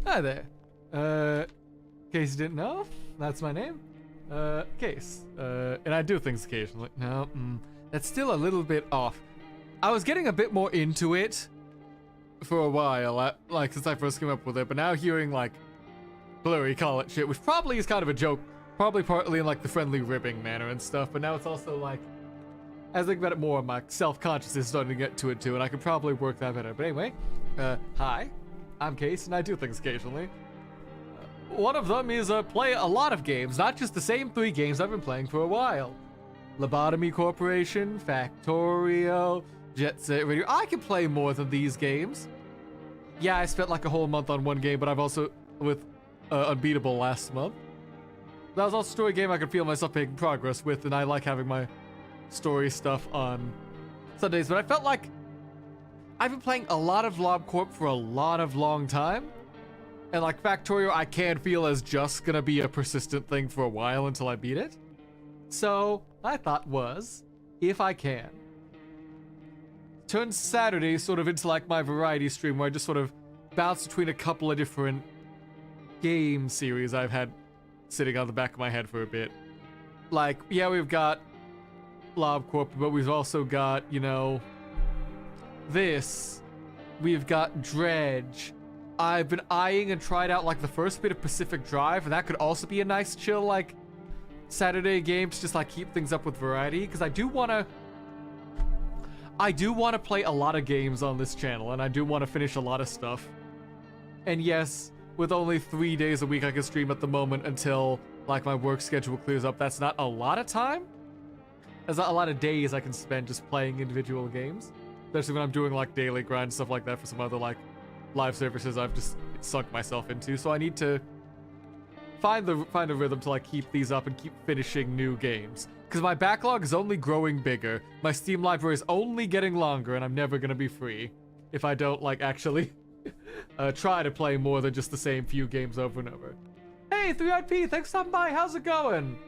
Hi there. Case you didn't know, that's my name. Case. And I do things occasionally. No, that's still a little bit off. I was getting a bit more into it for a while, like since I first came up with it, but now hearing like blurry call it shit, which probably is kind of a joke, probably partly in like the friendly ribbing manner and stuff, but now it's also like, as I think about it more, my self-consciousness is starting to get to it too, and I could probably work that better. But anyway, hi, I'm Case, and I do things occasionally. One of them is play a lot of games, not just the same 3 games I've been playing for a while. Lobotomy Corporation, Factorio, Jet Set Radio. I can play more than these games. Yeah, I spent like a whole month on one game, but I've also, with Unbeatable last month. That was also a story game I could feel myself making progress with, and I like having my story stuff on Sundays, but I felt like I've been playing a lot of Lob Corp for a lot of long time, and like Factorio I can feel as just gonna be a persistent thing for a while until I beat it. So I thought was, if I can, turn Saturday sort of into like my variety stream where I just sort of bounce between a couple of different game series I've had sitting on the back of my head for a bit. Like, yeah, we've got Lob Corp, but we've also got, you know, this. We've got Dredge. I've been eyeing and tried out like the first bit of Pacific Drive, and that could also be a nice chill like Saturday game to just like keep things up with variety, because I do want to play a lot of games on this channel, and I do want to finish a lot of stuff. And yes, with only 3 days a week I can stream at the moment until like my work schedule clears up, that's not a lot of time. There's not a lot of days I can spend just playing individual games, especially when I'm doing like daily grind stuff like that for some other like live services I've just sunk myself into. So I need to find a rhythm to like keep these up and keep finishing new games, because my backlog is only growing bigger. My Steam library is only getting longer, and I'm never gonna be free if I don't like actually try to play more than just the same few games over and over. Hey, 3IP, thanks for stopping by. How's it going?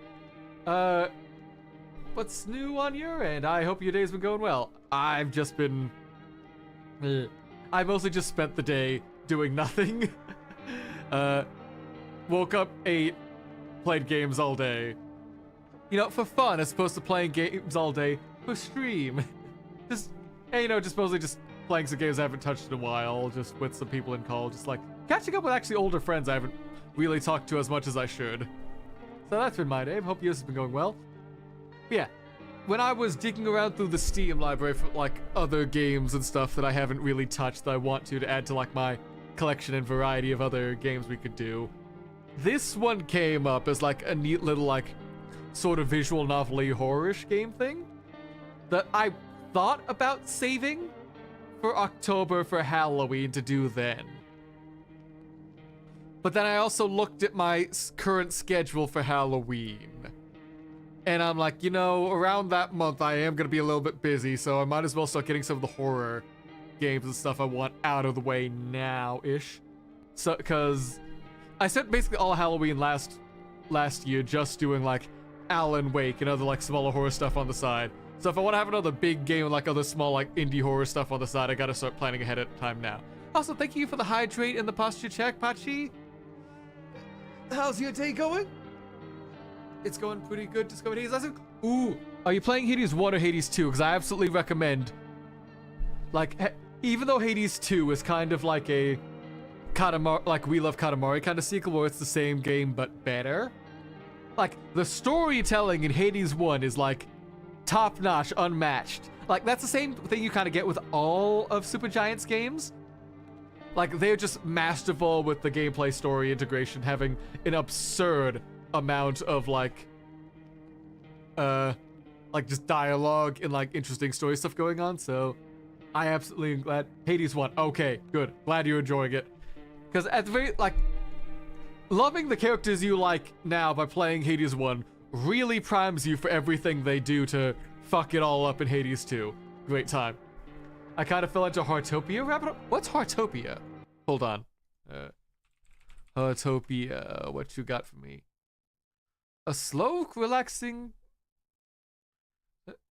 What's new on your end? I hope your day's been going well. I've just been... I mostly just spent the day doing nothing. Woke up, ate, played games all day. You know, for fun, as opposed to playing games all day for stream. Just, hey, you know, just mostly just playing some games I haven't touched in a while, just with some people in call, just like catching up with actually older friends I haven't really talked to as much as I should. So that's been my day. Hope yours has been going well. But yeah, when I was digging around through the Steam library for like other games and stuff that I haven't really touched that I want to add to like my collection and variety of other games we could do, this one came up as like a neat little like sort of visual novel-y horror-ish game thing that I thought about saving for October for Halloween to do then. But then I also looked at my current schedule for Halloween, and I'm like, you know, around that month I am going to be a little bit busy, so I might as well start getting some of the horror games and stuff I want out of the way now-ish. So, because I spent basically all Halloween last year just doing like Alan Wake and other like smaller horror stuff on the side. So if I want to have another big game with like other small like indie horror stuff on the side, I gotta start planning ahead of time now. Also, thank you for the hydrate and the posture check, Pachi. How's your day going? It's going pretty good. Discovered Hades. Ooh, are you playing Hades 1 or Hades 2? Because I absolutely recommend, like, even though Hades 2 is kind of like a Katamari, like We Love Katamari kind of sequel where it's the same game but better. Like, the storytelling in Hades 1 is like top-notch, unmatched. Like, that's the same thing you kind of get with all of Supergiant's games. Like, they're just masterful with the gameplay story integration, having an absurd amount of like just dialogue and like interesting story stuff going on. So I absolutely am glad. Hades 1, okay, good, glad you're enjoying it, because at the very like loving the characters you like now by playing Hades 1 really primes you for everything they do to fuck it all up in Hades 2. Great time. I kind of fell into Heartopia rabbit hole. What's Heartopia? Hold on. Heartopia, what you got for me? A slow, relaxing...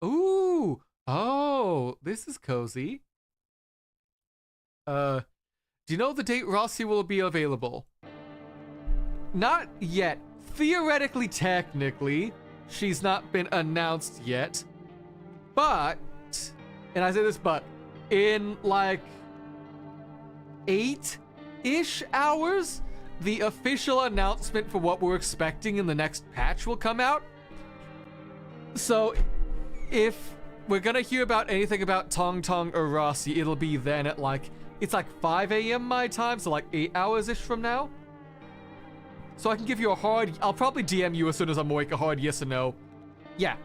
Ooh! Oh, this is cozy. Do you know the date Rossi will be available? Not yet. Theoretically, technically, she's not been announced yet. But, and I say this but, in like 8-ish hours, the official announcement for what we're expecting in the next patch will come out. So, if we're gonna hear about anything about Tong Tong or Rossi, it'll be then at like, it's like 5 a.m. my time, so like 8 hours-ish from now. So I can give you a hard, I'll probably DM you as soon as I'm awake, a hard yes or no. Yeah.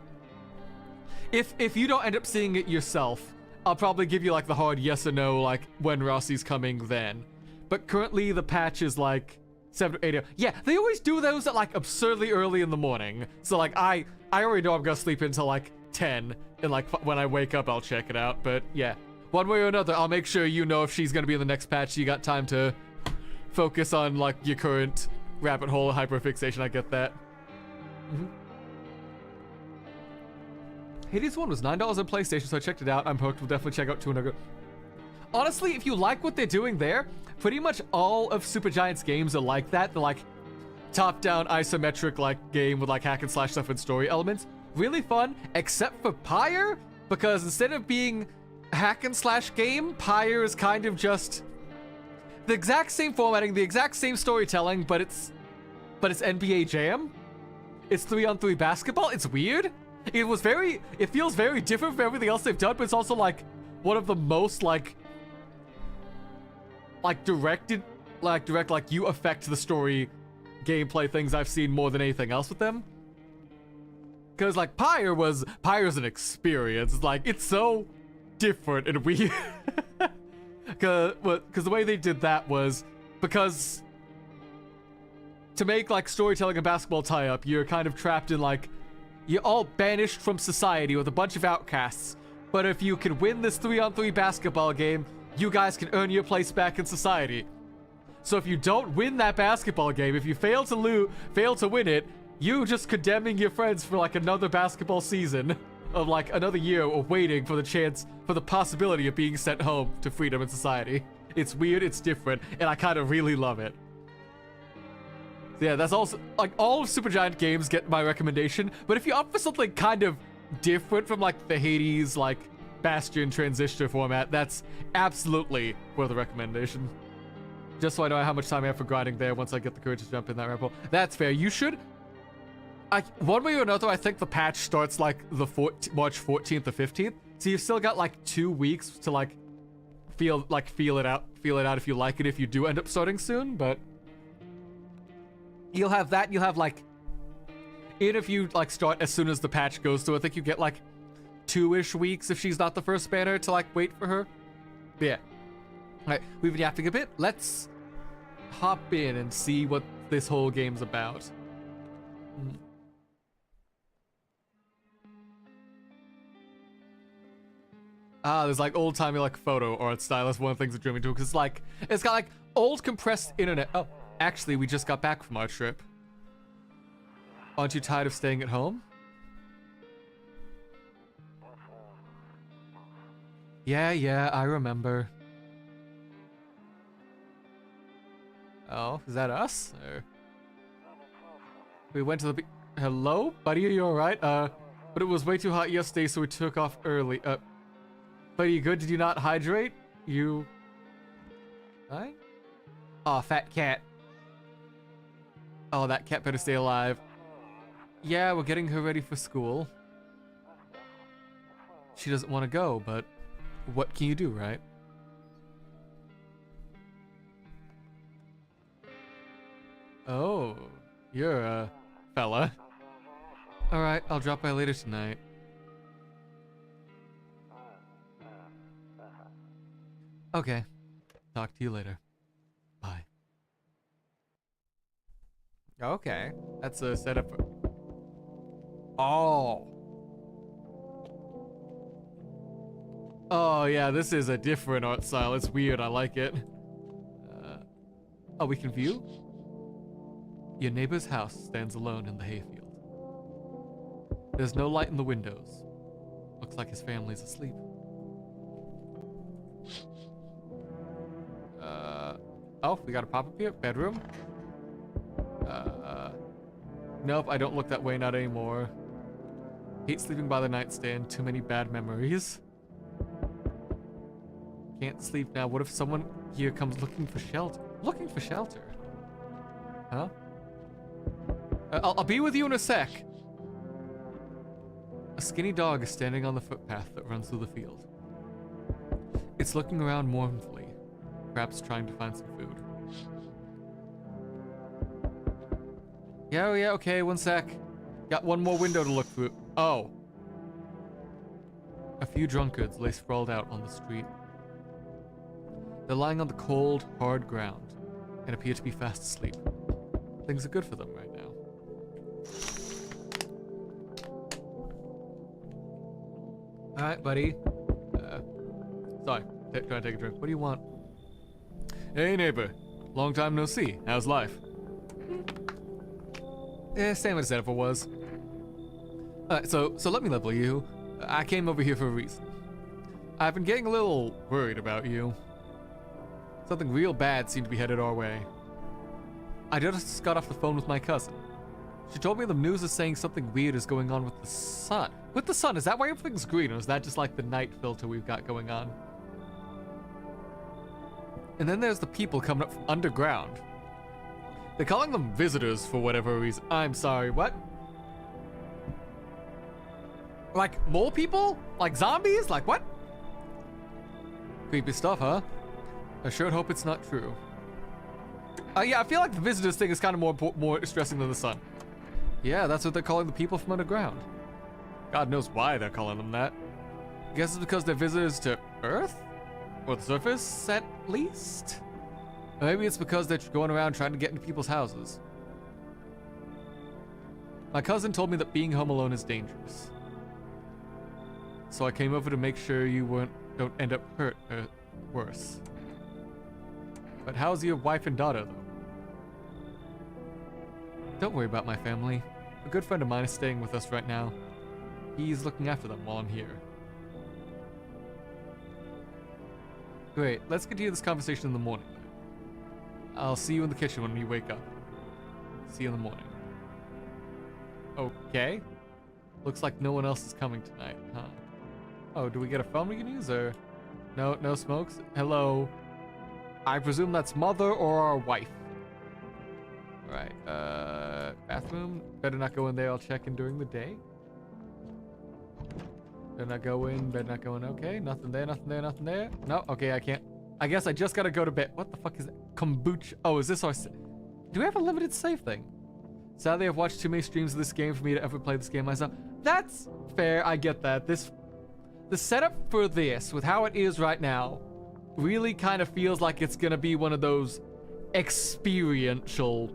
If you don't end up seeing it yourself, I'll probably give you like the hard yes or no, like when Rossi's coming then. But currently the patch is like 7 or 8 a.m. Yeah, they always do those at like absurdly early in the morning. So like I already know I'm gonna sleep until like 10, and like when I wake up I'll check it out. But yeah, one way or another, I'll make sure you know if she's gonna be in the next patch, so you got time to focus on like your current rabbit hole hyperfixation. I get that. Hades 1 was $9 on PlayStation, so I checked it out. I'm hooked. We'll definitely check out 2 and go. Honestly, if you like what they're doing there, pretty much all of Supergiant's games are like that. They're like top-down isometric like game with like hack and slash stuff and story elements. Really fun, except for Pyre, because instead of being hack and slash game, Pyre is kind of just the exact same formatting, the exact same storytelling, but it's NBA Jam. It's 3-on-3 basketball. It's weird. It feels very different from everything else they've done, but it's also like one of the most like direct like you affect the story gameplay things I've seen more than anything else with them. Cause like Pyre's an experience. It's like it's so different and weird. Cause the way they did that was because to make like storytelling and basketball tie up, you're kind of trapped in like you're all banished from society with a bunch of outcasts. But if you can win this 3-on-3 basketball game, you guys can earn your place back in society. So if you don't win that basketball game, if you fail to win it, you just condemning your friends for like another basketball season of like another year of waiting for the possibility of being sent home to freedom in society. It's weird, it's different, and I kind of really love it. Yeah, that's also, like, all of Supergiant games get my recommendation, but if you're up for something kind of different from, like, the Hades, like, Bastion Transistor format, that's absolutely worth a recommendation. Just so I know how much time I have for grinding there once I get the courage to jump in that rabbit hole. That's fair. You should, one way or another, I think the patch starts, like, the March 14th or 15th, so you've still got, like, 2 weeks to, like, feel it out if you like it, if you do end up starting soon, but you'll have that. You'll have like, even if you like start as soon as the patch goes through, I think you get like 2-ish weeks if she's not the first banner to like wait for her. But yeah. All right, we've been yapping a bit. Let's hop in and see what this whole game's about. There's like old-timey like photo art style. That's one of the things that drew me to it, because it's got like old compressed internet. Oh, actually, we just got back from our trip. Aren't you tired of staying at home? Yeah, I remember. Oh, is that us? Or... We went to the hello? Buddy, are you alright? But it was way too hot yesterday, so we took off early. Buddy, you good? Did you not hydrate? You... Right? Aw, fat cat. Oh, that cat better stay alive. Yeah, we're getting her ready for school. She doesn't want to go, but what can you do, right? Oh, you're a fella. Alright, I'll drop by later tonight. Okay. Talk to you later. Bye. Okay. That's a setup for... Oh. Oh, yeah, this is a different art style. It's weird. I like it. Oh, we can view? Your neighbor's house stands alone in the hayfield. There's no light in the windows. Looks like his family's asleep. Oh, we got a pop-up here. Bedroom. Nope, I don't look that way, not anymore. Hate sleeping by the nightstand. Too many bad memories. Can't sleep now. What if someone here comes looking for shelter? Looking for shelter? Huh? I'll be with you in a sec. A skinny dog is standing on the footpath that runs through the field. It's looking around mournfully, perhaps trying to find some food. Yeah, okay, one sec. Got one more window to look through. Oh. A few drunkards lay sprawled out on the street. They're lying on the cold, hard ground and appear to be fast asleep. Things are good for them right now. Alright, buddy. Sorry, trying to take a drink. What do you want? Hey, neighbor. Long time no see. How's life? Same as it ever was. Alright, so let me level you. I came over here for a reason. I've been getting a little worried about you. Something real bad seemed to be headed our way. I just got off the phone with my cousin. She told me the news is saying something weird is going on with the sun. With the sun, is that why everything's green, or is that just like the night filter we've got going on? And then there's the people coming up from underground. They're calling them visitors for whatever reason. I'm sorry, what? Like mole people? Like zombies? Like what? Creepy stuff, huh? I sure hope it's not true. Yeah, I feel like the visitors thing is kind of more stressing than the sun. Yeah, that's what they're calling the people from underground. God knows why they're calling them that. I guess it's because they're visitors to Earth? Or the surface, at least? Or maybe it's because they're going around trying to get into people's houses. My cousin told me that being home alone is dangerous. So I came over to make sure you don't end up hurt or worse. But how's your wife and daughter, though? Don't worry about my family. A good friend of mine is staying with us right now. He's looking after them while I'm here. Great, let's continue this conversation in the morning. I'll see you in the kitchen when you wake up. See you in the morning. Okay. Looks like no one else is coming tonight, huh? Oh, do we get a phone we can use, or? No smokes? Hello? I presume that's mother or our wife. Alright, bathroom. Better not go in there, I'll check in during the day. Better not go in, okay. Nothing there. No, okay, I can't. I guess I just gotta go to bed. What the fuck is that? Kombucha. Oh, is this our... Do we have a limited save thing? Sadly, I've watched too many streams of this game for me to ever play this game myself. That's fair, I get that. The setup for this, with how it is right now, really kind of feels like it's gonna be one of those experiential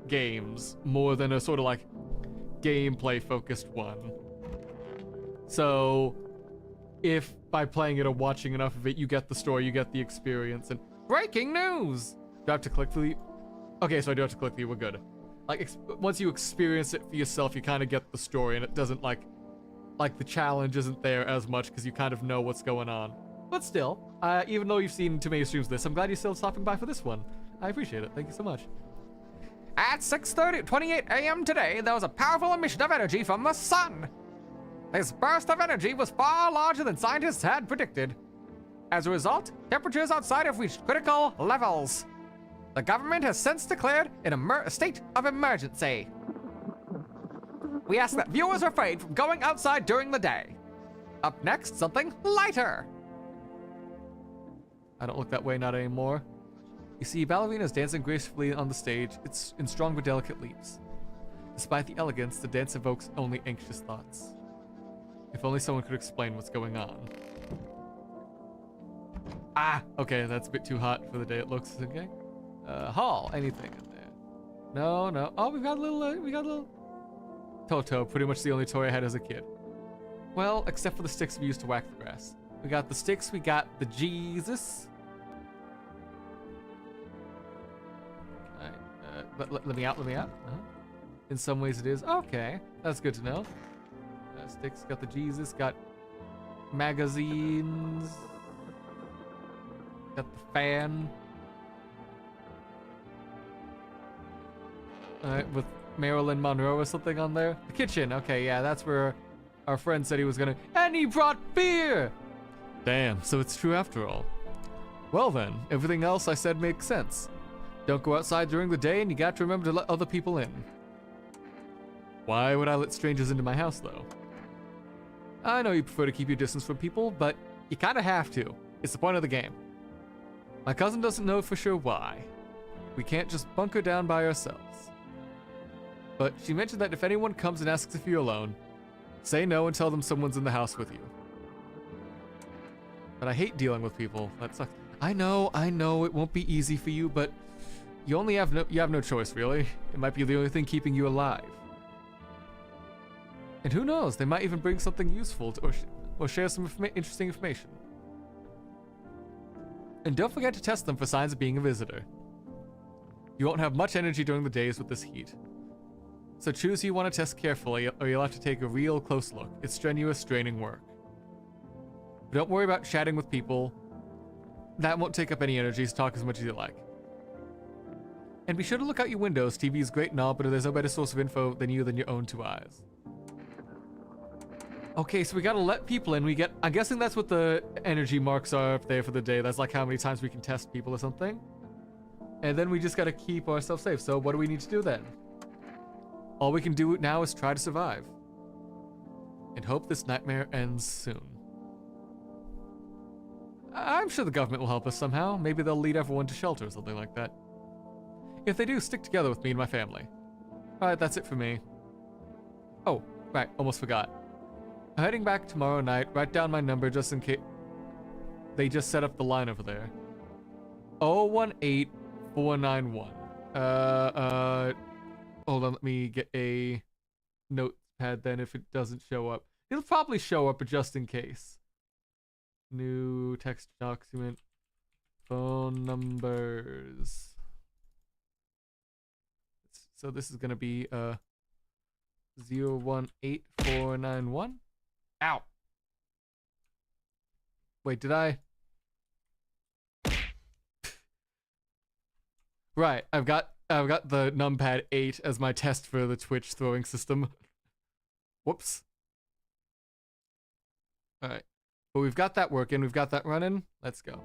games more than a sort of like gameplay focused one. So if by playing it or watching enough of it you get the story, you get the experience. And breaking news! Do I have to click through the... Okay, so I do have to click through, we're good. Like once you experience it for yourself, you kind of get the story, and it doesn't like the challenge isn't there as much because you kind of know what's going on. But still, even though you've seen too many streams of this, I'm glad you're still stopping by for this one. I appreciate it. Thank you so much. At 6:28 a.m. today, there was a powerful emission of energy from the sun. This burst of energy was far larger than scientists had predicted. As a result, temperatures outside have reached critical levels. The government has since declared a state of emergency. We ask that viewers refrain from going outside during the day. Up next, something lighter. I don't look that way, not anymore. You see, ballerinas dancing gracefully on the stage. It's in strong but delicate leaps. Despite the elegance, the dance evokes only anxious thoughts. If only someone could explain what's going on. Ah, okay, that's a bit too hot for the day it looks, okay? Hall, anything in there? No. Oh, we got a little Toto, pretty much the only toy I had as a kid. Well, except for the sticks we used to whack the grass. We got the sticks, we got the Jesus. Alright, let me out. In some ways it is. Okay, that's good to know. Sticks, got the Jesus, got magazines. Got the fan. with Marilyn Monroe or something on there. The kitchen. Okay, yeah, that's where our friend said he was gonna. And he brought beer! Damn, so it's true after all. Well then, everything else I said makes sense. Don't go outside during the day, and you got to remember to let other people in. Why would I let strangers into my house, though? I know you prefer to keep your distance from people, but you kind of have to. It's the point of the game. My cousin doesn't know for sure why. We can't just bunker down by ourselves. But she mentioned that if anyone comes and asks if you're alone, say no and tell them someone's in the house with you. But I hate dealing with people. That sucks. I know, it won't be easy for you, but you have no choice, really. It might be the only thing keeping you alive. And who knows, they might even bring something useful or share some interesting information. And don't forget to test them for signs of being a visitor. You won't have much energy during the days with this heat. So choose who you want to test carefully, or you'll have to take a real close look. It's strenuous, draining work. But don't worry about chatting with people. That won't take up any energy, so talk as much as you like. And be sure to look out your windows. TV is great and all, but there's no better source of info than your own two eyes. Okay, so we gotta let people in. I'm guessing that's what the energy marks are up there for the day. That's like how many times we can test people or something. And then we just gotta keep ourselves safe. So what do we need to do then? All we can do now is try to survive. And hope this nightmare ends soon. I'm sure the government will help us somehow. Maybe they'll lead everyone to shelter or something like that. If they do, stick together with me and my family. Alright, that's it for me. Oh, right, almost forgot. I'm heading back tomorrow night. Write down my number just in case. They just set up the line over there. 018491. Hold on, let me get a notepad then if it doesn't show up. It'll probably show up, but just in case. New text document. Phone numbers. So this is gonna be 018491. Ow. Wait, did I? Right, I've got the numpad 8 as my test for the Twitch throwing system. Whoops. Alright. But we've got that working, we've got that running. Let's go.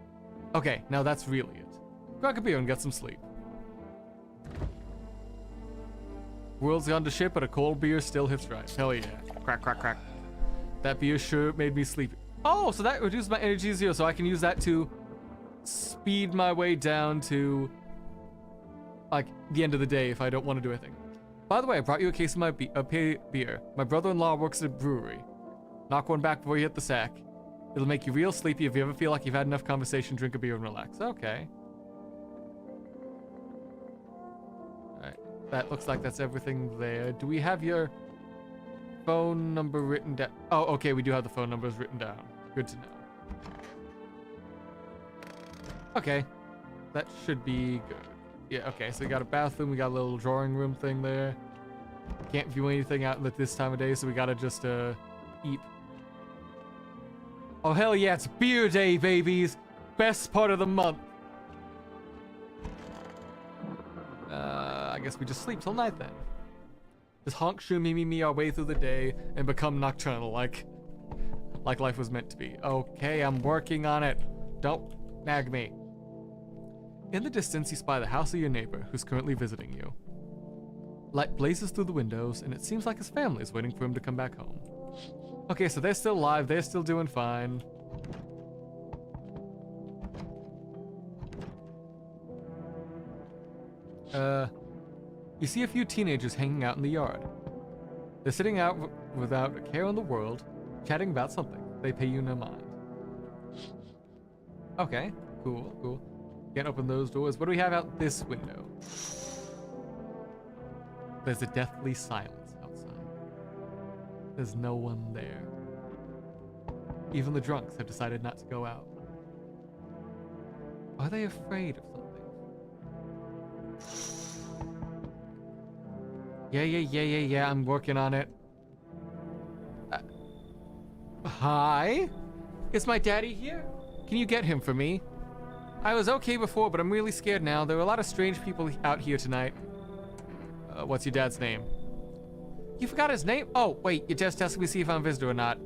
Okay, now that's really it. Crack a beer and get some sleep. World's gone to shit, but a cold beer still hits right. Hell yeah. Crack, crack, crack. That beer sure made me sleepy. Oh, so that reduced my energy to 0, so I can use that to speed my way down to, like, the end of the day if I don't want to do anything. By the way, I brought you a case of my beer. My brother-in-law works at a brewery. Knock one back before you hit the sack. It'll make you real sleepy. If you ever feel like you've had enough conversation, drink a beer and relax. Okay. Alright. That looks like that's everything there. Do we have your phone number written down? Oh, okay, we do have the phone numbers written down. Good to know. Okay. That should be good. Yeah, okay, so we got a bathroom, we got a little drawing room thing there. Can't view anything out at this time of day, so we gotta just, eat. Oh, hell yeah, it's beer day, babies! Best part of the month! I guess we just sleep till night then. Just honk, shoo, me our way through the day and become nocturnal, like life was meant to be. Okay, I'm working on it. Don't nag me. In the distance, you spy the house of your neighbor, who's currently visiting you. Light blazes through the windows, and it seems like his family is waiting for him to come back home. Okay, so they're still alive, they're still doing fine. You see a few teenagers hanging out in the yard. They're sitting out without a care in the world, chatting about something. They pay you no mind. Okay, cool. Can't open those doors. What do we have out this window? There's a deathly silence outside. There's no one there. Even the drunks have decided not to go out. Are they afraid of something? Yeah, I'm working on it. Hi? Is my daddy here? Can you get him for me? I was okay before, but I'm really scared now. There are a lot of strange people out here tonight. What's your dad's name? You forgot his name? Oh, wait, you're just asking me to see if I'm a visitor or not.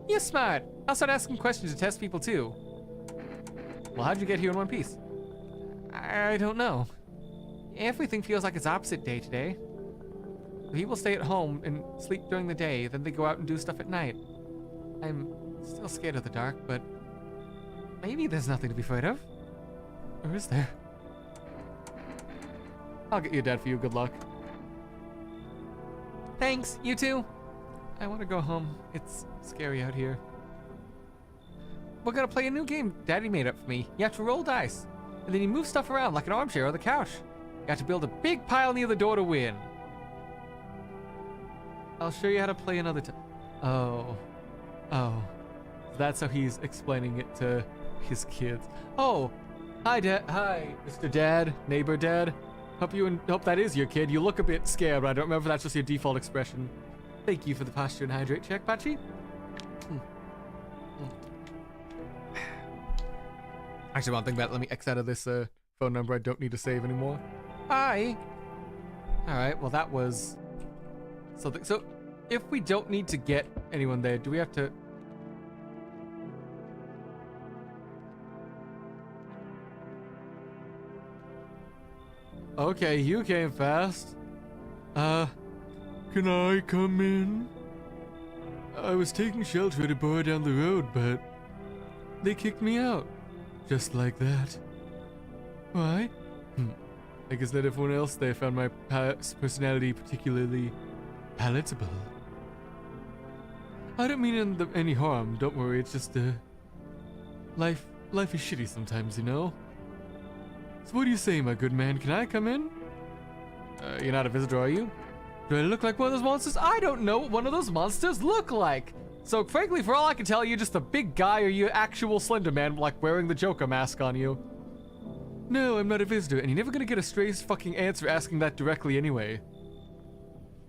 You're smart. I'll start asking questions to test people too. Well, how'd you get here in one piece? I don't know. Everything feels like it's opposite day today. People stay at home and sleep during the day, then they go out and do stuff at night. I'm still scared of the dark, but maybe there's nothing to be afraid of. Or is there? I'll get your dad for you. Good luck. Thanks, you too. I want to go home. It's scary out here. We're gonna play a new game Daddy made up for me. You have to roll dice, and then you move stuff around like an armchair or the couch. You have to build a big pile near the door to win. I'll show you how to play another time. Oh. That's how he's explaining it to his kids. Oh, hi, Dad. Hi, Mr. Dad, neighbor Dad. Hope that is your kid. You look a bit scared, but I don't remember if that's just your default expression. Thank you for the posture and hydrate check, Pachi. Actually, one thing about let me X out of this phone number I don't need to save anymore. Hi. All right. Well, that was something. So, if we don't need to get anyone there, do we have to? Okay, you came fast. Can I come in? I was taking shelter at a bar down the road, but they kicked me out. Just like that. Why? I guess not everyone else there found my personality particularly palatable. I don't mean any harm, don't worry, it's just, life is shitty sometimes, you know? So what do you say, my good man? Can I come in? You're not a visitor, are you? Do I look like one of those monsters? I don't know what one of those monsters look like. So frankly, for all I can tell, you're just a big guy or you actual Slender Man, like wearing the Joker mask on you. No, I'm not a visitor, and you're never gonna get a straight fucking answer asking that directly anyway.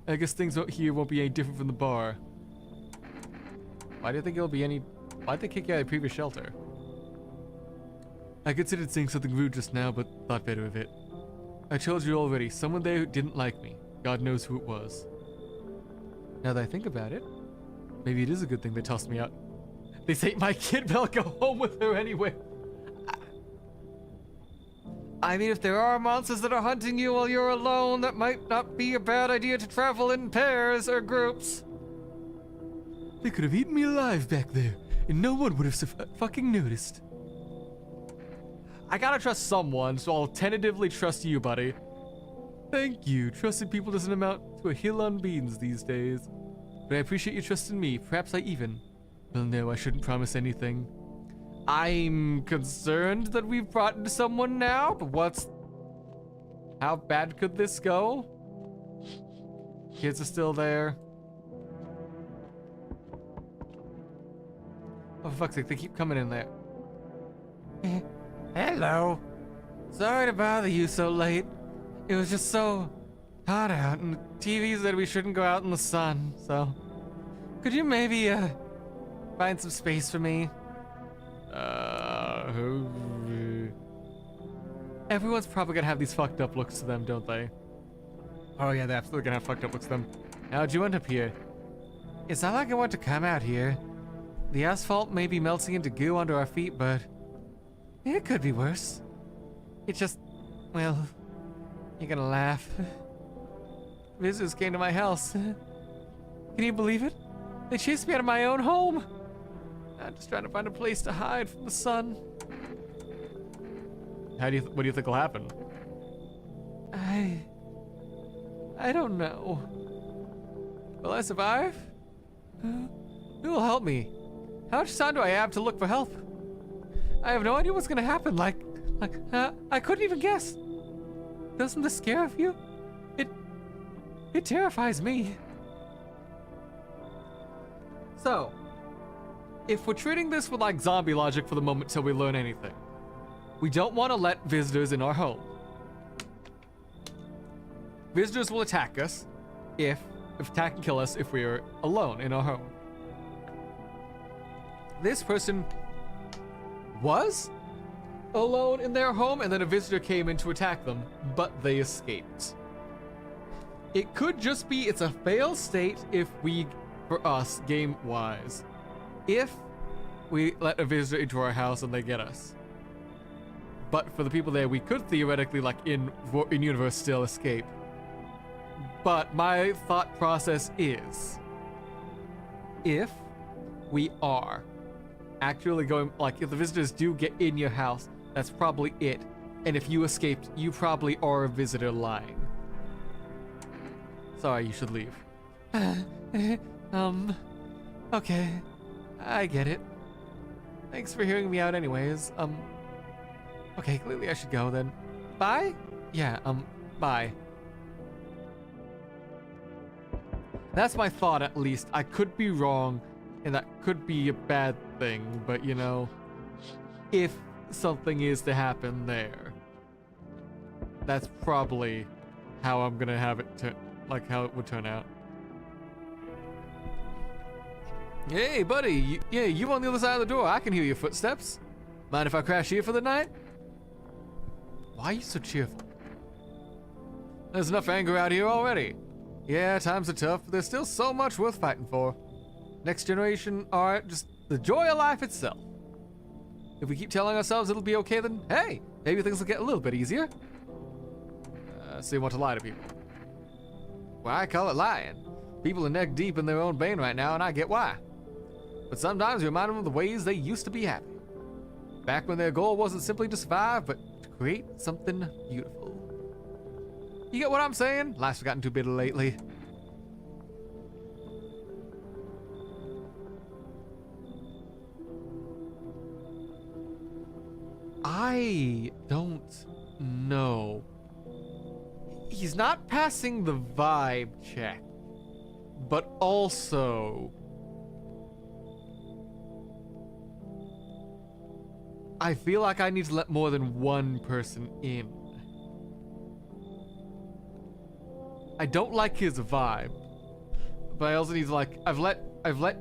I guess things out here won't be any different from the bar. Why do you think it'll be any... Why'd they kick you out of the previous shelter? I considered saying something rude just now, but thought better of it. I told you already, someone there who didn't like me. God knows who it was. Now that I think about it, maybe it is a good thing they tossed me out. They say my kid will go home with her anyway. I mean, if there are monsters that are hunting you while you're alone, that might not be a bad idea to travel in pairs or groups. They could have eaten me alive back there, and no one would have fucking noticed. I gotta trust someone, so I'll tentatively trust you, buddy. Thank you. Trusting people doesn't amount to a hill on beans these days. But I appreciate you trusting me. Perhaps I even... Well, no, I shouldn't promise anything. I'm concerned that we've brought in someone now, but what's... How bad could this go? Kids are still there. Oh, for fuck's sake, they keep coming in there. Hello. Sorry to bother you so late. It was just so hot out, and the TV said we shouldn't go out in the sun, so... Could you maybe, find some space for me? Everyone's probably gonna have these fucked up looks to them, don't they? Oh yeah, they're absolutely gonna have fucked up looks to them. How'd you end up here? It's not like I want to come out here. The asphalt may be melting into goo under our feet, but... It could be worse. It just... Well... You're gonna laugh. Visitors came to my house. Can you believe it? They chased me out of my own home. I'm just trying to find a place to hide from the sun. What do you think will happen? I don't know. Will I survive? Who will help me? How much time do I have to look for help? I have no idea what's gonna happen. I couldn't even guess. Doesn't this scare you? It terrifies me. So, if we're treating this with like zombie logic for the moment till we learn anything, we don't want to let visitors in our home. Visitors will attack us if attack and kill us if we are alone in our home. This person was alone in their home, and then a visitor came in to attack them, but they escaped. It could just be it's a fail state if we, for us, game-wise, if we let a visitor into our house and they get us. But for the people there, we could theoretically, like in universe, still escape. But my thought process is, if we are actually going, like if the visitors do get in your house, that's probably it. And if you escaped, you probably are a visitor lying. Sorry, you should leave. Okay. I get it. Thanks for hearing me out anyways. Okay, clearly I should go then. Bye? Yeah, bye. That's my thought, at least. I could be wrong, and that could be a bad thing, but you know, if something is to happen there, that's probably how I'm gonna have it like how it would turn out. Hey, buddy, you on the other side of the door. I can hear your footsteps. Mind if I crash here for the night? Why are you so cheerful? There's enough anger out here already. Yeah, times are tough, but there's still so much worth fighting for. Next generation art, just the joy of life itself. If we keep telling ourselves it'll be okay, then hey, maybe things will get a little bit easier. So you want to lie to people? Well, I call it lying. People are neck deep in their own pain right now, and I get why. But sometimes you remind them of the ways they used to be happy. Back when their goal wasn't simply to survive, but to create something beautiful. You get what I'm saying? Life's gotten too bitter lately. I don't know. He's not passing the vibe check, but also I feel like I need to let more than one person in. I don't like his vibe, but I also need to, like, I've let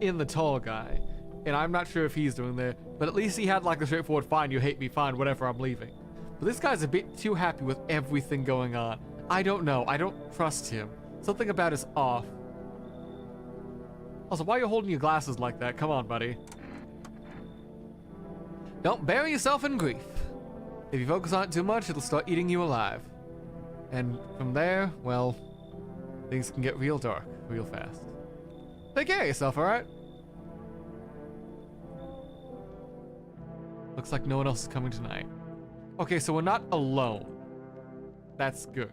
in the tall guy, and I'm not sure if he's doing there, but at least he had like a straightforward fine, you hate me, fine, whatever, I'm leaving. But this guy's a bit too happy with everything going on. I don't know, I don't trust him. Something about is off. Also, why are you holding your glasses like that? Come on, buddy. Don't bury yourself in grief. If you focus on it too much, it'll start eating you alive. And from there, well, things can get real dark real fast. Take care of yourself, alright? Looks like no one else is coming tonight. Okay, so we're not alone. That's good.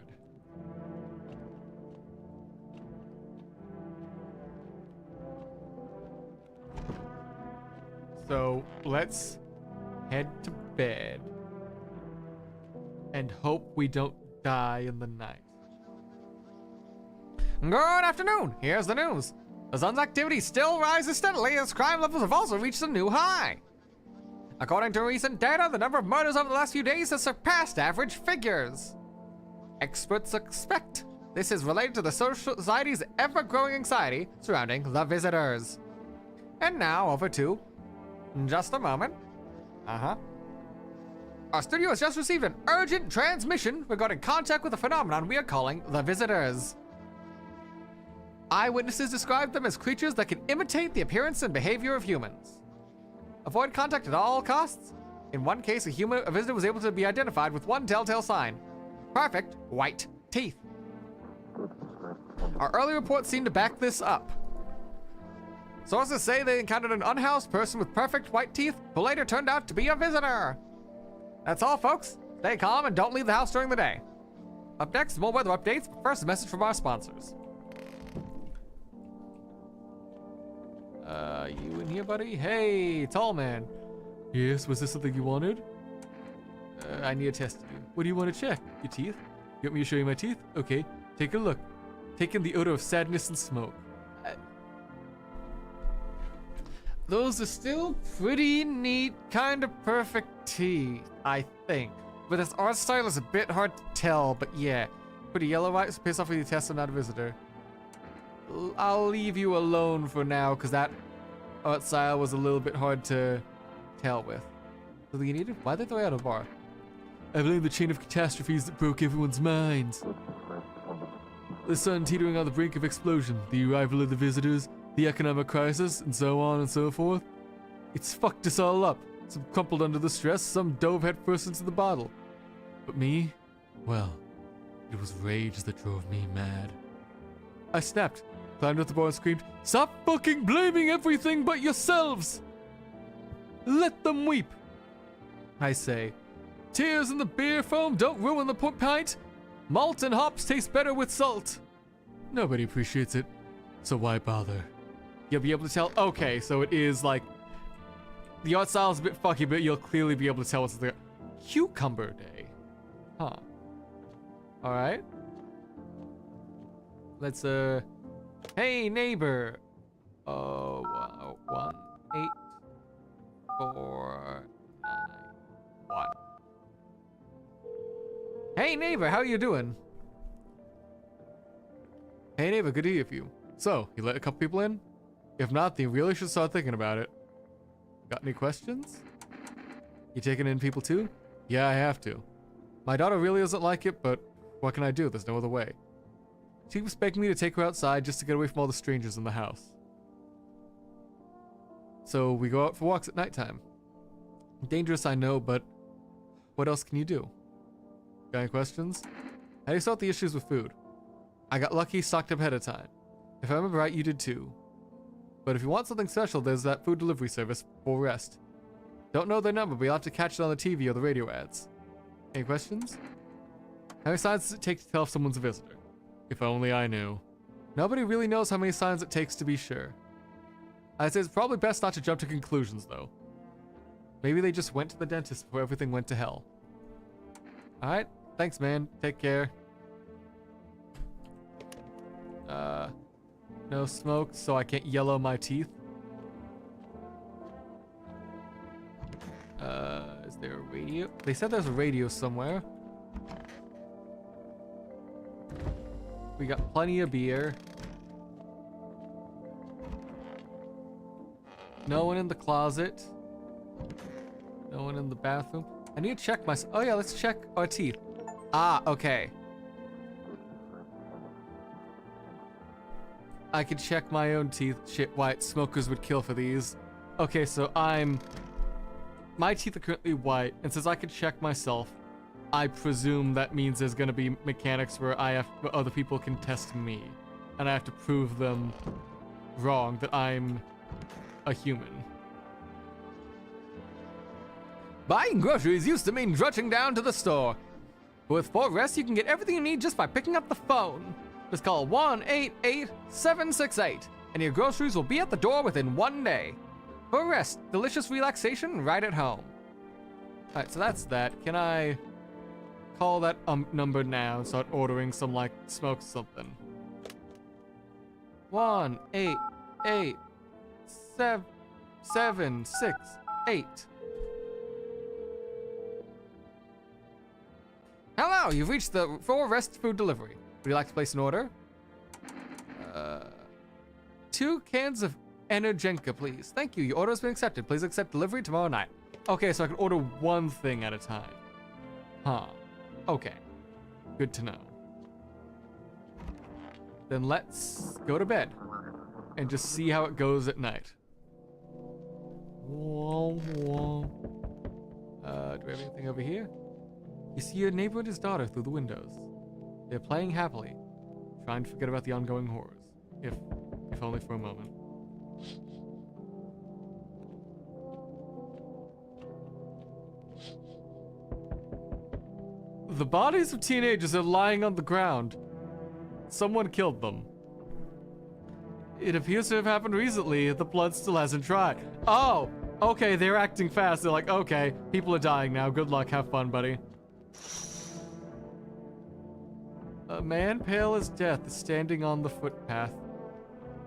So let's head to bed and hope we don't die in the night. Good afternoon. Here's the news. The sun's activity still rises steadily as crime levels have also reached a new high. According to recent data, the number of murders over the last few days has surpassed average figures. Experts expect this is related to the society's ever-growing anxiety surrounding the visitors. And now over to, just a moment. Our studio has just received an urgent transmission regarding contact with a phenomenon we are calling the visitors. Eyewitnesses describe them as creatures that can imitate the appearance and behavior of humans. Avoid contact at all costs. In one case, a visitor was able to be identified with one telltale sign: perfect white teeth. Our early reports seem to back this up. Sources say they encountered an unhoused person with perfect white teeth who later turned out to be a visitor. That's all, folks. Stay calm and don't leave the house during the day. Up next, more weather updates, but first a message from our sponsors. You in here, buddy? Hey, tall man. Yes, was this something you wanted? I need to test you. What do you want to check? Your teeth? You want me to show you my teeth? Okay, take a look. Take in the odor of sadness and smoke. Those are still pretty neat, kind of perfect teeth, I think. But this art style is a bit hard to tell, but yeah. Pretty yellow eyes, piss off with your test, I'm not a visitor. I'll leave you alone for now, because that art style was a little bit hard to tell with. Something you needed? Why'd they throw you out of a bar? I blame the chain of catastrophes that broke everyone's minds. The sun teetering on the brink of explosion, the arrival of the visitors, the economic crisis, and so on and so forth. It's fucked us all up. Some crumpled under the stress, some dove headfirst into the bottle. But me? Well, it was rage that drove me mad. I snapped, climbed up the bar and screamed, "Stop fucking blaming everything but yourselves! Let them weep!" I say, "Tears in the beer foam don't ruin the pint. Malt and hops taste better with salt." Nobody appreciates it, so why bother? You'll be able to tell. Okay, so it is like the art style is a bit fucky, but you'll clearly be able to tell what's the Cucumber Day. Huh. All right. Let's Hey neighbor. Oh, 1 8 4 9 1. Hey neighbor, how you doing? Hey neighbor, good to hear from you. So, you let a couple people in? If not, then you really should start thinking about it. Got any questions? You taking in people too? Yeah, I have to. My daughter really doesn't like it, but what can I do? There's no other way. She keeps begging me to take her outside just to get away from all the strangers in the house. So we go out for walks at nighttime. Dangerous, I know, but what else can you do? Got any questions? How do you sort the issues with food? I got lucky, stocked up ahead of time. If I remember right, you did too. But if you want something special, there's that food delivery service, for rest. Don't know their number, but you'll have to catch it on the TV or the radio ads. Any questions? How many signs does it take to tell if someone's a visitor? If only I knew. Nobody really knows how many signs it takes to be sure. I'd say it's probably best not to jump to conclusions, though. Maybe they just went to the dentist before everything went to hell. Alright, thanks man, take care. No smoke, so I can't yellow my teeth. Is there a radio? They said there's a radio somewhere. We got plenty of beer. No one in the closet. No one in the bathroom. I need to check my... Oh yeah, let's check our teeth. Ah, okay. I could check my own teeth. Shit, white smokers would kill for these. Okay, so my teeth are currently white, and since I could check myself, I presume that means there's gonna be mechanics where other people can test me, and I have to prove them wrong, that I'm a human. Buying groceries used to mean trudging down to the store. But with 4 Rest, you can get everything you need just by picking up the phone. Just call 1-888-768, and your groceries will be at the door within 1 day. 4 Rest, delicious relaxation right at home. Alright, so that's that. Can I call that number now and start ordering some, like, smoke something? 1-888-768. Hello, you've reached the 4 Rest food delivery. Would you like to place an order? 2 cans of Energenka, please. Thank you. Your order has been accepted. Please accept delivery tomorrow night. Okay, so I can order one thing at a time. Huh. Okay. Good to know. Then let's go to bed and just see how it goes at night. Do we have anything over here? You see your neighbor and his daughter through the windows. They're playing happily, trying to forget about the ongoing horrors, if only for a moment. The bodies of teenagers are lying on the ground. Someone killed them. It appears to have happened recently. The blood still hasn't dried. Oh, okay, they're acting fast. They're like, okay, people are dying now. Good luck, have fun, buddy. A man pale as death is standing on the footpath.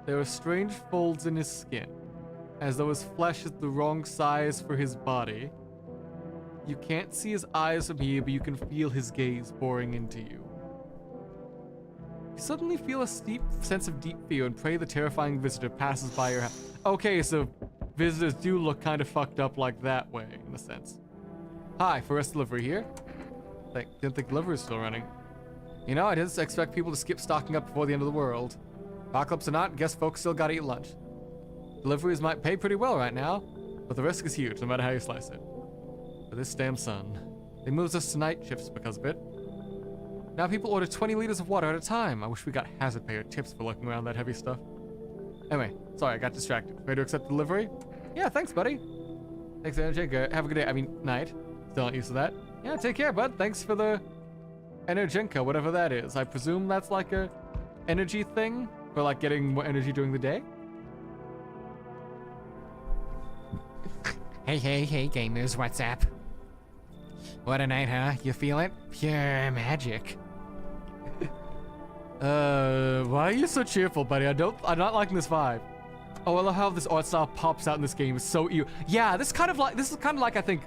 There are strange folds in his skin, as though his flesh is the wrong size for his body. You can't see his eyes from here, but you can feel his gaze boring into you. You suddenly feel a steep sense of deep fear and pray the terrifying visitor passes by your house. Okay, so visitors do look kind of fucked up like that way, in a sense. Hi, for rest delivery here. Didn't think delivery is still running. You know, I didn't expect people to skip stocking up before the end of the world. Apocalypse or not, guess folks still gotta eat lunch. Deliveries might pay pretty well right now, but the risk is huge no matter how you slice it. For this damn sun. They moved us to night shifts because of it. Now people order 20 liters of water at a time. I wish we got hazard pay or tips for looking around that heavy stuff. Anyway, sorry, I got distracted. Ready to accept delivery? Yeah, thanks, buddy. Thanks, energy. Have a good day. I mean, night. Still not used to that. Yeah, take care, bud. Thanks for the Energenka, whatever that is. I presume that's like a energy thing for like getting more energy during the day. Hey, gamers, what's up? What a night, huh? You feel it? Pure magic. Why are you so cheerful, buddy? I'm not liking this vibe. Oh, I love how this art style pops out in this game. It's so ew. Yeah, this is kind of like I think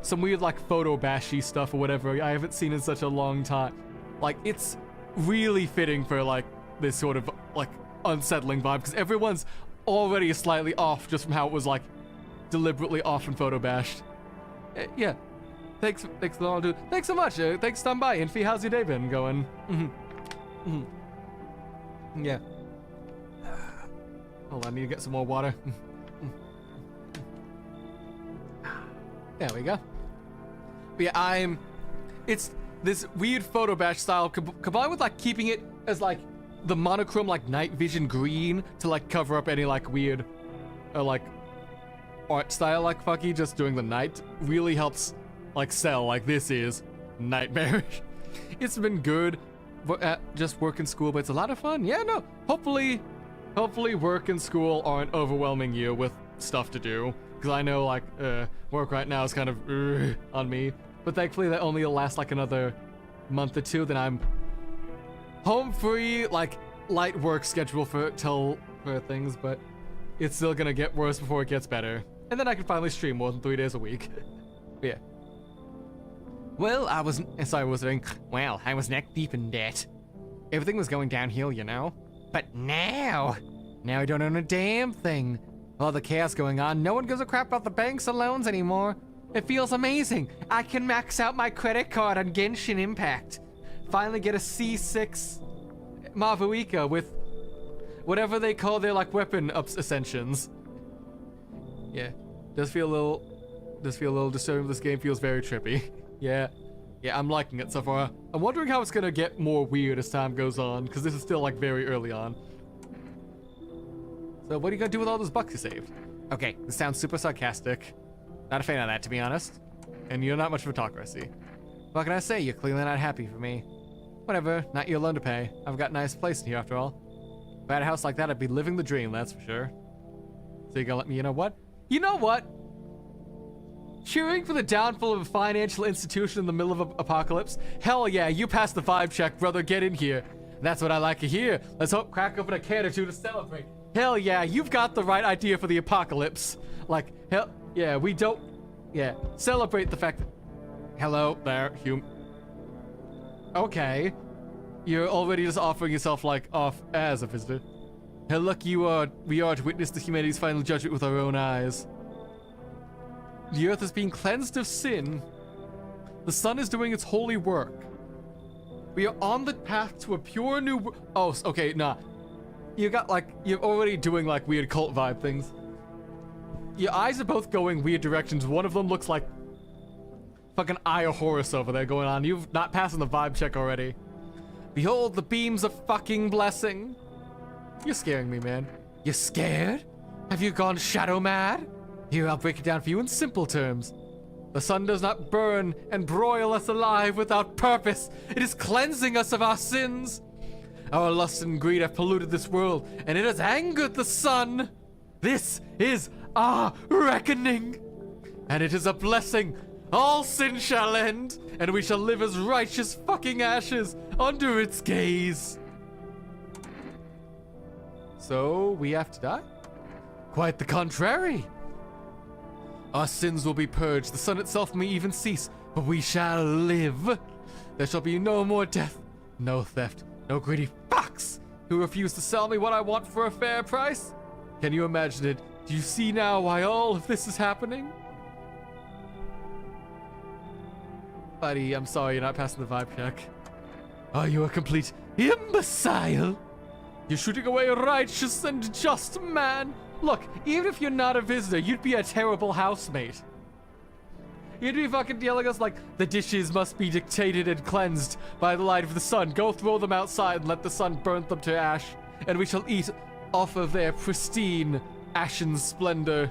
some weird like photo bashy stuff or whatever I haven't seen in such a long time. Like it's really fitting for like this sort of like unsettling vibe because everyone's already slightly off just from how it was like deliberately off and photo bashed. Yeah. Thanks for all, dude. Thanks so much. Thanks for stopping by. Infi, how's your day been going? Yeah. Hold on, I need to get some more water. There we go. But yeah, it's this weird photo bash style combined with like keeping it as like the monochrome like night vision green to like cover up any like weird like art style like fucky just during the night really helps like sell like this is nightmarish. It's been good, but just work and school, but it's a lot of fun. Yeah, no, hopefully work and school aren't overwhelming you with stuff to do. Because I know, like, work right now is kind of on me. But thankfully, that only will last, like, another month or two. Then I'm home free, like, light work schedule for things. But it's still gonna get worse before it gets better. And then I can finally stream more than 3 days a week. But yeah. Well, I was neck deep in debt. Everything was going downhill, you know? But now I don't own a damn thing. All the chaos going on, no one gives a crap about the banks and loans anymore. It feels amazing. I can max out my credit card on Genshin Impact. Finally get a C6 Mavuika with whatever they call their like weapon ascensions. Yeah, does feel a little disturbing. This game feels very trippy. Yeah, I'm liking it so far. I'm wondering how it's gonna get more weird as time goes on, because this is still like very early on. So what are you gonna do with all those bucks you saved? Okay, this sounds super sarcastic. Not a fan of that, to be honest. And you're not much of a talker, I see. What can I say? You're clearly not happy for me. Whatever, not your loan to pay. I've got a nice place in here after all. If I had a house like that, I'd be living the dream, that's for sure. So you gonna let me, you know what? You know what? Cheering for the downfall of a financial institution in the middle of an apocalypse? Hell yeah, you passed the vibe check, brother, get in here. That's what I like to hear. Let's hope crack open a can or two to celebrate. Hell yeah, you've got the right idea for the apocalypse. Like, hell yeah, we don't, yeah, celebrate the fact that, hello there, okay. You're already just offering yourself, like, off as a visitor. How lucky we are to witness the humanity's final judgment with our own eyes. The earth is being cleansed of sin. The sun is doing its holy work. We are on the path to a pure new oh, okay, nah. You're already doing, like, weird cult vibe things. Your eyes are both going weird directions. One of them looks like fucking Eye of Horus over there going on. You've not passing the vibe check already. Behold the beams of fucking blessing. You're scaring me, man. You're scared? Have you gone shadow mad? Here, I'll break it down for you in simple terms. The sun does not burn and broil us alive without purpose. It is cleansing us of our sins. Our lust and greed have polluted this world, and it has angered the sun. This is our reckoning. And it is a blessing. All sin shall end, and we shall live as righteous fucking ashes under its gaze. So, we have to die? Quite the contrary. Our sins will be purged, the sun itself may even cease, but we shall live. There shall be no more death, no theft, no greedy fucks who refuse to sell me what I want for a fair price. Can you imagine it? Do you see now why all of this is happening? Buddy, I'm sorry you're not passing the vibe check. Are you a complete imbecile? You're shooting away a righteous and just man. Look, even if you're not a visitor, you'd be a terrible housemate. You'd be fucking yelling at us like, the dishes must be dictated and cleansed by the light of the sun. Go throw them outside and let the sun burn them to ash, and we shall eat off of their pristine, ashen splendor.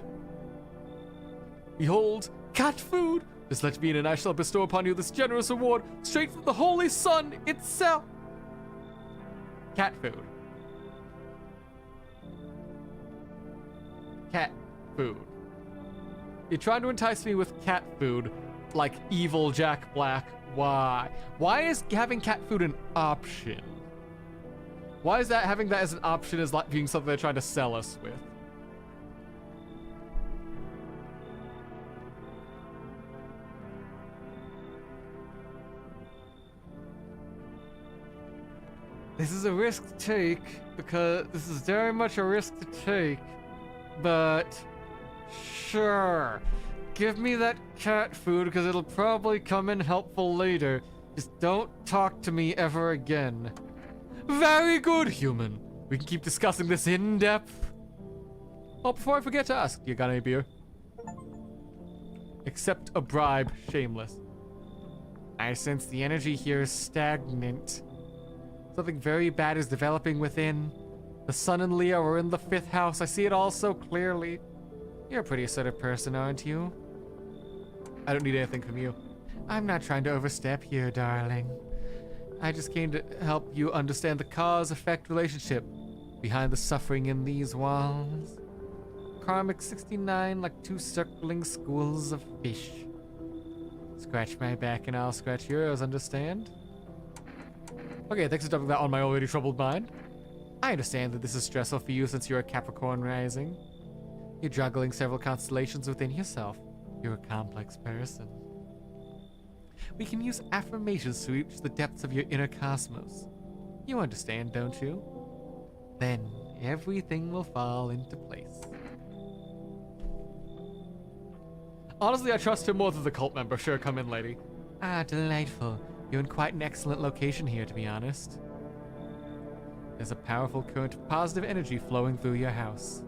Behold, cat food. Just let me in and I shall bestow upon you this generous reward straight from the holy sun itself. Cat food. Cat food. You're trying to entice me with cat food, like evil Jack Black. Why? Why is having cat food an option? Why is that having that as an option is like being something they're trying to sell us with? This is a risk to take, because this is very much a risk to take, but sure. Give me that cat food, because it'll probably come in helpful later. Just don't talk to me ever again. Very good, human. We can keep discussing this in depth. Oh, before I forget to ask, you got any beer? Accept a bribe, shameless. I sense the energy here is stagnant. Something very bad is developing within. The sun and Leo are in the 5th house. I see it all so clearly. You're a pretty assertive person, aren't you? I don't need anything from you. I'm not trying to overstep here, darling. I just came to help you understand the cause-effect relationship behind the suffering in these walls. Karmic 69 like 2 circling schools of fish. Scratch my back and I'll scratch yours, understand? Okay, thanks for dumping that on my already troubled mind. I understand that this is stressful for you since you're a Capricorn rising. You're juggling several constellations within yourself. You're a complex person. We can use affirmations to reach the depths of your inner cosmos. You understand, don't you? Then everything will fall into place. Honestly, I trust him more than the cult member. Sure, come in, lady. Ah, delightful. You're in quite an excellent location here, to be honest. There's a powerful current of positive energy flowing through your house.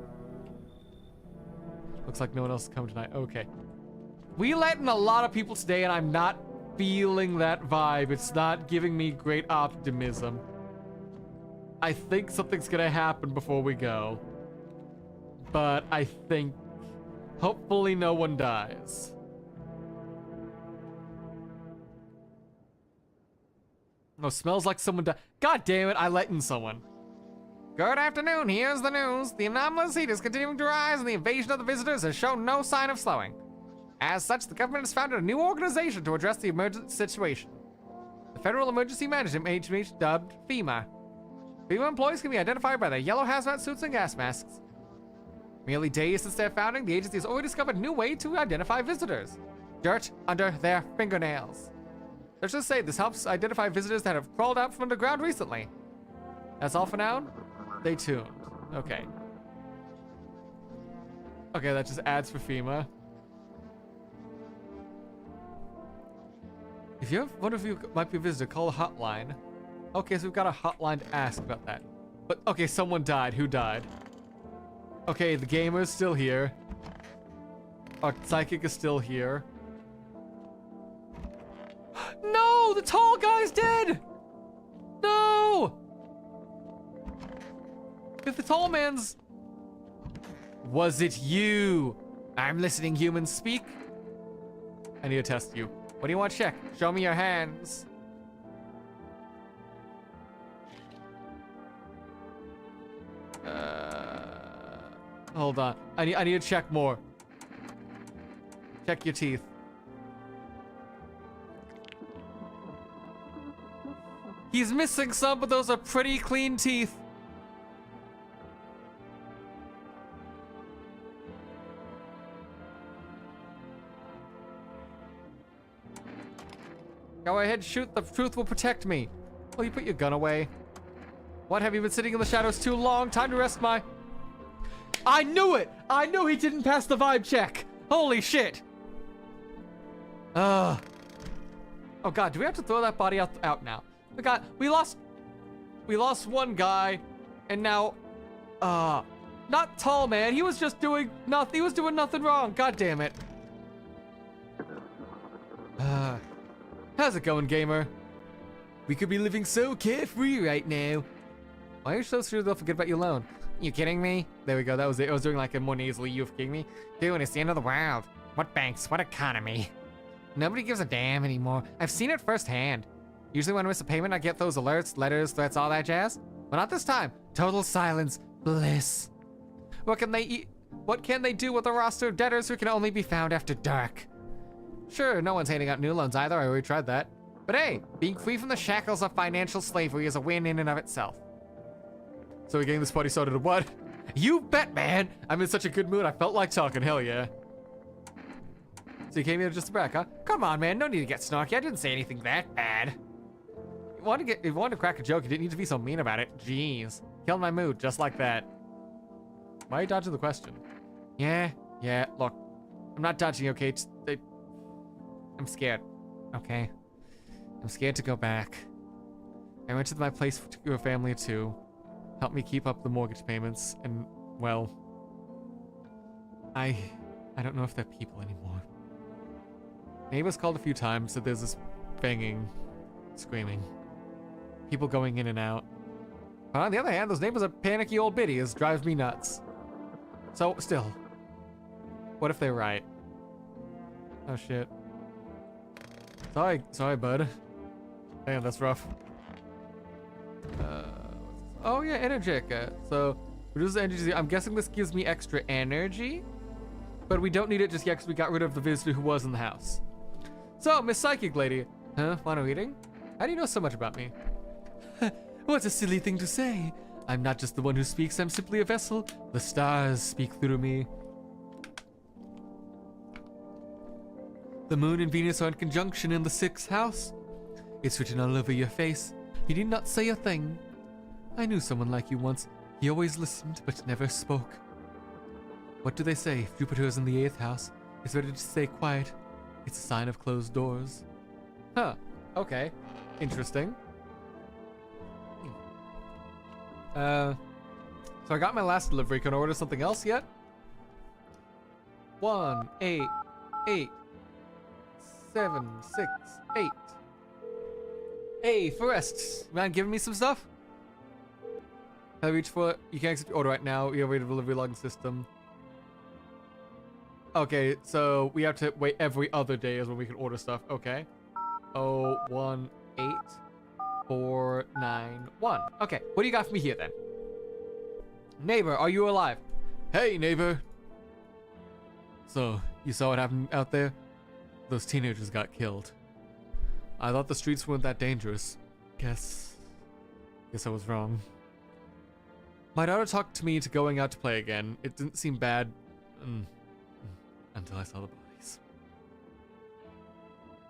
Looks like no one else has come tonight. Okay. We let in a lot of people today, and I'm not feeling that vibe. It's not giving me great optimism. I think something's gonna happen before we go. But I think... hopefully no one dies. Oh, smells like someone died. God damn it, I let in someone. Good afternoon, here's the news. The anomalous heat is continuing to rise and the invasion of the visitors has shown no sign of slowing. As such, the government has founded a new organization to address the emergent situation. The Federal Emergency Management Agency, dubbed FEMA. FEMA employees can be identified by their yellow hazmat suits and gas masks. Merely days since their founding, the agency has already discovered a new way to identify visitors. Dirt under their fingernails. Let's just say this helps identify visitors that have crawled out from underground recently. That's all for now? Stay tuned. Okay. Okay, that just adds for FEMA. If you wonder if you might be a visitor, call a hotline. Okay, so we've got a hotline to ask about that. But, okay, someone died. Who died? Okay, the gamer's still here. Our psychic is still here. No! The tall guy's dead! No! If the tall man's... Was it you? I'm listening, humans. Speak. I need to test you. What do you want to check? Show me your hands. Hold on. I need to check more. Check your teeth. He's missing some, but those are pretty clean teeth. Go ahead, shoot. The truth will protect me. Will you put your gun away? What, have you been sitting in the shadows too long? Time to rest my... I knew it! I knew he didn't pass the vibe check! Holy shit! Oh god, do we have to throw that body out now? We lost one guy, and now, not Tall Man. He was just doing nothing. He was doing nothing wrong. God damn it. How's it going, gamer? We could be living so carefree right now. Why are you so sure they'll forget about your loan? You kidding me? There we go. That was it. I was doing like a more nasally. You kidding me? Dude, it's the end of the world. What banks? What economy? Nobody gives a damn anymore. I've seen it firsthand. Usually when I miss a payment, I get those alerts, letters, threats, all that jazz. But not this time. Total silence. Bliss. What can they do with a roster of debtors who can only be found after dark? Sure, no one's handing out new loans either. I already tried that. But hey, being free from the shackles of financial slavery is a win in and of itself. So we're getting this party started to what? You bet, man! I'm in such a good mood, I felt like talking, hell yeah. So you came here just to brag, huh? Come on, man, no need to get snarky. I didn't say anything that bad. If you wanted to crack a joke, you didn't need to be so mean about it. Jeez. Killed my mood, just like that. Why are you dodging the question? Yeah, look. I'm not dodging, okay? I'm scared, okay? I'm scared to go back. I went to my place to your family of two. Help me keep up the mortgage payments, and, well, I don't know if they're people anymore. Neighbors called a few times, said there's this banging, screaming. People going in and out. But on the other hand, those neighbors are panicky old biddies, drives me nuts. So, still, what if they're right? Oh shit. Sorry, bud. Damn, that's rough. Oh yeah, energetic. So, reduces energy. I'm guessing this gives me extra energy, but we don't need it just yet because we got rid of the visitor who was in the house. So, Miss Psychic Lady. Huh? Want a reading? How do you know so much about me? What a silly thing to say. I'm not just the one who speaks, I'm simply a vessel. The stars speak through me. The moon and Venus are in conjunction in the 6th house. It's written all over your face. You did not say a thing. I knew someone like you once. He always listened, but never spoke. What do they say? If Jupiter is in the 8th house, it's better to stay quiet. It's a sign of closed doors. Huh. Okay. Interesting. So I got my last delivery. Can I order something else yet? 1, 8, 8, 7, 6, 8. Hey, Forrest, mind giving me some stuff? Can I reach for it? You can't accept your order right now. We have a delivery logging system. Okay, so we have to wait every other day is when we can order stuff. Okay. 0, 1, 8, 4, 9, 1. Okay, what do you got for me here then? Neighbor, are you alive? Hey, neighbor. So, you saw what happened out there? Those teenagers got killed. I thought the streets weren't that dangerous. Guess I was wrong. My daughter talked to me into going out to play again. It didn't seem bad until I saw the bodies.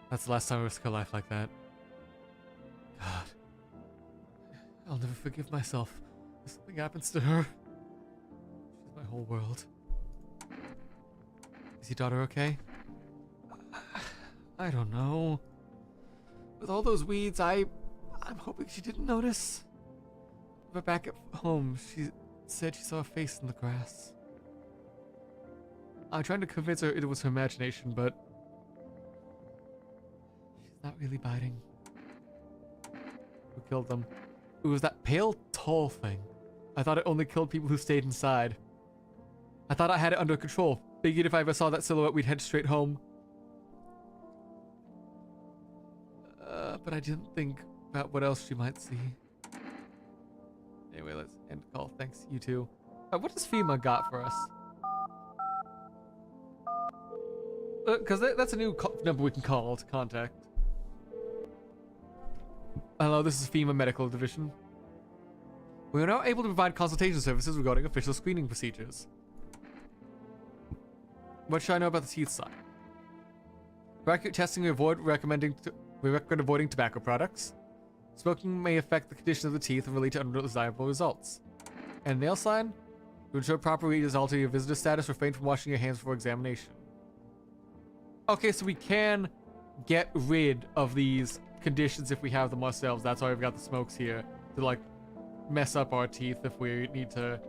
That's the last time I risked her life like that. God. I'll never forgive myself if something happens to her. She's my whole world. Is your daughter okay? I don't know. With all those weeds, I'm hoping she didn't notice. But back at home, she said she saw a face in the grass. I'm trying to convince her it was her imagination, but she's not really biting. Who killed them? It was that pale, tall thing. I thought it only killed people who stayed inside. I thought I had it under control. Figured if I ever saw that silhouette, we'd head straight home. But I didn't think about what else she might see. Anyway, let's end the call. Thanks, you too. What does FEMA got for us? Because that's a new number we can call to contact. Hello, this is FEMA Medical Division. We are now able to provide consultation services regarding official screening procedures. What should I know about the teeth sign? For accurate testing, we recommend avoiding tobacco products. Smoking may affect the condition of the teeth and lead to undesirable results. And nail sign? To ensure proper result of your visitor status, refrain from washing your hands before examination. Okay, so we can get rid of these conditions if we have them ourselves. That's why we've got the smokes here to like mess up our teeth if we need to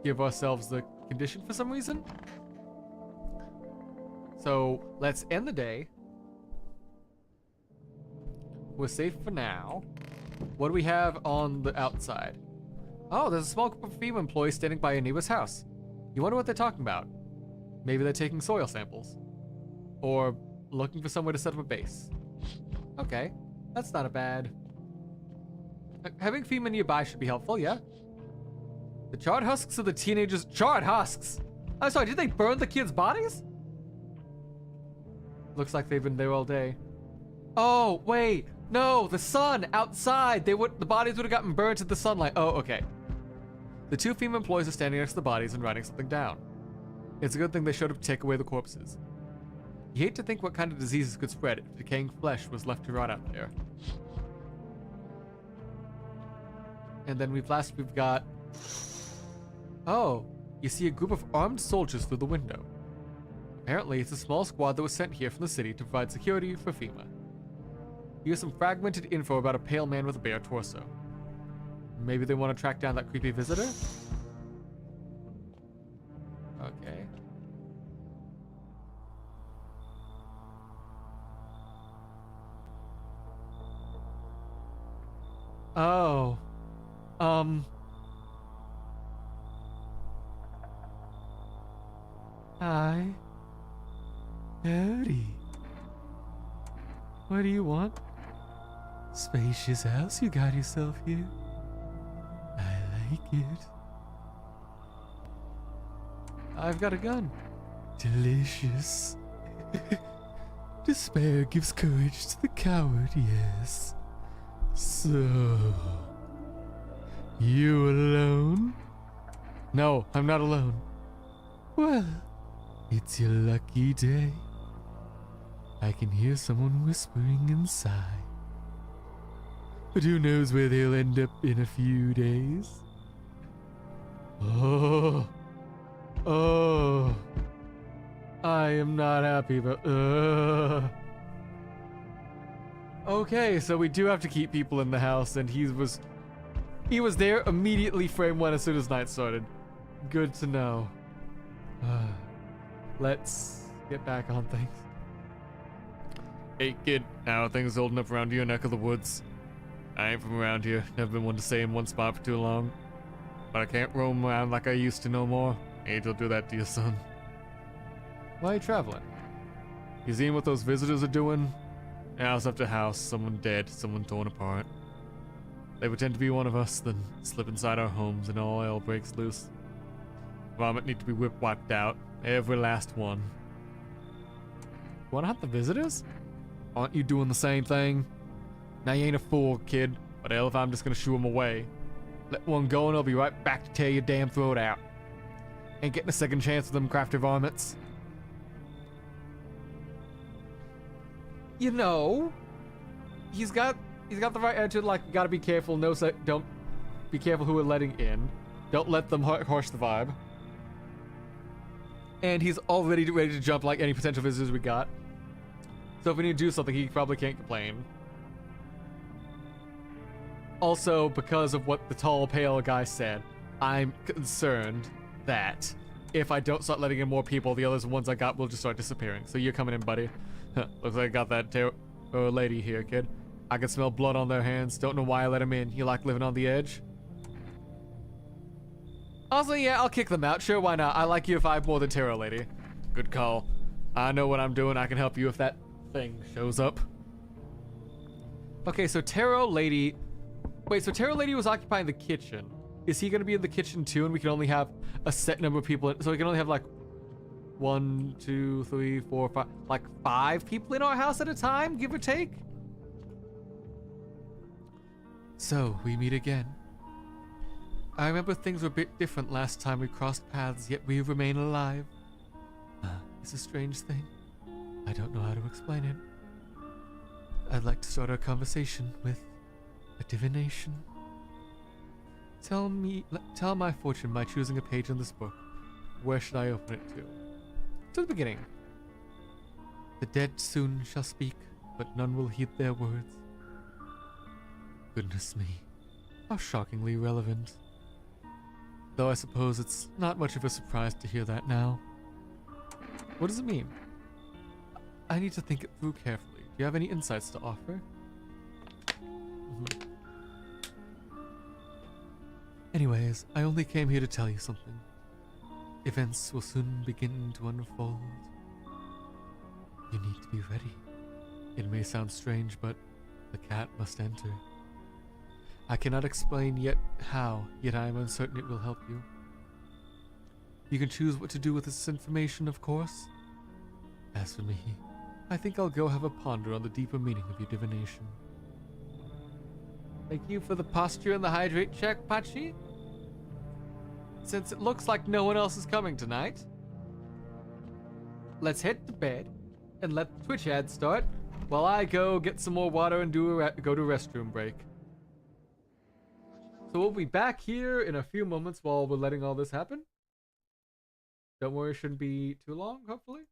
give ourselves the condition for some reason. So let's end the day. We're safe for now. What do we have on the outside? Oh, there's a small group of female employees standing by a neighbor's house. You wonder what they're talking about. Maybe they're taking soil samples. Or looking for somewhere to set up a base. Okay, that's not a bad... Having female nearby should be helpful, yeah? The charred husks of the teenagers... Charred husks? I'm sorry, did they burn the kids' bodies? Looks like they've been there all day. Oh, wait. No, the sun outside. The bodies would have gotten burned in the sunlight. Oh, okay. The two female employees are standing next to the bodies and writing something down. It's a good thing they showed up to take away the corpses. You hate to think what kind of diseases could spread if decaying flesh was left to rot out there. And then we've got... Oh, you see a group of armed soldiers through the window. Apparently, it's a small squad that was sent here from the city to provide security for FEMA. Here's some fragmented info about a pale man with a bare torso. Maybe they want to track down that creepy visitor? Okay. Oh. Hi. Howdy. What do you want? Spacious house you got yourself here. I like it. I've got a gun. Delicious. Despair gives courage to the coward, yes. So... You alone? No, I'm not alone. Well, it's your lucky day. I can hear someone whispering inside. But who knows where they'll end up in a few days? Oh. Oh. I am not happy, but... Okay, so we do have to keep people in the house, and he was there immediately frame one as soon as night started. Good to know. Let's get back on things. Hey kid, how are things holding up around your neck of the woods? I ain't from around here, never been one to stay in one spot for too long. But I can't roam around like I used to no more. Age will do that to your son. Why are you traveling? You seen what those visitors are doing? House after house, someone dead, someone torn apart. They pretend to be one of us, then slip inside our homes and all hell breaks loose. Vomit need to be wiped out, every last one. You wanna hunt the visitors? Aren't you doing the same thing? Now you ain't a fool, kid, but hell if I'm just gonna shoo them away. Let one go and I'll be right back to tear your damn throat out. Ain't getting a second chance with them crafty varmints. You know, he's got the right attitude. Like, you gotta be careful. Don't be careful who we're letting in. Don't let them harsh the vibe. And he's already ready to jump like any potential visitors we got. So if we need to do something, he probably can't complain. Also, because of what the tall, pale guy said, I'm concerned that if I don't start letting in more people, the other ones I got will just start disappearing. So you're coming in, buddy. Looks like I got that lady here, kid. I can smell blood on their hands. Don't know why I let him in. You like living on the edge? Also, yeah, I'll kick them out. Sure, why not? I like your vibe more than Tarot Lady. Good call. I know what I'm doing. I can help you if that thing shows up. Okay, so Tarot Lady... Wait, so Tarot Lady was occupying the kitchen. Is he going to be in the kitchen too, and we can only have a set number of people in, so we can only have like 1, 2, 3, 4, 5, like 5 people in our house at a time, give or take? So, we meet again. I remember things were a bit different last time we crossed paths, yet we remain alive. It's a strange thing. I don't know how to explain it. I'd like to start our conversation with a divination. Tell my fortune by choosing a page in this book. Where should I open it to? To the beginning. The dead soon shall speak, but none will heed their words. Goodness me. How shockingly relevant. Though I suppose it's not much of a surprise to hear that now. What does it mean? I need to think it through carefully. Do you have any insights to offer? Anyways, I only came here to tell you something. Events will soon begin to unfold. You need to be ready. It may sound strange, but the cat must enter. I cannot explain yet how, yet I am uncertain it will help you. You can choose what to do with this information, of course. As for me, I think I'll go have a ponder on the deeper meaning of your divination. Thank you for the posture and the hydrate check, Pachi. Since it looks like no one else is coming tonight, let's head to bed and let the Twitch ad start while I go get some more water and go to restroom break. So we'll be back here in a few moments while we're letting all this happen. Don't worry, it shouldn't be too long, hopefully.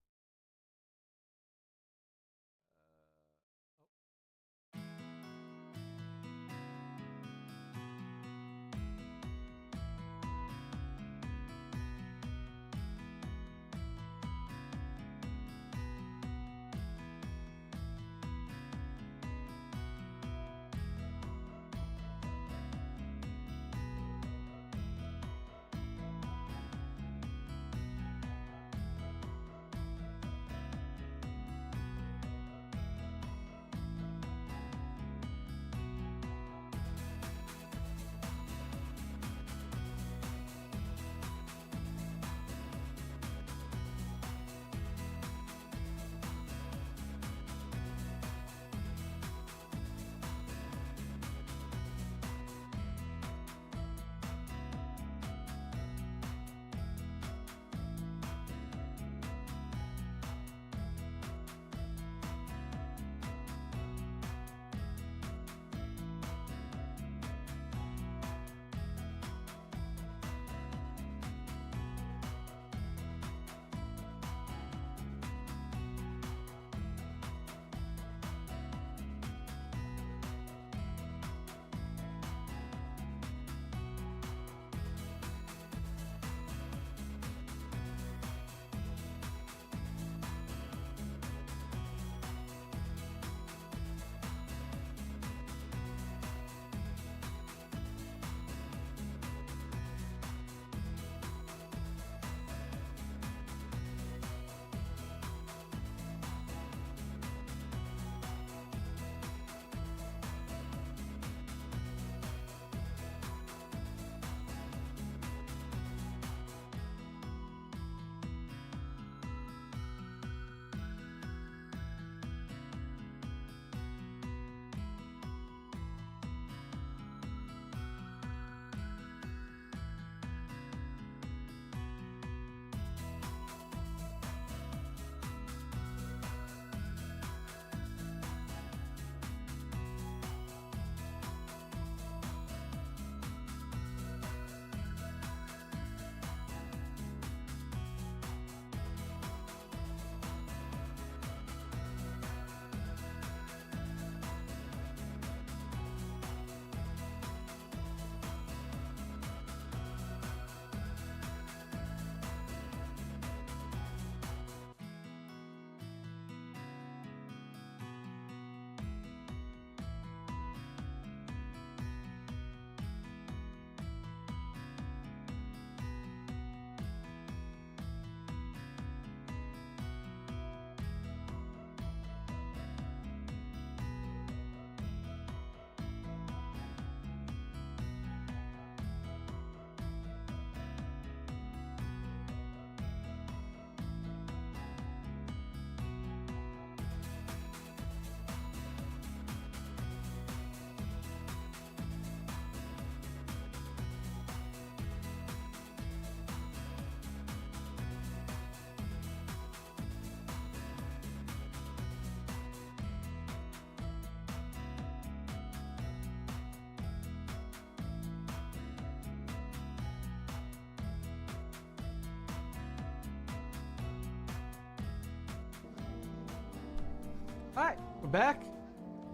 Alright, we're back.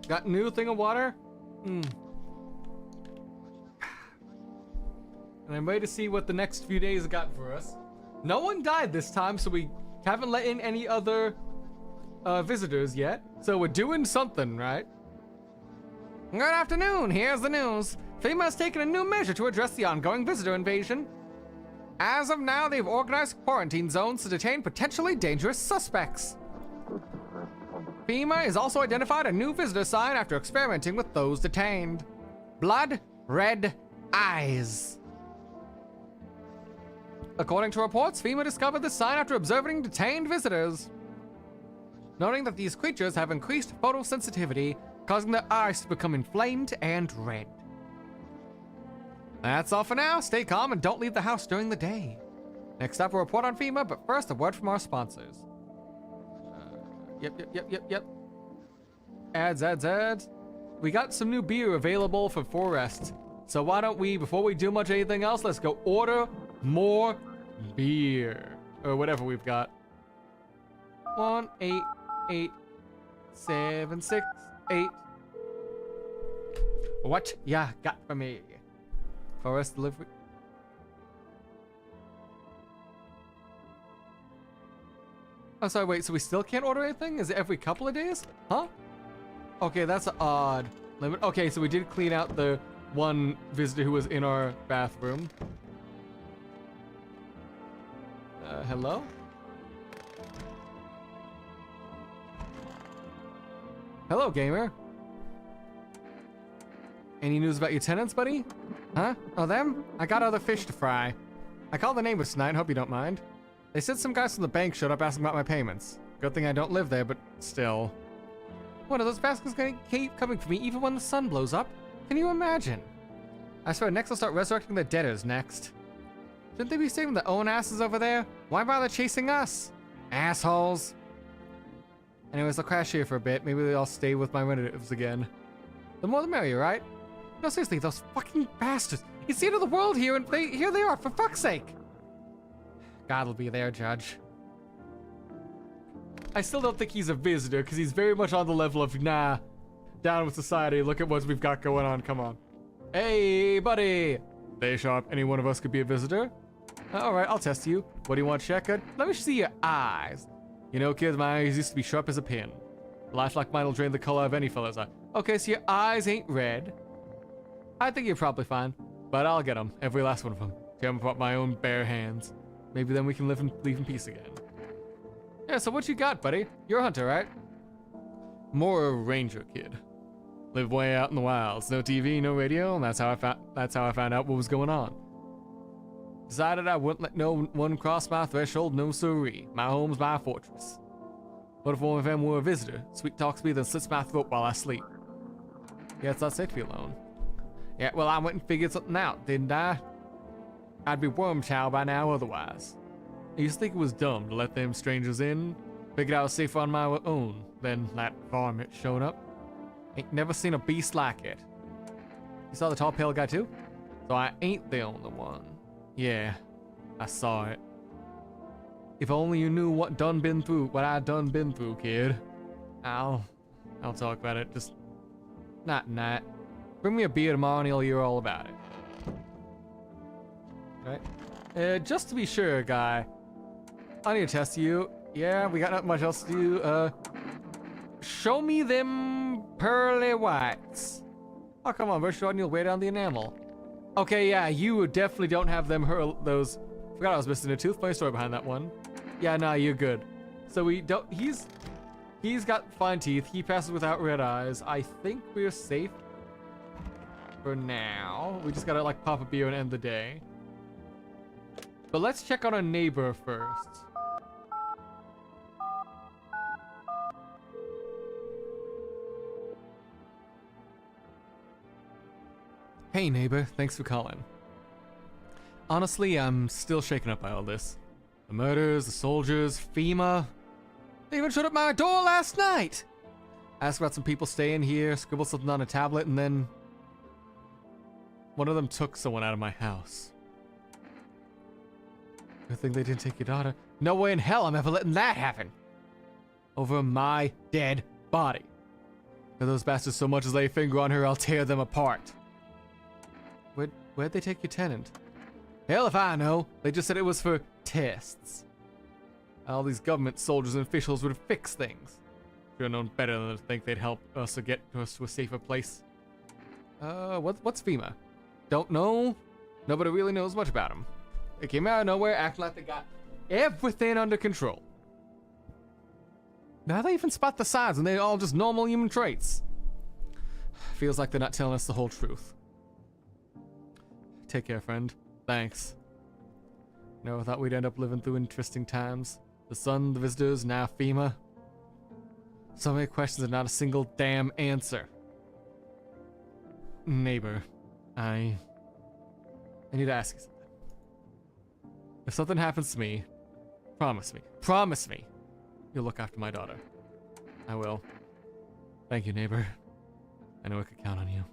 Got a new thing of water. and I'm ready to see what the next few days got for us. No one died this time, so we haven't let in any other visitors yet. So we're doing something, right? Good afternoon, here's the news. FEMA has taken a new measure to address the ongoing visitor invasion. As of now, they've organized quarantine zones to detain potentially dangerous suspects. FEMA has also identified a new visitor sign after experimenting with those detained. Blood red eyes. According to reports, FEMA discovered the sign after observing detained visitors, noting that these creatures have increased photosensitivity, causing their eyes to become inflamed and red. That's all for now. Stay calm and don't leave the house during the day. Next up, a report on FEMA, but first, a word from our sponsors. Yep. Ads. We got some new beer available for Forest. So why don't we, before we do much anything else, let's go order more beer. Or whatever we've got. 1 8 8 7 6 8. What ya got for me? Forest delivery. Oh, sorry, wait, so we still can't order anything? Is it every couple of days? Huh? Okay, that's an odd limit. Okay, so we did clean out the one visitor who was in our bathroom. Hello? Hello, gamer. Any news about your tenants, buddy? Huh? Oh, them? I got other fish to fry. I called the neighbors tonight, hope you don't mind. They said some guys from the bank showed up asking about my payments. Good thing I don't live there, but still. What, are those bastards gonna keep coming for me even when the sun blows up? Can you imagine? I swear, next I'll start resurrecting the debtors next. Shouldn't they be saving their own asses over there? Why bother chasing us? Assholes. Anyways, I'll crash here for a bit. Maybe I'll stay with my relatives again. The more the merrier, right? No, seriously, those fucking bastards. It's the end of the world here, and here they are, for fuck's sake. God will be there, Judge. I still don't think he's a visitor, because he's very much on the level of, nah, down with society, look at what we've got going on, come on. Hey, buddy! Stay sharp, any one of us could be a visitor. Alright, I'll test you. What do you want, Shaka? Let me see your eyes. You know, kids, my eyes used to be sharp as a pin. A life like mine will drain the color of any fella's eye. Okay, so your eyes ain't red. I think you're probably fine, but I'll get them, every last one of them. Tear them apart with my own bare hands. Maybe then we can leave in peace again. Yeah, so what you got, buddy? You're a hunter, right? More a ranger kid. Live way out in the wilds. No TV, no radio, and that's how I found out what was going on. Decided I wouldn't let no one cross my threshold, no siree. My home's my fortress. What if one of them were a visitor? Sweet talks me, then slits my throat while I sleep. Yeah, it's not safe to be alone. Yeah, well, I went and figured something out, didn't I? I'd be worm chow by now otherwise. I used to think it was dumb to let them strangers in. Figured I was safer on my own. Then that varmint showed up. Ain't never seen a beast like it. You saw the tall pale guy too? So I ain't the only one. Yeah, I saw it. If only you knew what I done been through, kid. I'll talk about it, just not tonight. Bring me a beer tomorrow and you'll hear all about it. Right. Just to be sure, guy, I need to test you. Yeah, we got not much else to do. Show me them pearly whites. Oh, come on, brush on your way down the enamel. Okay, yeah, you definitely don't have them those. Forgot I was missing a tooth. Funny story behind that one. Yeah, nah, you're good. So we don't. He's got fine teeth. He passes without red eyes. I think we're safe for now. We just gotta like pop a beer and end the day. But let's check on our neighbor first. Hey neighbor, thanks for calling. Honestly, I'm still shaken up by all this. The murders, the soldiers, FEMA. They even showed up my door last night! Asked about some people staying here, scribbled something on a tablet, and then one of them took someone out of my house. Good thing they didn't take your daughter. No way in hell I'm ever letting that happen! Over my dead body. If those bastards so much as lay a finger on her, I'll tear them apart. Where'd they take your tenant? Hell if I know. They just said it was for tests. All these government soldiers and officials would fix things. Should have known better than to think they'd help us or get us to a safer place. What's FEMA? Don't know. Nobody really knows much about them. They came out of nowhere acting like they got everything under control. Now they even spot the signs and they're all just normal human traits. Feels like they're not telling us the whole truth. Take care, friend. Thanks. Never thought we'd end up living through interesting times. The sun, the visitors, now FEMA. So many questions and not a single damn answer. Neighbor, I need to ask you something. If something happens to me, promise me, you'll look after my daughter. I will. Thank you, neighbor. I know I could count on you.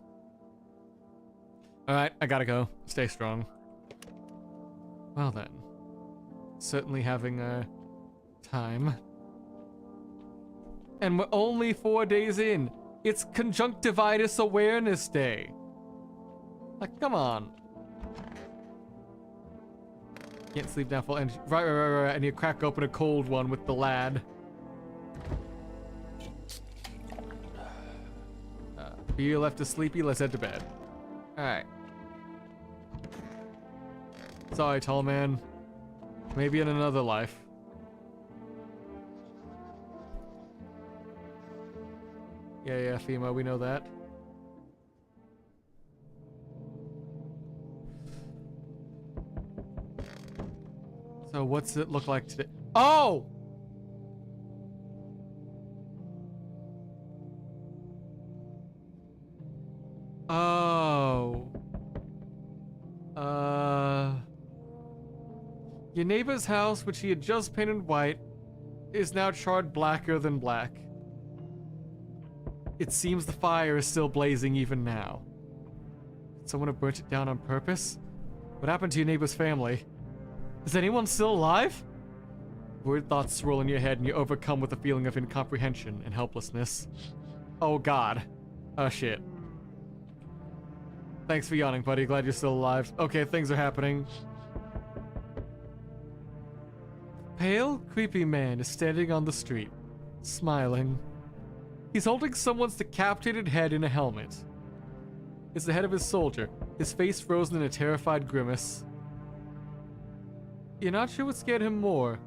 Alright, I gotta go. Stay strong. Well then. Certainly having a time. And we're only 4 days in. It's Conjunctivitis Awareness Day. Like, come on. Can't sleep now full energy. Right. I need to crack open a cold one with the lad. You left us sleepy, let's head to bed. Alright. Sorry, tall man. Maybe in another life. Yeah, FEMA, we know that. So what's it look like today? Oh! Oh. Your neighbor's house, which he had just painted white, is now charred blacker than black. It seems the fire is still blazing even now. Did someone have burnt it down on purpose? What happened to your neighbor's family? Is anyone still alive? Weird thoughts swirl in your head and you're overcome with a feeling of incomprehension and helplessness. Oh god. Oh shit. Thanks for yawning, buddy. Glad you're still alive. Okay, things are happening. Pale, creepy man is standing on the street, smiling. He's holding someone's decapitated head in a helmet. It's the head of his soldier, his face frozen in a terrified grimace. You're not sure what scared him more,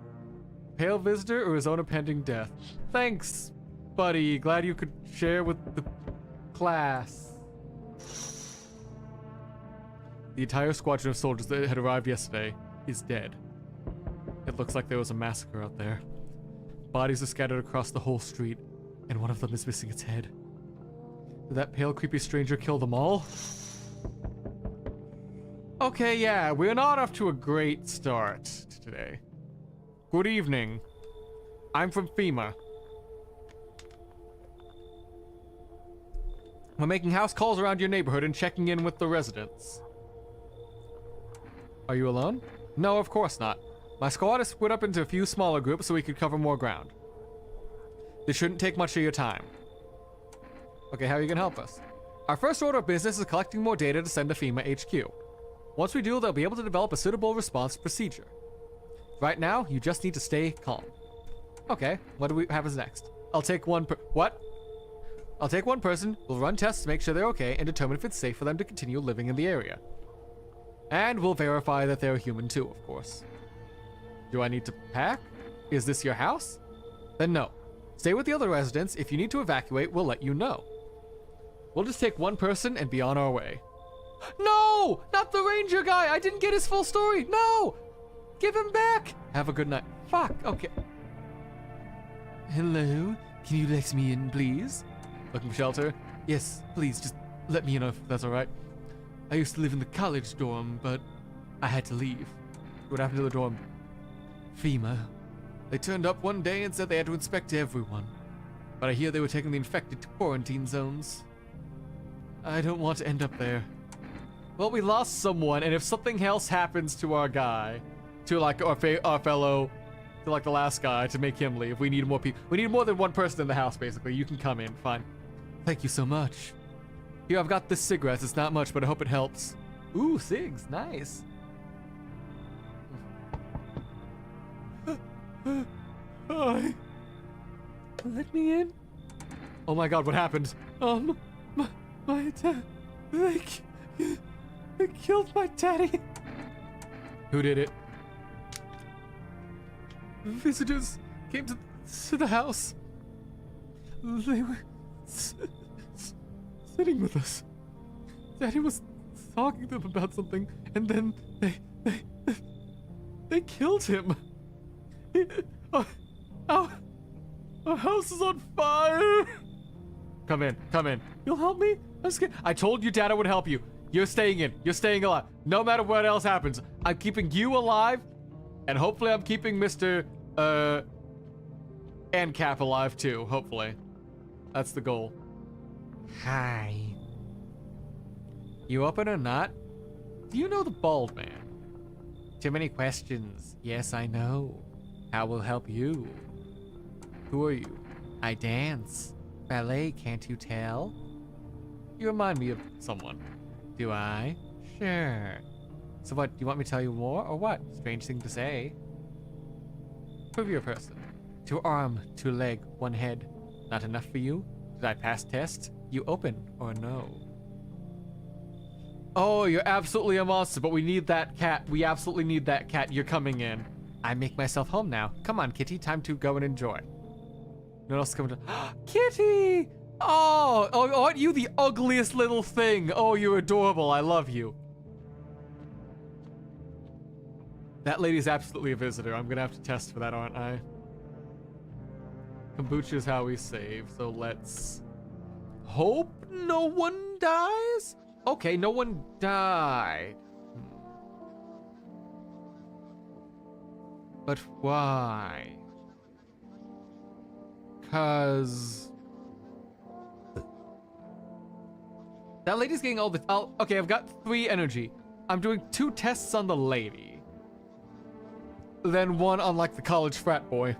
pale visitor or his own impending death. Thanks, buddy. Glad you could share with the class. The entire squadron of soldiers that had arrived yesterday is dead. It looks like there was a massacre out there. Bodies are scattered across the whole street, and one of them is missing its head. Did that pale, creepy stranger kill them all? Okay, yeah, we're not off to a great start today. Good evening. I'm from FEMA. We're making house calls around your neighborhood and checking in with the residents. Are you alone? No, of course not. My squad is split up into a few smaller groups so we could cover more ground. This shouldn't take much of your time. Okay, how are you gonna help us? Our first order of business is collecting more data to send to FEMA HQ. Once we do, they'll be able to develop a suitable response procedure. Right now, you just need to stay calm. Okay, what do we have as next? I'll take one I'll take one person, we'll run tests to make sure they're okay and determine if it's safe for them to continue living in the area. And we'll verify that they're human too, of course. Do I need to pack? Is this your house? Then no. Stay with the other residents. If you need to evacuate, we'll let you know. We'll just take one person and be on our way. No! Not the ranger guy! I didn't get his full story! No! Give him back! Have a good night. Fuck, okay. Hello? Can you let me in, please? Looking for shelter? Yes, please, just let me in if that's alright. I used to live in the college dorm, but I had to leave. What happened to the dorm? FEMA. They turned up one day and said they had to inspect everyone. But I hear they were taking the infected to quarantine zones. I don't want to end up there. Well, we lost someone, and if something else happens to our guy, to like our fellow, to like the last guy, to make him leave, we need more people. We need more than one person in the house, basically. You can come in, fine. Thank you so much. Here, I've got this cigarette. It's not much, but I hope it helps. Ooh, cigs, nice. Hi. Let me in. Oh my god, what happened? My dad. They killed my daddy. Who did it? Visitors came to the house. They were sitting with us. Daddy was talking to them about something, and then they killed him. Our house is on fire. Come in. You'll help me? I'm scared. I told you Dad I would help you. You're staying in. You're staying alive. No matter what else happens, I'm keeping you alive, and hopefully I'm keeping Mr. and Cap alive too, hopefully. That's the goal. Hi. You open or not? Do you know the bald man? Too many questions. Yes, I know. How will help you? Who are you? I dance. Ballet, can't you tell? You remind me of someone. Do I? Sure. So what, do you want me to tell you more, or what? Strange thing to say. Prove you're a person. 2 arm, 2 leg, 1 head. Not enough for you? Did I pass test? You open, or no? Oh, you're absolutely a monster, but we need that cat. We absolutely need that cat. You're coming in. I make myself home now. Come on, Kitty. Time to go and enjoy. No one else coming to... Kitty! Oh, aren't you the ugliest little thing? Oh, you're adorable. I love you. That lady's absolutely a visitor. I'm gonna have to test for that, aren't I? Kombucha's how we save, so let's hope no one dies? Okay, no one died. But why? 'Cause that lady's getting all the... okay, I've got 3 energy. I'm doing 2 tests on the lady. Then 1 on, like, the college frat boy.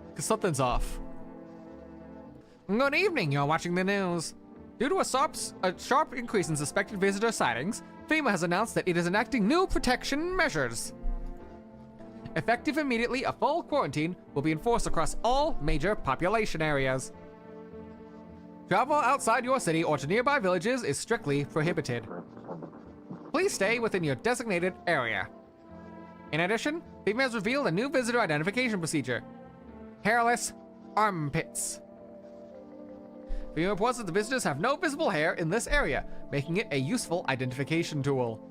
Because something's off. Good evening, you're watching the news. Due to a sharp increase in suspected visitor sightings, FEMA has announced that it is enacting new protection measures. Effective immediately, a full quarantine will be enforced across all major population areas. Travel outside your city or to nearby villages is strictly prohibited. Please stay within your designated area. In addition, FEMA has revealed a new visitor identification procedure. Hairless armpits. FEMA reports that the visitors have no visible hair in this area, making it a useful identification tool.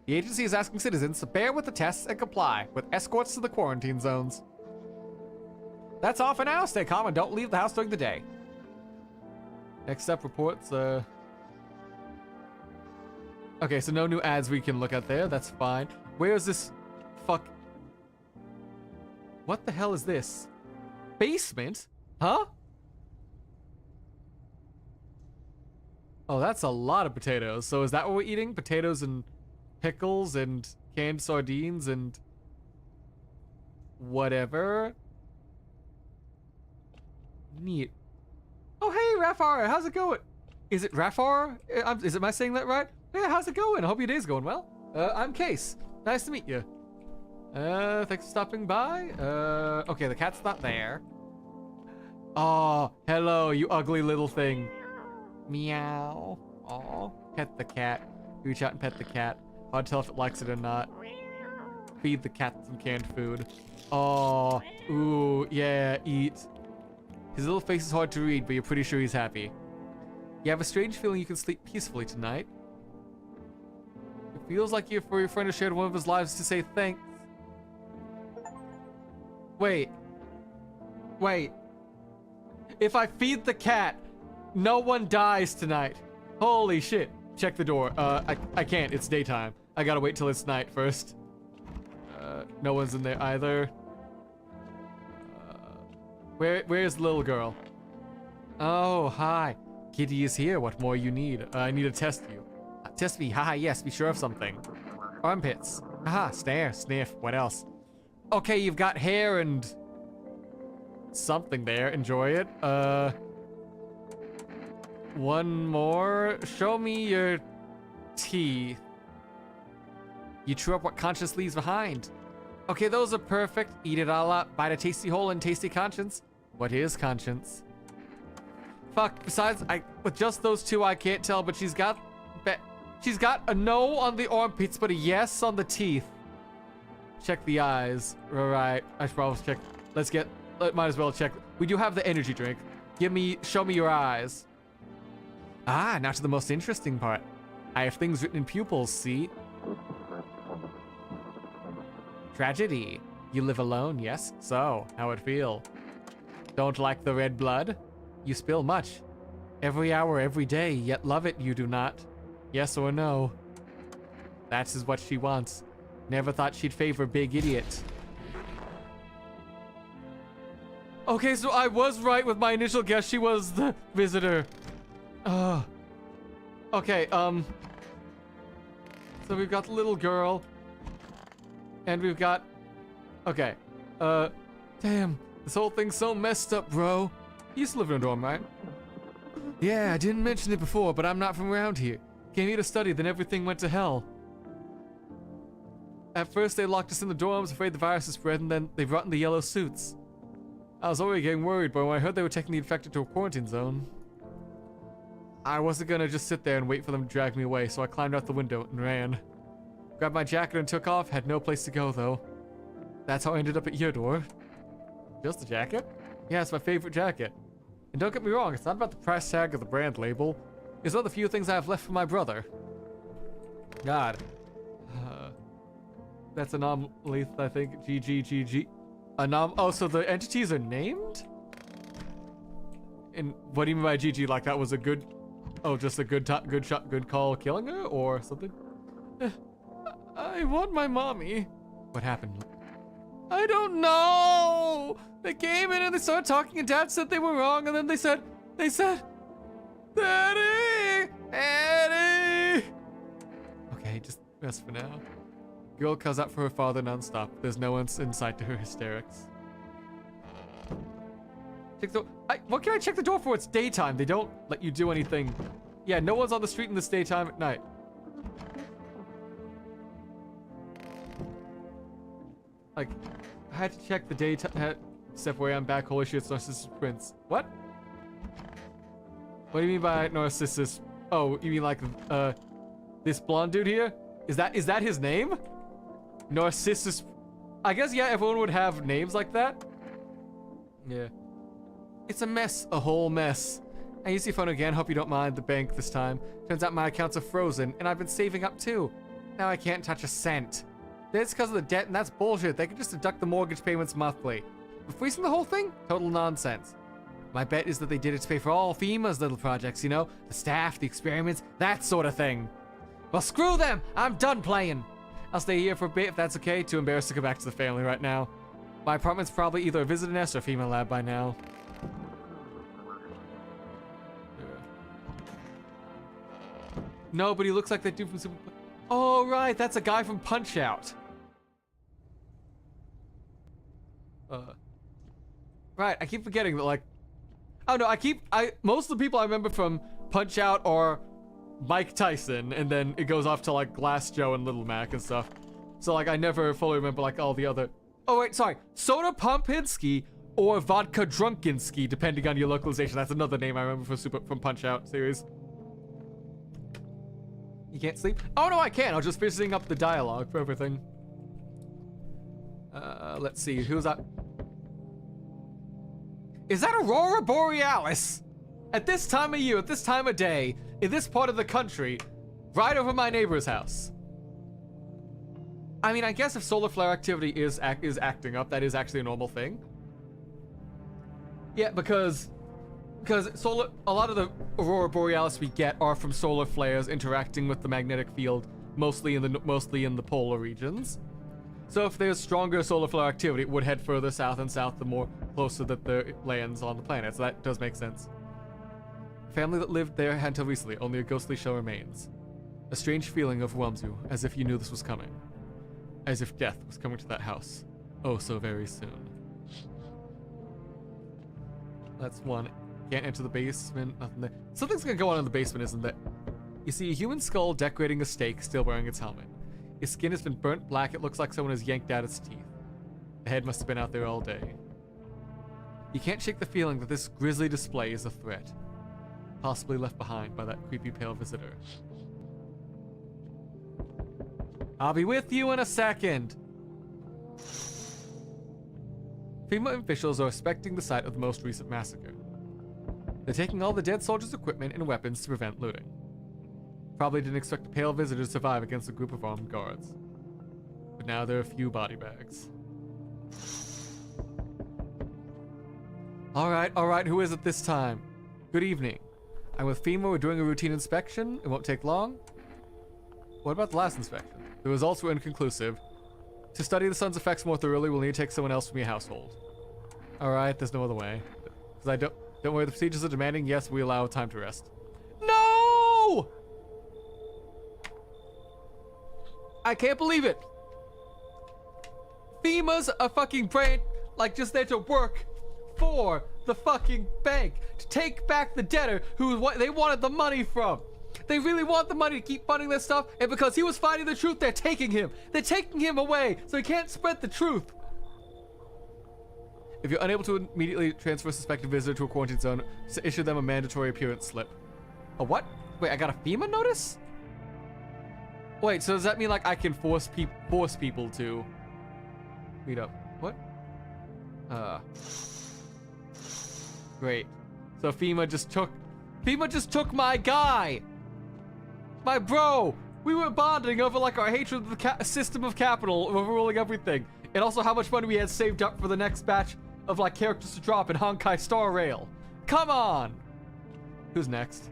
The agency is asking citizens to bear with the tests and comply with escorts to the quarantine zones. That's all for now. Stay calm and don't leave the house during the day. Next up, reports, okay, so no new ads we can look at there. That's fine. Where is this what the hell is this? Basement? Huh? Oh, that's a lot of potatoes. So is that what we're eating? Potatoes and pickles and canned sardines and whatever. Neat. Oh, hey, Rafar, how's it going? Is it Rafar? Am I saying that right? Yeah, how's it going? I hope your day's going well. I'm Case. Nice to meet you. Thanks for stopping by. Okay, the cat's not there. Oh, hello, you ugly little thing. Meow. Aw, pet the cat. Reach out and pet the cat. Hard to tell if it likes it or not. Feed the cat some canned food. Oh, ooh, yeah, eat. His little face is hard to read, but you're pretty sure he's happy. You have a strange feeling you can sleep peacefully tonight. It feels like you're for your friend who shared one of his lives to say thanks. Wait. If I feed the cat, no one dies tonight. Holy shit. Check the door. I can't. It's daytime. I gotta wait till it's night first. No one's in there either. Where's the little girl? Oh, hi. Kitty is here. What more you need? I need to test you. Test me. Haha, yes. Be sure of something. Armpits. Haha, stare, sniff. What else? Okay, you've got hair and something there. Enjoy it. One more. Show me your teeth. You chew up what conscience leaves behind. Okay, those are perfect. Eat it all up. Bite a tasty hole and tasty conscience. What is conscience? Fuck, besides, with just those two, I can't tell, but she's got a no on the armpits, but a yes on the teeth. Check the eyes. Alright, I should probably check. Might as well check. We do have the energy drink. Show me your eyes. Ah, now to the most interesting part. I have things written in pupils, see? Tragedy. You live alone, yes? So, how it feel? Don't like the red blood? You spill much. Every hour, every day, yet love it you do not. Yes or no? That is what she wants. Never thought she'd favor big idiot. Okay, so I was right with my initial guess. She was the visitor. Okay, so we've got the little girl. And we've got... Okay. Damn. This whole thing's so messed up, bro. You used to live in a dorm, right? Yeah, I didn't mention it before, but I'm not from around here. Came here to study, then everything went to hell. At first, they locked us in the dorms, afraid the virus would spread, and then they brought in the yellow suits. I was already getting worried, but when I heard they were taking the infected to a quarantine zone, I wasn't gonna just sit there and wait for them to drag me away, so I climbed out the window and ran. Grabbed my jacket and took off, had no place to go, though. That's how I ended up at your door. Just a jacket? Yeah, it's my favorite jacket. And don't get me wrong, it's not about the price tag or the brand label. It's one of the few things I have left for my brother. God. That's anomaly, I think. GG. Oh, so the entities are named? And what do you mean by GG? Like that was a good... Oh, just a good shot, good call killing her? Or something? I want my mommy. What happened? I don't know! They came in and they started talking and Dad said they were wrong and then they said... Daddy! Eddie! Okay, just rest for now. Girl calls out for her father nonstop. There's no one in sight to her hysterics. Check the door. What can I check the door for? It's daytime. They don't let you do anything. Yeah, no one's on the street in this daytime at night. Like, I had to check the daytime. Step away, I'm back. Holy shit, it's Narcissus Prince. What? What do you mean by Narcissus? Oh, you mean like, this blonde dude here? Is that his name? Narcissus. I guess, yeah, everyone would have names like that. Yeah. It's a mess. A whole mess. I use your phone again. Hope you don't mind the bank this time. Turns out my accounts are frozen, and I've been saving up too. Now I can't touch a cent. That's because of the debt, and that's bullshit. They can just deduct the mortgage payments monthly. But freezing the whole thing? Total nonsense. My bet is that they did it to pay for all FEMA's little projects, you know? The staff, the experiments, that sort of thing. Well, screw them! I'm done playing! I'll stay here for a bit if that's okay. Too embarrassed to go back to the family right now. My apartment's probably either a visitor nest or a FEMA lab by now. No, but he looks like that dude from Super... Oh, right, that's a guy from Punch-Out! Right, I keep forgetting that, like... Oh, no, most of the people I remember from Punch-Out are Mike Tyson, and then it goes off to, like, Glass Joe and Little Mac and stuff. So, like, I never fully remember, like, all the other... Oh, wait, sorry. Soda Pompinski or Vodka Drunkinski, depending on your localization. That's another name I remember from Punch-Out series. You can't sleep? Oh, no, I can. I was just finishing up the dialogue for everything. Let's see. Who's that? Is that Aurora Borealis? At this time of year, at this time of day, in this part of the country, right over my neighbor's house. I mean, I guess if solar flare activity is acting up, that is actually a normal thing. Yeah, because a lot of the Aurora Borealis we get are from solar flares interacting with the magnetic field, mostly in the polar regions. So if there's stronger solar flare activity, it would head further south and south the more closer that the lands on the planet. So that does make sense. The family that lived there until recently, only a ghostly shell remains. A strange feeling overwhelms you, as if you knew this was coming. As if death was coming to that house. Oh, so very soon. That's one. Can't enter the basement, nothing there. Something's gonna go on in the basement, isn't there? You see a human skull decorating a stake, still wearing its helmet. Its skin has been burnt black. It looks like someone has yanked out its teeth. The head must have been out there all day. You can't shake the feeling that this grisly display is a threat, possibly left behind by that creepy pale visitor. I'll be with you in a second. FEMA officials are inspecting the site of the most recent massacre. They're taking all the dead soldiers' equipment and weapons to prevent looting. Probably didn't expect a pale visitor to survive against a group of armed guards. But now there are a few body bags. Alright, who is it this time? Good evening. I'm with FEMA, we're doing a routine inspection. It won't take long. What about the last inspection? The results were inconclusive. To study the sun's effects more thoroughly, we'll need to take someone else from your household. Alright, there's no other way. Because don't worry, the procedures are demanding. Yes, we allow time to rest. No! I can't believe it! FEMA's a fucking brain, like, just there to work for the fucking bank. To take back the debtor who they wanted the money from. They really want the money to keep funding this stuff, and because he was fighting the truth, they're taking him. They're taking him away, so he can't spread the truth. If you're unable to immediately transfer a suspected visitor to a quarantine zone, issue them a mandatory appearance slip. A what? Wait, I got a FEMA notice? Wait, so does that mean like I can force people to meet up? What? Great. So FEMA just took my guy. My bro. We were bonding over like our hatred of the system of capital overruling everything, and also how much money we had saved up for the next batch of like characters to drop in Honkai Star Rail. Come on. Who's next?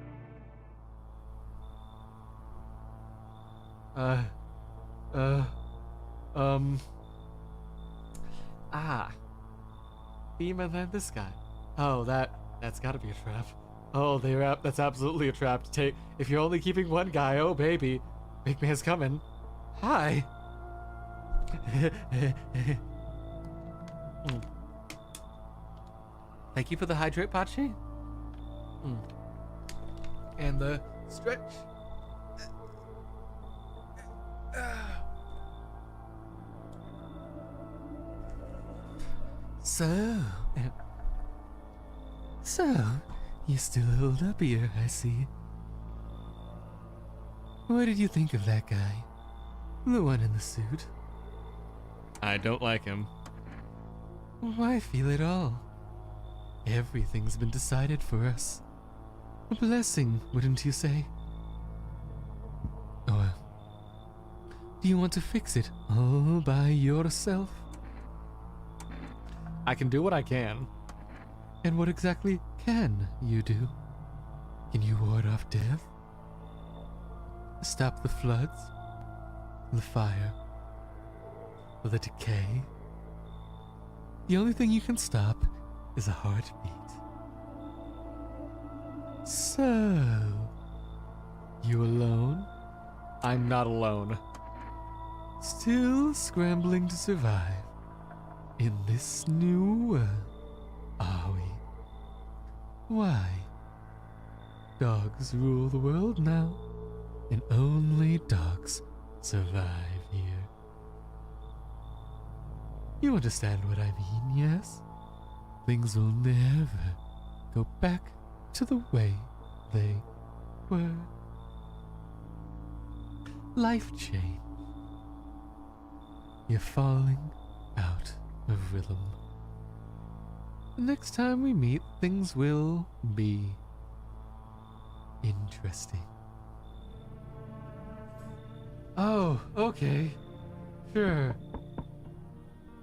FEMA, then this guy. Oh, that's gotta be a trap. Oh, that's absolutely a trap to take. If you're only keeping one guy, oh baby. Big man's coming. Hi. Thank you for the hydrate, Pachi. And the stretch. So, you still hold up here, I see. What did you think of that guy? The one in the suit? I don't like him. Why feel it all? Everything's been decided for us. A blessing, wouldn't you say? Or do you want to fix it all by yourself? I can do what I can. And what exactly can you do? Can you ward off death? Stop the floods? The fire? Or the decay? The only thing you can stop is a heartbeat. So, you alone? I'm not alone. Still scrambling to survive in this new world, are we? Why? Dogs rule the world now, and only dogs survive here. You understand what I mean, yes? Things will never go back to the way they were. Life change. You're falling out of rhythm. The next time we meet, things will be interesting. Oh, okay. Sure.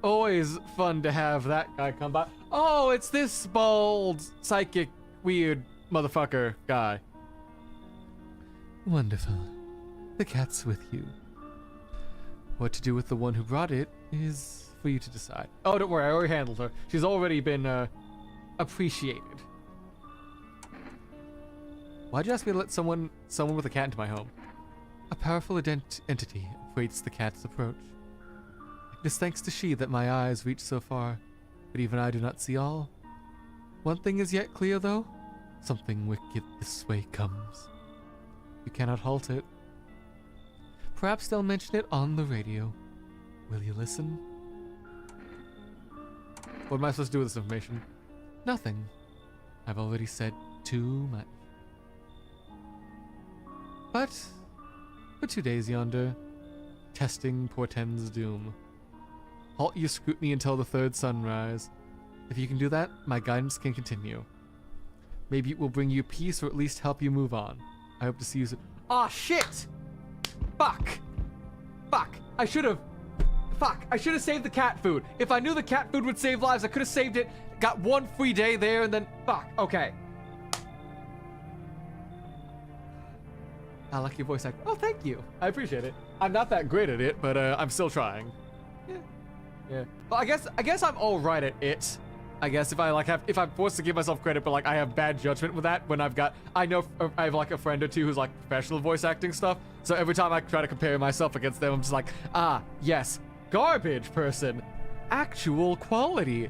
Always fun to have that guy come by. Oh, it's this bald, psychic, weird motherfucker guy. Wonderful. The cat's with you. What to do with the one who brought it is for you to decide. Oh, don't worry, I already handled her. She's already been appreciated. Why'd you ask me to let someone with a cat into my home? A powerful entity awaits the cat's approach. It is thanks to she that my eyes reach so far, but even I do not see all. One thing is yet clear, though. Something wicked this way comes. You cannot halt it. Perhaps they'll mention it on the radio. Will you listen? What am I supposed to do with this information? Nothing. I've already said too much. But for 2 days yonder, testing portends doom. Halt your scrutiny until the third sunrise. If you can do that, my guidance can continue. Maybe it will bring you peace or at least help you move on. I hope to see you soon. Aw, shit! Fuck! Fuck! I should have saved the cat food. If I knew the cat food would save lives, I could have saved it. Got 1 free day there and then... Fuck. Okay. I like your voice acting. Oh, thank you. I appreciate it. I'm not that great at it, but I'm still trying. Yeah. Yeah. Well, I guess I'm all right at it. I guess if I'm forced to give myself credit, but like I have bad judgment with that when I know I have like a friend or two who's like professional voice acting stuff. So every time I try to compare myself against them, I'm just like, ah, yes, garbage person, actual quality.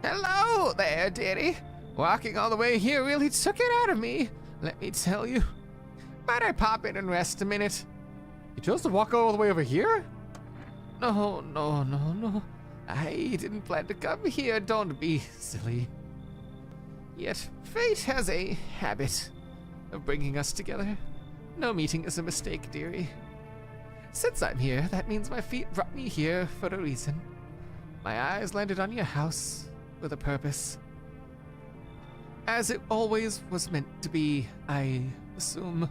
Hello there, dearie. Walking all the way here really took it out of me, let me tell you. Might I pop in and rest a minute? You chose to walk all the way over here? No. I didn't plan to come here, don't be silly. Yet, fate has a habit of bringing us together. No meeting is a mistake, dearie. Since I'm here, that means my feet brought me here for a reason. My eyes landed on your house with a purpose. As it always was meant to be, I assume.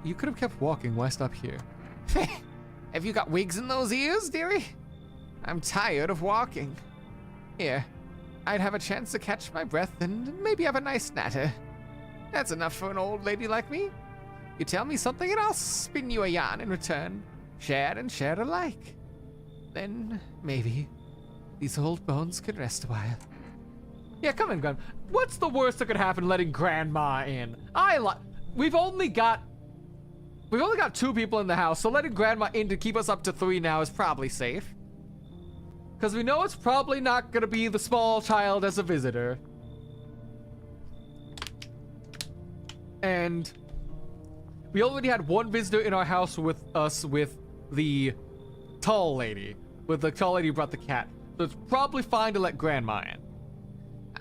You could have kept walking. Why stop here? Have you got wigs in those ears, dearie? I'm tired of walking. Here, I'd have a chance to catch my breath and maybe have a nice natter. That's enough for an old lady like me. You tell me something and I'll spin you a yarn in return. Share and share alike. Then, maybe, these old bones could rest a while. Yeah, come in, Grandma. What's the worst that could happen letting Grandma in? We've only got 2 people in the house, so letting Grandma in to keep us up to 3 now is probably safe. Because we know it's probably not going to be the small child as a visitor. And we already had 1 visitor in our house with us with the tall lady. With the tall lady who brought the cat. So it's probably fine to let Grandma in.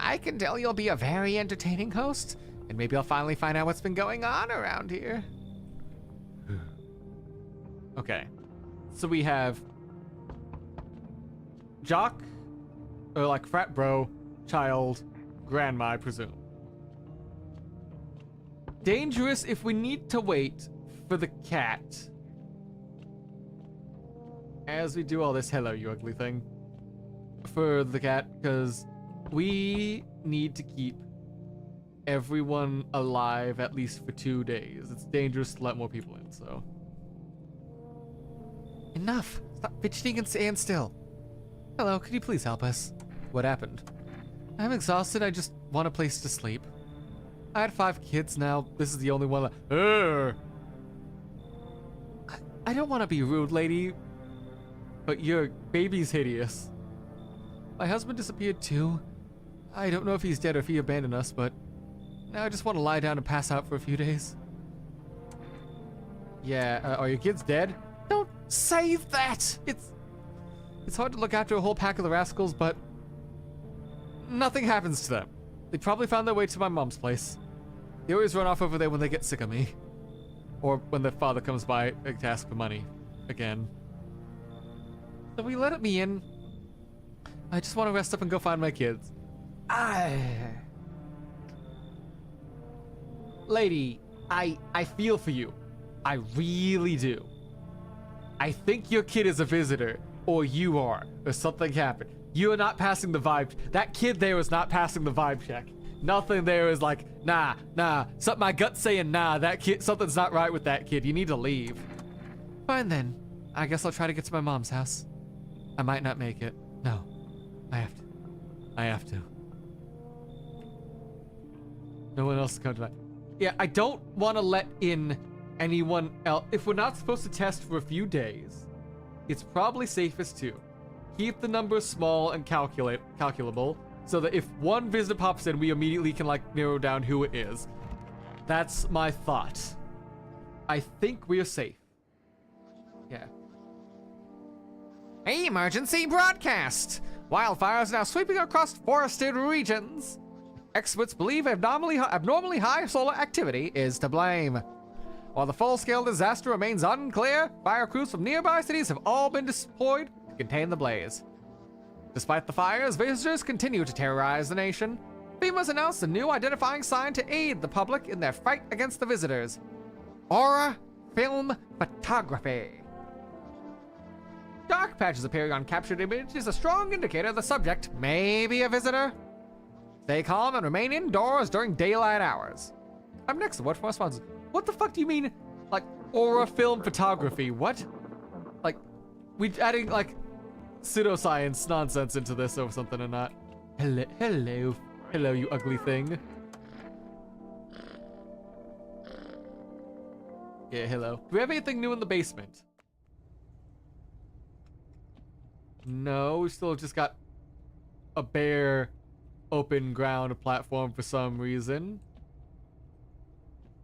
I can tell you'll be a very entertaining host, and maybe I'll finally find out what's been going on around here. Okay. So we have jock, or like frat bro, child, grandma, I presume. Dangerous if we need to wait for the cat. As we do all this, hello, you ugly thing. For the cat, because we need to keep everyone alive at least for 2 days. It's dangerous to let more people in, so. Enough. Stop fidgeting and stand still. Hello, could you please help us? What happened? I'm exhausted. I just want a place to sleep. I had 5 kids now. This is the only one I don't want to be rude, lady, but your baby's hideous. My husband disappeared too. I don't know if he's dead or if he abandoned us, but now I just want to lie down and pass out for a few days. Yeah, are your kids dead? Don't say that! It's hard to look after a whole pack of the rascals, but nothing happens to them. They probably found their way to my mom's place. They always run off over there when they get sick of me. Or when their father comes by to ask for money. Again. So we let me in. I just want to rest up and go find my kids. Lady, I feel for you. I really do. I think your kid is a visitor, or you are, or something happened. You are not passing the vibe. That kid there is not passing the vibe check. Nothing there is like, nah. My gut's saying, nah, that kid, something's not right with that kid. You need to leave. Fine then. I guess I'll try to get to my mom's house. I might not make it. No, I have to. No one else is coming to that. Yeah, I don't want to let in anyone else. If we're not supposed to test for a few days, it's probably safest to keep the numbers small and calculable, so that if one visitor pops in, we immediately can like narrow down who it is. That's my thought. I think we're safe. Yeah. Emergency broadcast! Wildfires now sweeping across forested regions. Experts believe abnormally high solar activity is to blame. While the full-scale disaster remains unclear, fire crews from nearby cities have all been deployed to contain the blaze. Despite the fires, visitors continue to terrorize the nation. FEMA's announced a new identifying sign to aid the public in their fight against the visitors. Aura Film Photography. Dark patches appearing on captured image is a strong indicator the subject may be a visitor. Stay calm and remain indoors during daylight hours. Up next, what from responses? What the fuck do you mean, like, aura film photography? What? Like, we adding, like, pseudoscience nonsense into this or something or not? Hello, you ugly thing. Yeah, hello. Do we have anything new in the basement? No, we still just got a bare open ground platform for some reason.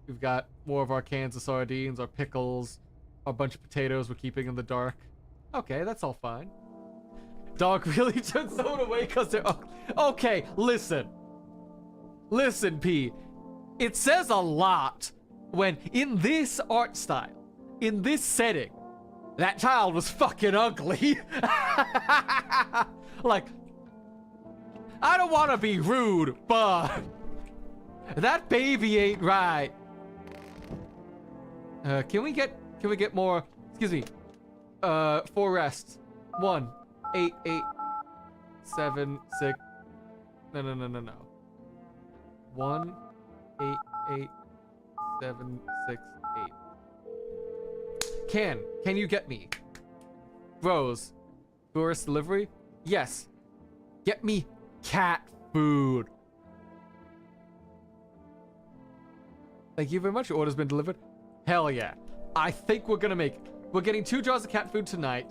We've got more of our cans of sardines, our pickles, a bunch of potatoes we're keeping in the dark. Okay, that's all fine. Dog really took someone away because they're ugly. Okay, listen. Listen, P. It says a lot when in this art style, in this setting, that child was fucking ugly. Like, I don't want to be rude, but that baby ain't right. Can we get more? Excuse me. 4 rests. 1, 8, 8, 7, 6. No. 1, 8, 8, 7, 6, 8. Can you get me? Rose. Tourist delivery? Yes. Get me cat food. Thank you very much. Your order's been delivered. Hell yeah. I think we're gonna make it. We're getting 2 jars of cat food tonight.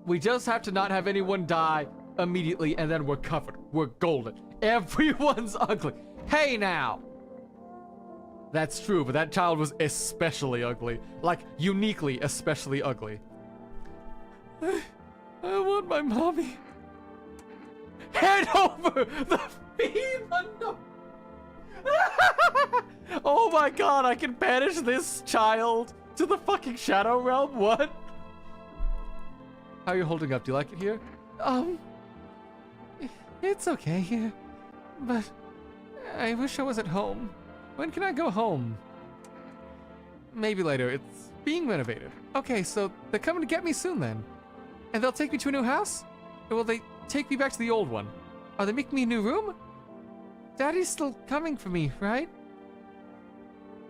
We just have to not have anyone die immediately, and then we're covered. We're golden. Everyone's ugly. Hey now! That's true, but that child was especially ugly. Like, uniquely especially ugly. I want my mommy. Head over the FEMA. No. Oh my god, I can banish this child to the fucking shadow realm? What? How are you holding up? Do you like it here? It's okay here, but I wish I was at home. When can I go home? Maybe later. It's being renovated. Okay, so they're coming to get me soon then. And they'll take me to a new house? Or will they take me back to the old one? Are they making me a new room? Daddy's still coming for me, right?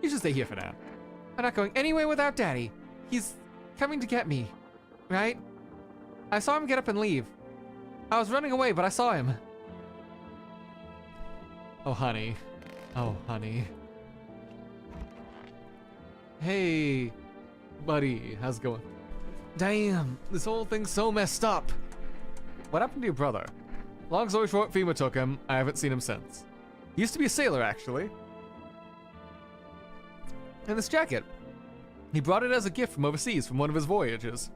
You should stay here for now. I'm not going anywhere without Daddy. He's coming to get me, right? I saw him get up and leave. I was running away, but I saw him. Oh, honey. Oh, honey. Hey, buddy. How's it going? Damn, this whole thing's so messed up. What happened to your brother? Long story short, FEMA took him. I haven't seen him since. He used to be a sailor, actually. And this jacket. He brought it as a gift from overseas from one of his voyages.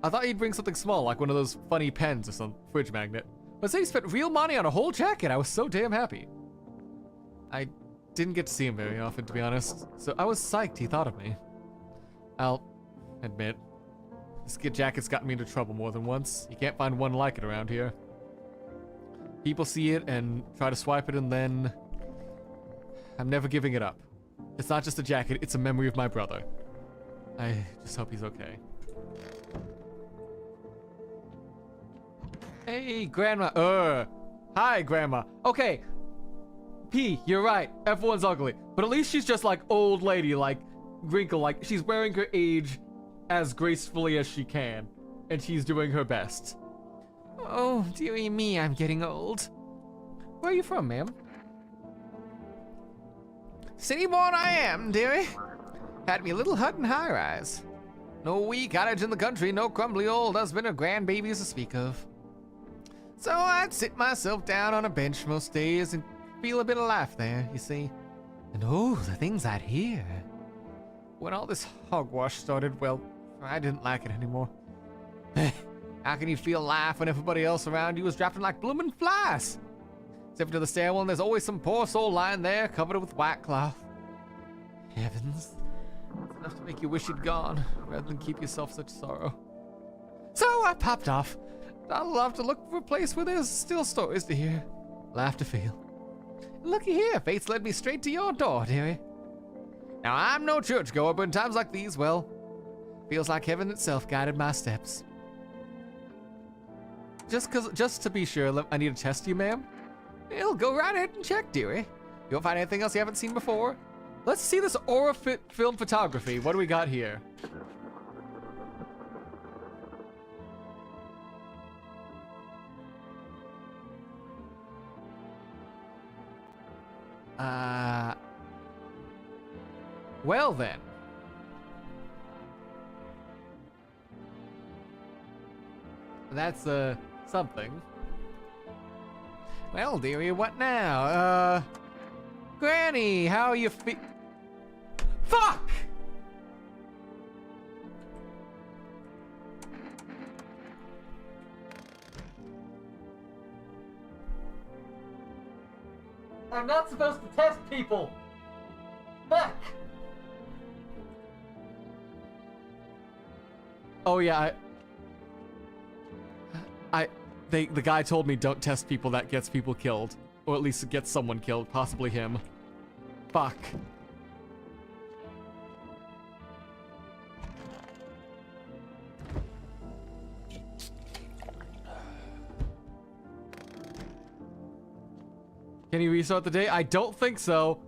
I thought he'd bring something small, like one of those funny pens or some fridge magnet. But say he spent real money on a whole jacket. I was so damn happy. I didn't get to see him very often, to be honest, so I was psyched he thought of me. I'll admit, this jacket's gotten me into trouble more than once. You can't find one like it around here. People see it and try to swipe it, and then I'm never giving it up. It's not just a jacket, it's a memory of my brother. I just hope he's okay. Hey, Grandma. Hi, Grandma. Okay. P, you're right. Everyone's ugly. But at least she's just like old lady, like wrinkle, like she's wearing her age as gracefully as she can. And she's doing her best. Oh, dearie me, I'm getting old. Where are you from, ma'am? City born I am, dearie. Had me little hut and high rise. No wee cottage in the country, no crumbly old husband or grandbabies to speak of. So I'd sit myself down on a bench most days and feel a bit of life there, you see. And oh, the things I'd hear. When all this hogwash started, well, I didn't like it anymore. How can you feel alive when everybody else around you is drafting like bloomin' flies? Step into the stairwell and there's always some poor soul lying there, covered with white cloth. Heavens. It's enough to make you wish you'd gone, rather than keep yourself such sorrow. So I popped off. I'd love to look for a place where there's still stories to hear, laugh to feel. And looky here, fate's led me straight to your door, dearie. Now I'm no churchgoer, but in times like these, well, feels like heaven itself guided my steps. Just to be sure, I need to test you, ma'am. It'll go right ahead and check, dearie. You'll find anything else you haven't seen before? Let's see this aura film photography. What do we got here? Well then. That's, something. Well, dearie, what now? Granny, how are you Fuck! I'm not supposed to test people! Fuck! Oh yeah, the guy told me don't test people, that gets people killed. Or at least it gets someone killed, possibly him. Fuck. Can you restart the day? I don't think so.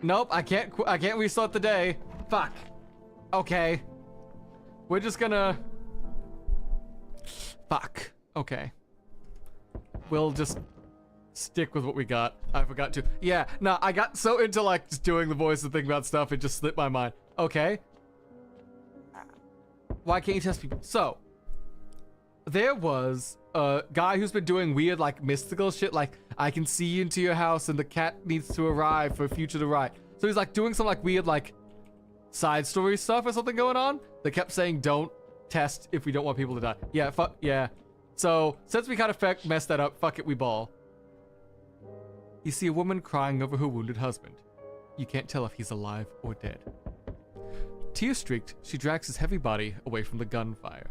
Nope, I can't restart the day. Fuck. Okay. We're just gonna... Fuck. Okay. We'll just stick with what we got. I forgot to. Yeah, no, I got so into like just doing the voice and thinking about stuff, it just slipped my mind. Okay. Why can't you test people? So, there was a guy who's been doing weird like mystical shit, like I can see into your house and the cat needs to arrive for future to right. So he's like doing some like weird like side story stuff or something going on. They kept saying don't test if we don't want people to die. Yeah, fuck, yeah. So, since we kind of messed that up, fuck it, we ball. You see a woman crying over her wounded husband. You can't tell if he's alive or dead. Tear-streaked, she drags his heavy body away from the gunfire.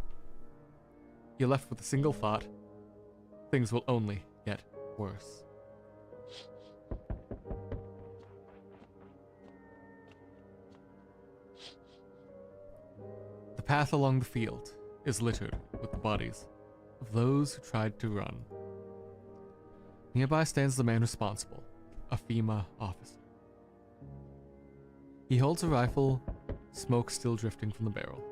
You're left with a single thought. Things will only get worse. The path along the field is littered with the bodies of those who tried to run. Nearby stands the man responsible, a FEMA officer. He holds a rifle, smoke still drifting from the barrel.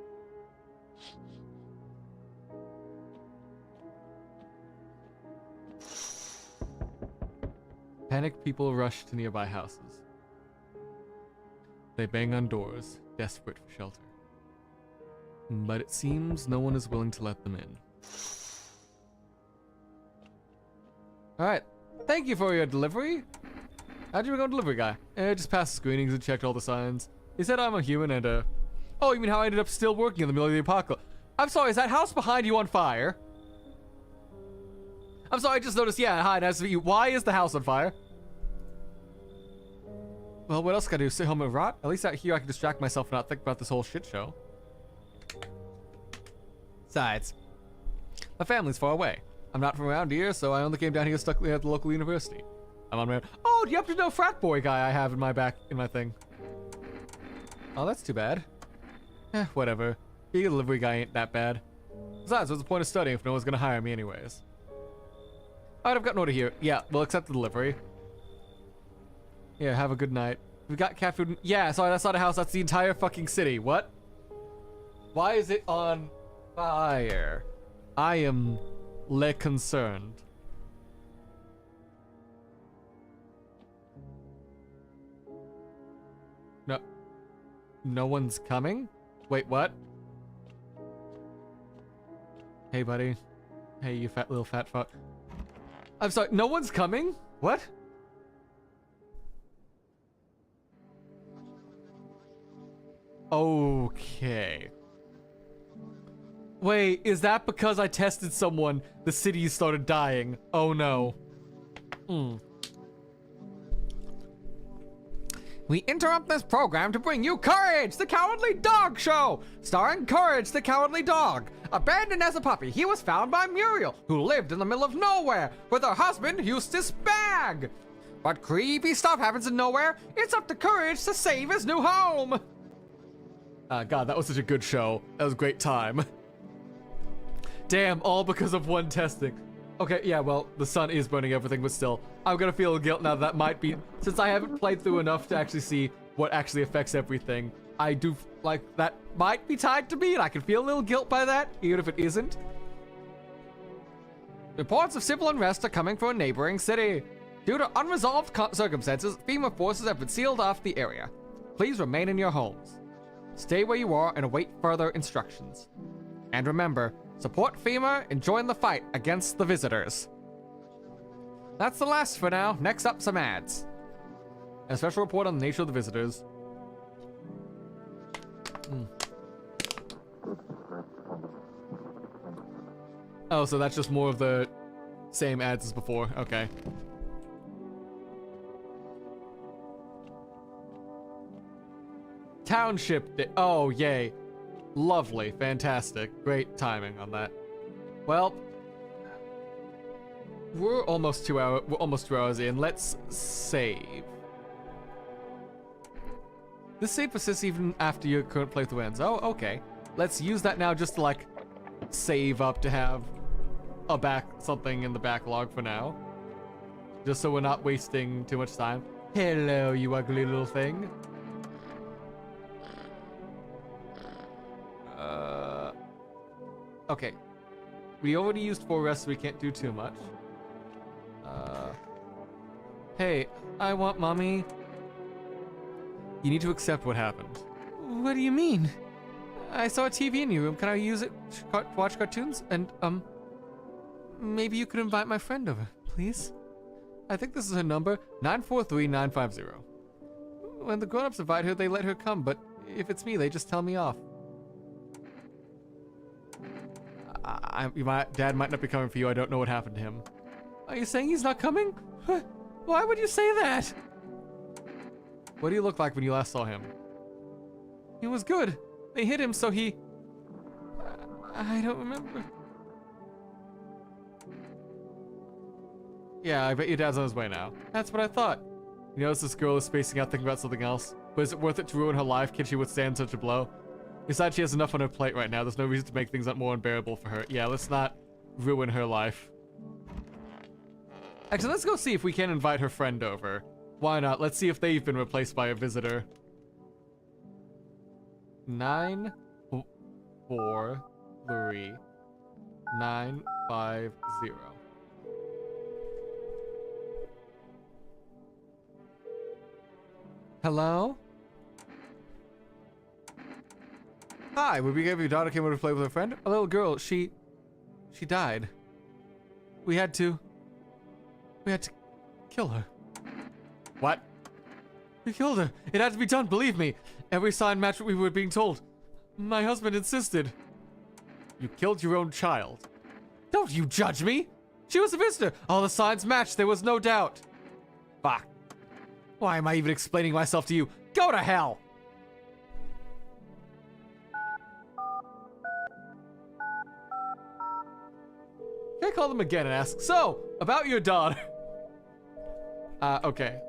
Panicked people rush to nearby houses. They bang on doors, desperate for shelter. But it seems no one is willing to let them in. Alright, thank you for your delivery. How'd you go, delivery guy? Just passed the screenings and checked all the signs. He said I'm a human and, oh, you mean how I ended up still working in the middle of the apocalypse? I'm sorry, is that house behind you on fire? I'm sorry, I just noticed, yeah, hi, nice to meet you. Why is the house on fire? Well, what else can I do? Sit home and rot? At least out here I can distract myself and not think about this whole shit show. Besides, my family's far away. I'm not from around here, so I only came down here stuck at the local university. I'm on my own. Oh, do you happen to know frat boy guy I have in my thing? Oh, that's too bad. Whatever. Being a delivery guy ain't that bad. Besides, what's the point of studying if no one's gonna hire me anyways? Alright, I've got an order here. Yeah, we'll accept the delivery. Yeah, have a good night. We got cat food. Yeah, sorry, that's not a house. That's the entire fucking city. What? Why is it on fire? I am concerned. No. No one's coming? Wait, what? Hey, buddy. Hey, you fat little fat fuck. I'm sorry, no one's coming? What? Okay. Wait, is that because I tested someone, the city started dying? Oh no. We interrupt this program to bring you Courage, the Cowardly Dog Show, starring Courage, the Cowardly Dog. Abandoned as a puppy, he was found by Muriel, who lived in the middle of nowhere with her husband, Eustace Bag. But creepy stuff happens in nowhere. It's up to Courage to save his new home. God, that was such a good show. That was a great time. Damn, all because of one testing. Okay, yeah, well, the sun is burning everything, but still, I'm gonna feel guilt now. That might be, since I haven't played through enough to actually see what actually affects everything, I do, like, that might be tied to me, and I can feel a little guilt by that, even if it isn't. Reports of civil unrest are coming from a neighboring city. Due to unresolved circumstances, FEMA forces have been sealed off the area. Please remain in your homes. Stay where you are and await further instructions. And remember, support FEMA and join the fight against the visitors. That's the last for now. Next up, some ads. A special report on the nature of the visitors. Oh, so that's just more of the same ads as before. Okay. Township. Oh, yay. Lovely. Fantastic. Great timing on that. Well, we're almost 2 hours in. Let's save. This save persists even after your current playthrough ends. Oh, okay. Let's use that now just to, like, save up to have something in the backlog for now. Just so we're not wasting too much time. Hello, you ugly little thing. Okay. We already used 4 rests, so we can't do too much. Hey, I want mommy. You need to accept what happened. What do you mean? I saw a TV in your room. Can I use it to watch cartoons? And, maybe you could invite my friend over, please? I think this is her number, 943950. When the grown-ups invite her, they let her come, but if it's me, they just tell me off. My dad might not be coming for you. I don't know what happened to him. Are you saying he's not coming? Why would you say that? What do you look like when you last saw him? He was good. They hit him, so he... I don't remember. Yeah, I bet your dad's on his way now. That's what I thought. You notice this girl is spacing out thinking about something else? But is it worth it to ruin her life? Can she withstand such a blow? Besides, she has enough on her plate right now. There's no reason to make things more unbearable for her. Yeah, let's not ruin her life. Actually, let's go see if we can invite her friend over. Why not? Let's see if they've been replaced by a visitor. 9, 4, 3, 9, 5, 0. Hello? Hi, would we give your daughter came over to play with her friend? A little girl, she died. We had to kill her. What? We killed her. It had to be done, believe me. Every sign matched what we were being told. My husband insisted. You killed your own child. Don't you judge me. She was a visitor. All the signs matched. There was no doubt. Fuck. Why am I even explaining myself to you? Go to hell. Can I call them again and ask, so, about your daughter? Okay.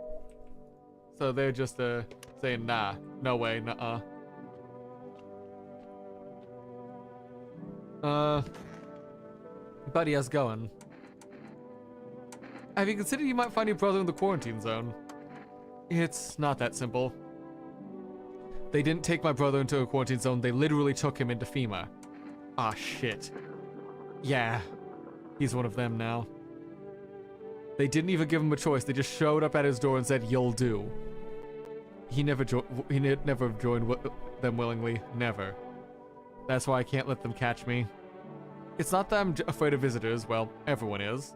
So they're just, saying, nah, no way, nuh-uh. Buddy, how's it going? Have you considered you might find your brother in the quarantine zone? It's not that simple. They didn't take my brother into a quarantine zone, they literally took him into FEMA. Ah, shit. Yeah. He's one of them now. They didn't even give him a choice. They just showed up at his door and said, "You'll do." He never joined them willingly. Never. That's why I can't let them catch me. It's not that I'm afraid of visitors. Well, everyone is.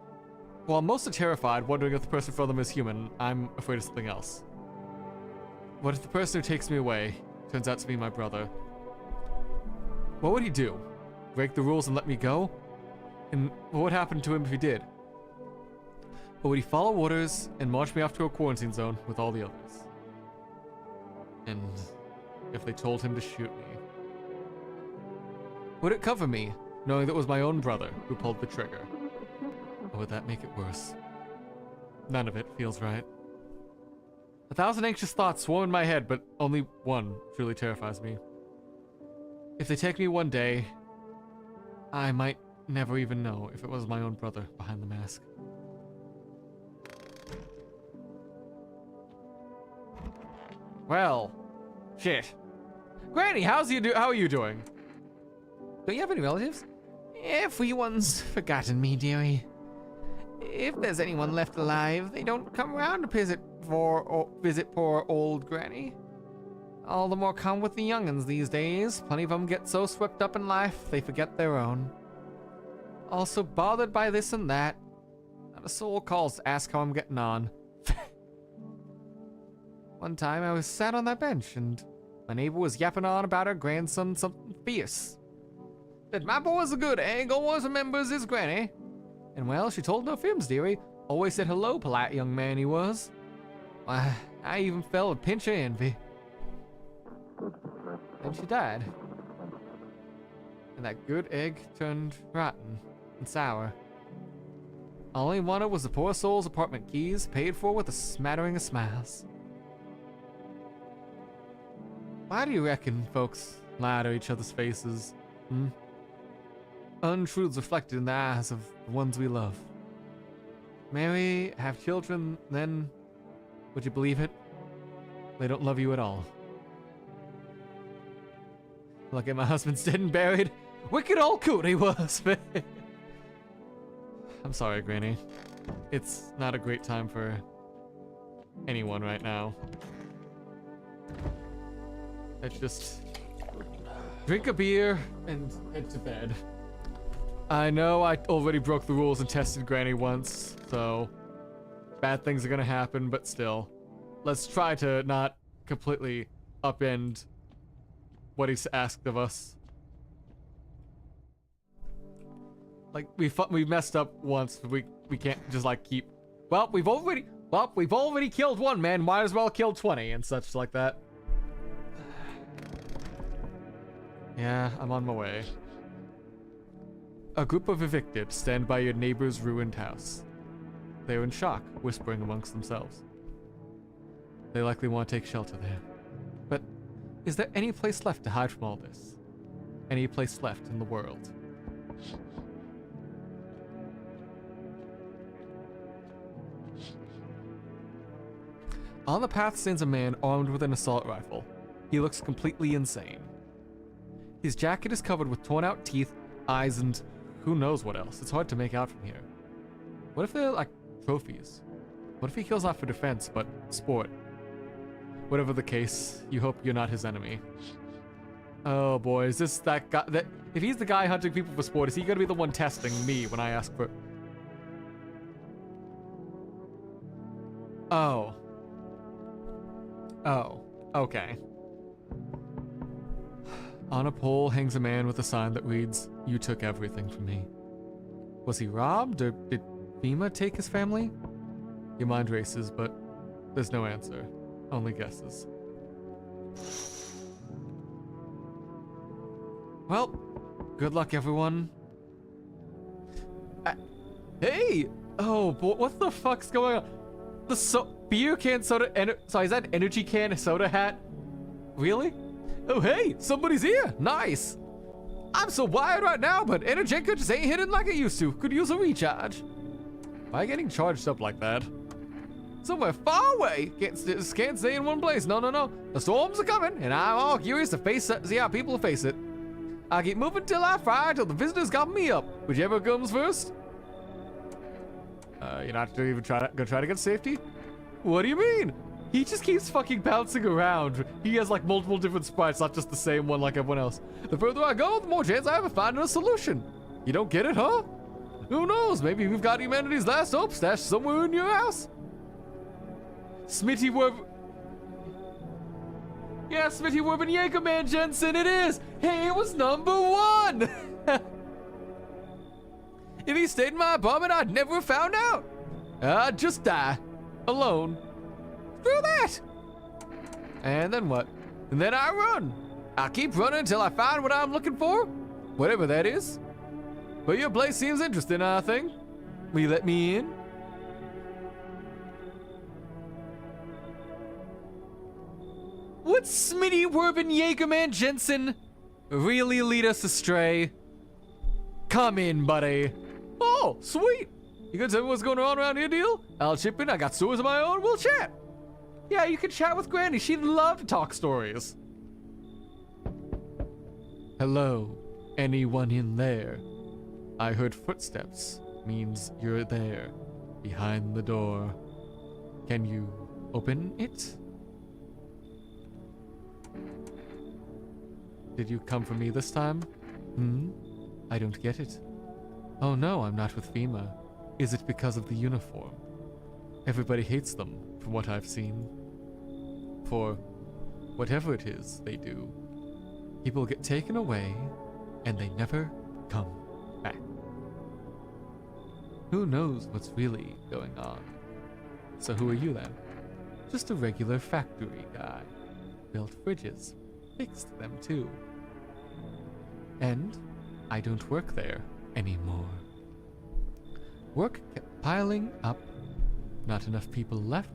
While most are terrified, wondering if the person in front of them is human, I'm afraid of something else. What if the person who takes me away turns out to be my brother? What would he do? Break the rules and let me go? And what would happen to him if he did? Or would he follow orders and march me off to a quarantine zone with all the others? And if they told him to shoot me? Would it cover me, knowing that it was my own brother who pulled the trigger? Or would that make it worse? None of it feels right. 1,000 anxious thoughts swarm in my head, but only one truly terrifies me. If they take me one day, I might never even know if it was my own brother behind the mask. Well, shit. Granny, how are you doing? Don't you have any relatives? Everyone's forgotten me, dearie. If there's anyone left alive, they don't come around to visit poor old Granny. All the more come with the young'uns these days. Plenty of them get so swept up in life, they forget their own. Also bothered by this and that. Not a soul calls to ask how I'm getting on. One time I was sat on that bench and my neighbor was yapping on about her grandson something fierce. Said, my boy's a good egg, always remembers his granny. And well, she told no fibs, dearie. Always said hello, polite young man he was. Why, I even felt a pinch of envy. Then she died. And that good egg turned rotten and sour. All he wanted was the poor soul's apartment keys, paid for with a smattering of smiles. Why do you reckon folks lie to each other's faces? Untruths reflected in the eyes of the ones we love. Marry, have children, then, would you believe it? They don't love you at all. Look at my husband's dead and buried. Wicked old coot he was. I'm sorry, Granny. It's not a great time for anyone right now. Let's just drink a beer and head to bed. I know I already broke the rules and tested Granny once, so bad things are gonna happen, but still. Let's try to not completely upend what he's asked of us. Like, we messed up once, but we can't just like keep... Well, we've already killed one man, might as well kill 20 and such like that. Yeah, I'm on my way. A group of evicted stand by your neighbor's ruined house. They are in shock, whispering amongst themselves. They likely want to take shelter there. But is there any place left to hide from all this? Any place left in the world? On the path stands a man armed with an assault rifle. He looks completely insane. His jacket is covered with torn out teeth, eyes, and who knows what else. It's hard to make out from here. What if they're like trophies? What if he kills not for defense, but sport? Whatever the case, you hope you're not his enemy. Oh boy, is this that guy? If he's the guy hunting people for sport, is he gonna be the one testing me when I ask for... Oh. Oh, okay. On a pole hangs a man with a sign that reads, "You took everything from me." Was he robbed, or did FEMA take his family? Your mind races, but there's no answer. Only guesses. Well, good luck, everyone. Hey! Oh, boy, what the fuck's going on? The beer can soda... Sorry, is that an energy can soda hat? Really? Oh, hey, somebody's here. Nice. I'm so wired right now, but Energetica just ain't hitting like it used to. Could use a recharge. Why getting charged up like that? Somewhere far away. Can't stay in one place. No. The storms are coming, and I'm all curious to see how people face it. I'll keep moving till I fry, till the visitors got me up. Whichever comes first. You're not gonna even try to get safety? What do you mean? He just keeps fucking bouncing around. He has like multiple different sprites, not just the same one like everyone else. The further I go, the more chance I have of finding a solution. You don't get it, huh? Who knows? Maybe we've got humanity's last hope stashed somewhere in your house. Smitty were... Yeah, Smitty Wurban Jägerman Jensen, it is! Hey, it was #1! If he stayed in my apartment, I'd never have found out. I'd just die. Alone. Screw that! And then what? And then I run. I keep running until I find what I'm looking for. Whatever that is. But your place seems interesting, I think. Will you let me in? Would Smitty Wurban Jägerman Jensen really lead us astray? Come in, buddy. Oh, sweet. You gonna tell me what's going on around here, deal? I'll chip in. I got stories of my own. We'll chat. Yeah, you can chat with Granny. She'd love to talk stories. Hello, anyone in there? I heard footsteps. Means you're there, behind the door. Can you open it? Did you come for me this time? I don't get it. Oh no, I'm not with FEMA. Is it because of the uniform? Everybody hates them, from what I've seen. For whatever it is they do, people get taken away and they never come back. Who knows what's really going on? So who are you then? Just a regular factory guy. Built fridges. Fixed them too. And I don't work there anymore. Work kept piling up. Not enough people left.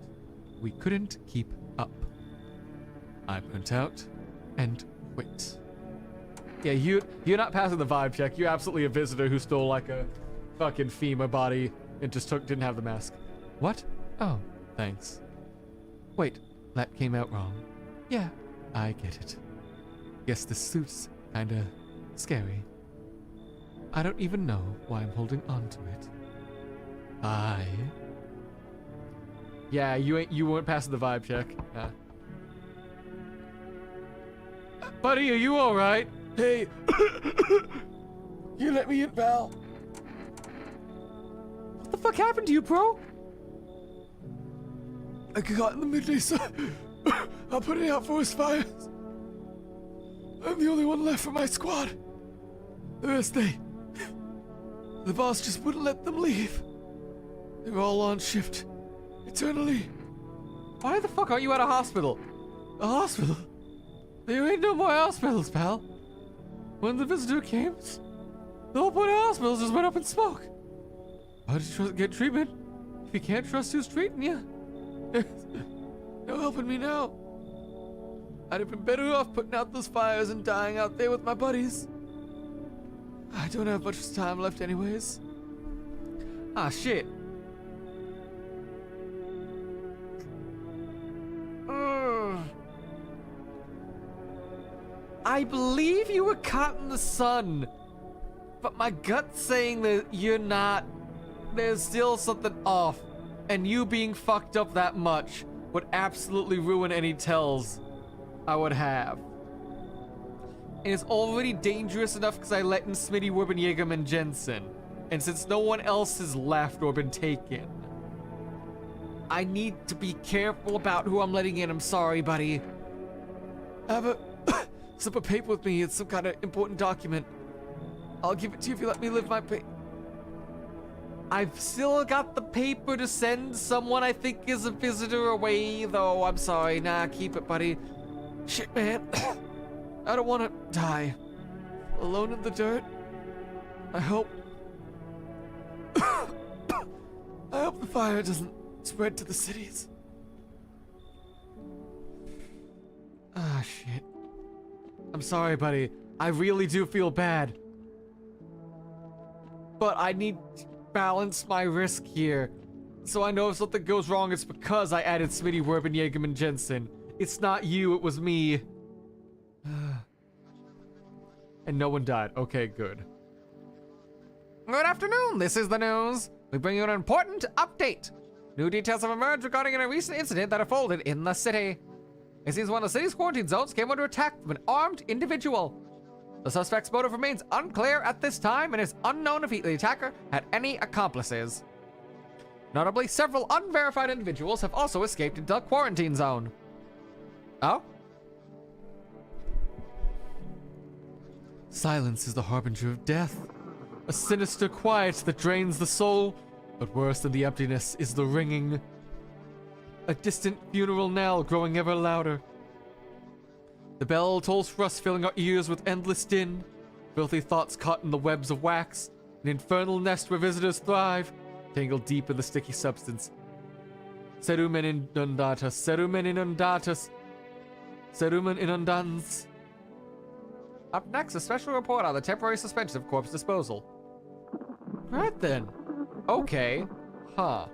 We couldn't keep up. I burnt out and quit. Yeah, you're not passing the vibe check. You're absolutely a visitor who stole like a fucking FEMA body and just didn't have the mask. What? Oh, thanks. Wait, that came out wrong. Yeah, I get it. Guess the suit's kinda scary. I don't even know why I'm holding on to it. Yeah, you weren't passing the vibe check. Buddy, are you alright? Hey, you let me in, pal. What the fuck happened to you, bro? I got in the midday sun. I'm putting out forest fires. I'm the only one left from my squad. The rest, the boss just wouldn't let them leave. They were all on shift, eternally. Why the fuck aren't you at a hospital? A hospital? There ain't no more hospitals, pal. When the visitor came, the whole point of hospitals just went up in smoke. How did you get treatment if you can't trust who's treating you? There's no helping me now. I'd have been better off putting out those fires and dying out there with my buddies. I don't have much time left anyways. Ah, shit. I believe you were caught in the sun, but my gut's saying that you're not. There's still something off, and you being fucked up that much would absolutely ruin any tells I would have. And it's already dangerous enough because I let in Smitty Wurban Jägerman Jensen, and since no one else has left or been taken, I need to be careful about who I'm letting in. I'm sorry, buddy. Have a slip of paper with me. It's some kind of important document. I'll give it to you if you let me live my I've still got the paper to send someone I think is a visitor away, though. I'm sorry. Nah, keep it, buddy. Shit, man. I don't want to die. Alone in the dirt. I hope... I hope the fire doesn't spread to the cities. Ah, shit. I'm sorry, buddy. I really do feel bad. But I need to balance my risk here. So I know if something goes wrong, it's because I added Smitty Wurban Jägerman Jensen. It's not you, it was me. And no one died. Okay, good. Good afternoon, this is the news. We bring you an important update. New details have emerged regarding a recent incident that unfolded in the city. It seems one of the city's quarantine zones came under attack from an armed individual. The suspect's motive remains unclear at this time, and it's unknown if the attacker had any accomplices. Notably, several unverified individuals have also escaped into the quarantine zone. Oh? Silence is the harbinger of death, a sinister quiet that drains the soul, but worse than the emptiness is the ringing. A distant funeral knell growing ever louder. The bell tolls for us, filling our ears with endless din, filthy thoughts caught in the webs of wax, an infernal nest where visitors thrive, tangled deep in the sticky substance. Serumen inundatus, serumen inundatus, serumen inundans. Up next, a special report on the temporary suspension of corpse disposal. Right then. Okay. Huh.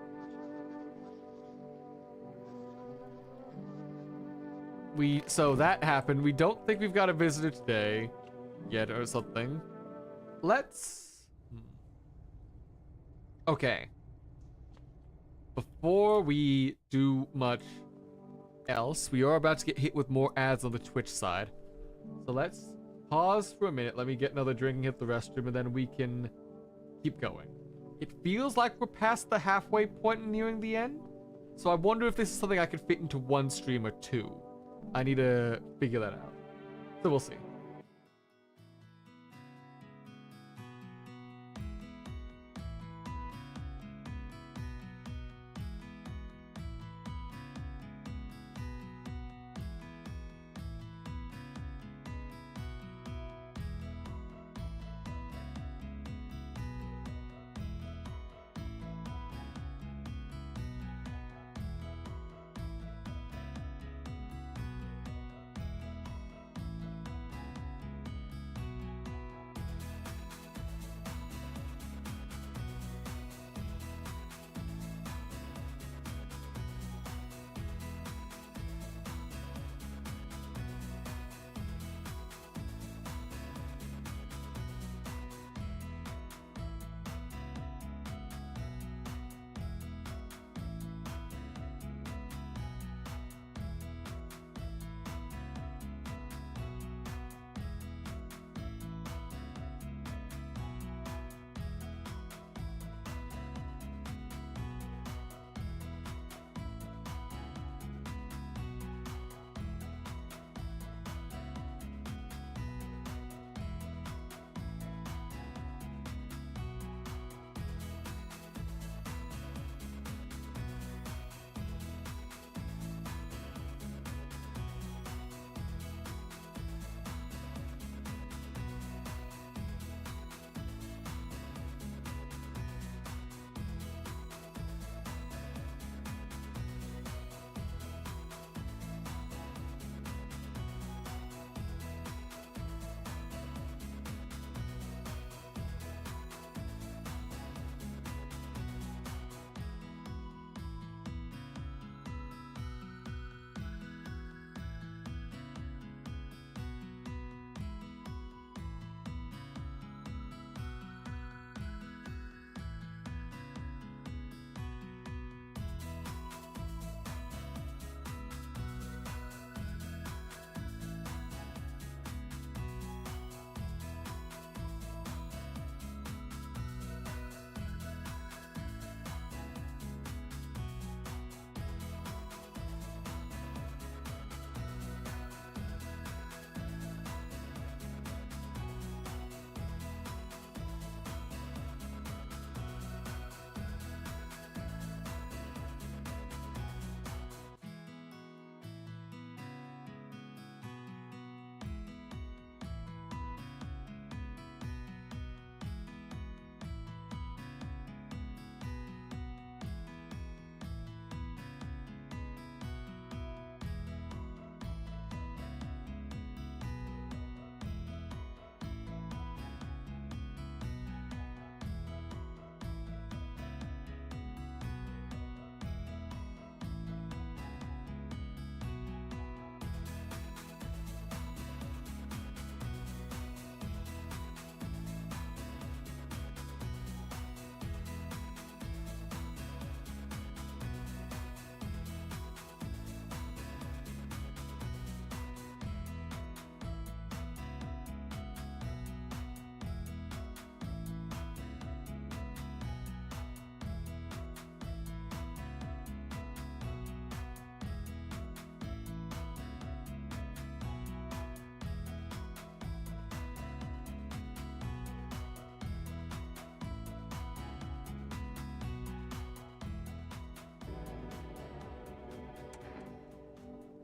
So that happened. We don't think we've got a visitor today yet or something. Let's... Okay. Before we do much else, we are about to get hit with more ads on the Twitch side. So let's pause for a minute. Let me get another drink and hit the restroom, and then we can keep going. It feels like we're past the halfway point and nearing the end. So I wonder if this is something I could fit into one stream or two. I need to figure that out. So we'll see.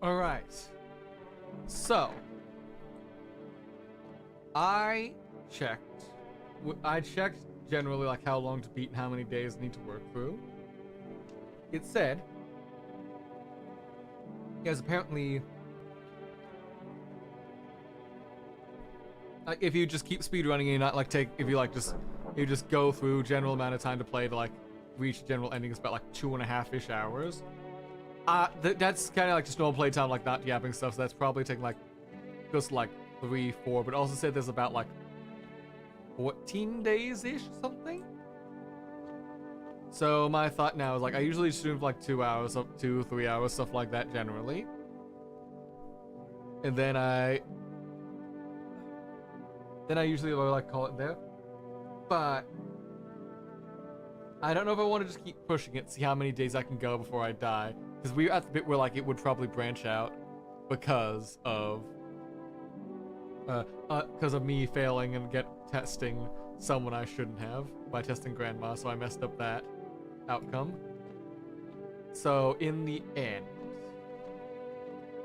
Alright. So, I checked. I checked generally like how long to beat and how many days I need to work through. It said, yes, apparently, like if you just keep speedrunning and you not like take, if you like just, you just go through general amount of time to play to like reach general ending is about like 2.5-ish hours. That's kind of like just normal playtime, like not yapping stuff. So that's probably taking like just like 3, 4. But also said there's about like 14 days-ish or something. So my thought now is like I usually stream for like 2 hours, up 2-3 hours, stuff like that generally. And then I usually like call it there. But I don't know if I want to just keep pushing it, see how many days I can go before I die. Because we're at the bit where like it would probably branch out because of me failing and testing someone I shouldn't have by testing grandma, so I messed up that outcome. So in the end,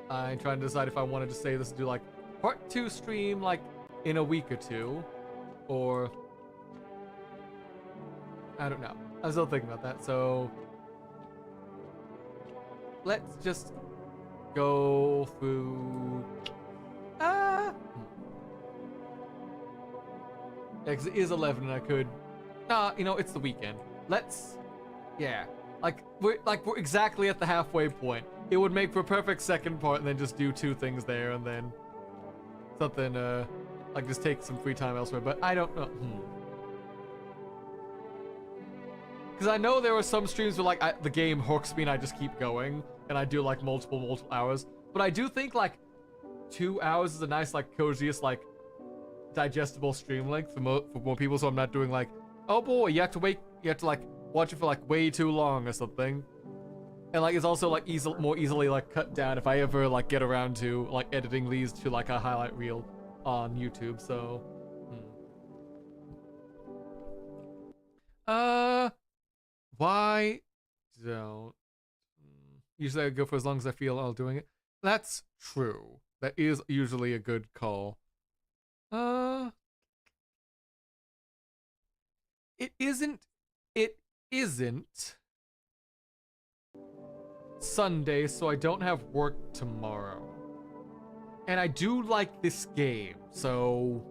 I'm trying to decide if I wanted to say this and do like part 2 stream like in a week or 2, or I don't know. I'm still thinking about that. So let's just go through. Because it is 11 and I could. You know, it's the weekend. Yeah. We're exactly at the halfway point. It would make for a perfect second part and then just do 2 things there and then something, like just take some free time elsewhere. But I don't know. Because I know there are some streams where like the game hooks me and I just keep going and I do like multiple hours. But I do think like 2 hours is a nice like coziest like digestible stream length for more people, so I'm not doing like, oh boy, you have to like watch it for like way too long or something. And like it's also like more easily like cut down if I ever like get around to like editing these to like a highlight reel on YouTube. So why don't usually I go for as long as I feel while doing it? That's true. That is usually a good call. It isn't Sunday, so I don't have work tomorrow. And I do like this game, so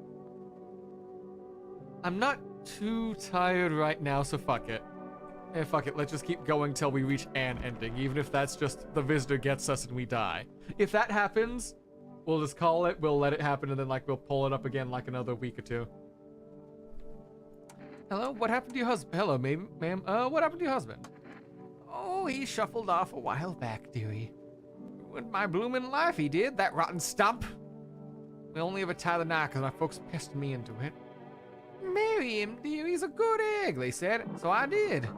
I'm not too tired right now, so fuck it. Fuck it, let's just keep going till we reach an ending, even if that's just the visitor gets us and we die. If that happens, we'll just call it, we'll let it happen, and then like we'll pull it up again like another week or 2. Hello, what happened to your husband? Hello, ma'am. What happened to your husband? Oh, he shuffled off a while back, dearie. Ruined my bloomin' life, he did, that rotten stump. We only ever tie the knot because my folks pestered me into it. Marry him, dear, he's a good egg, they said, so I did.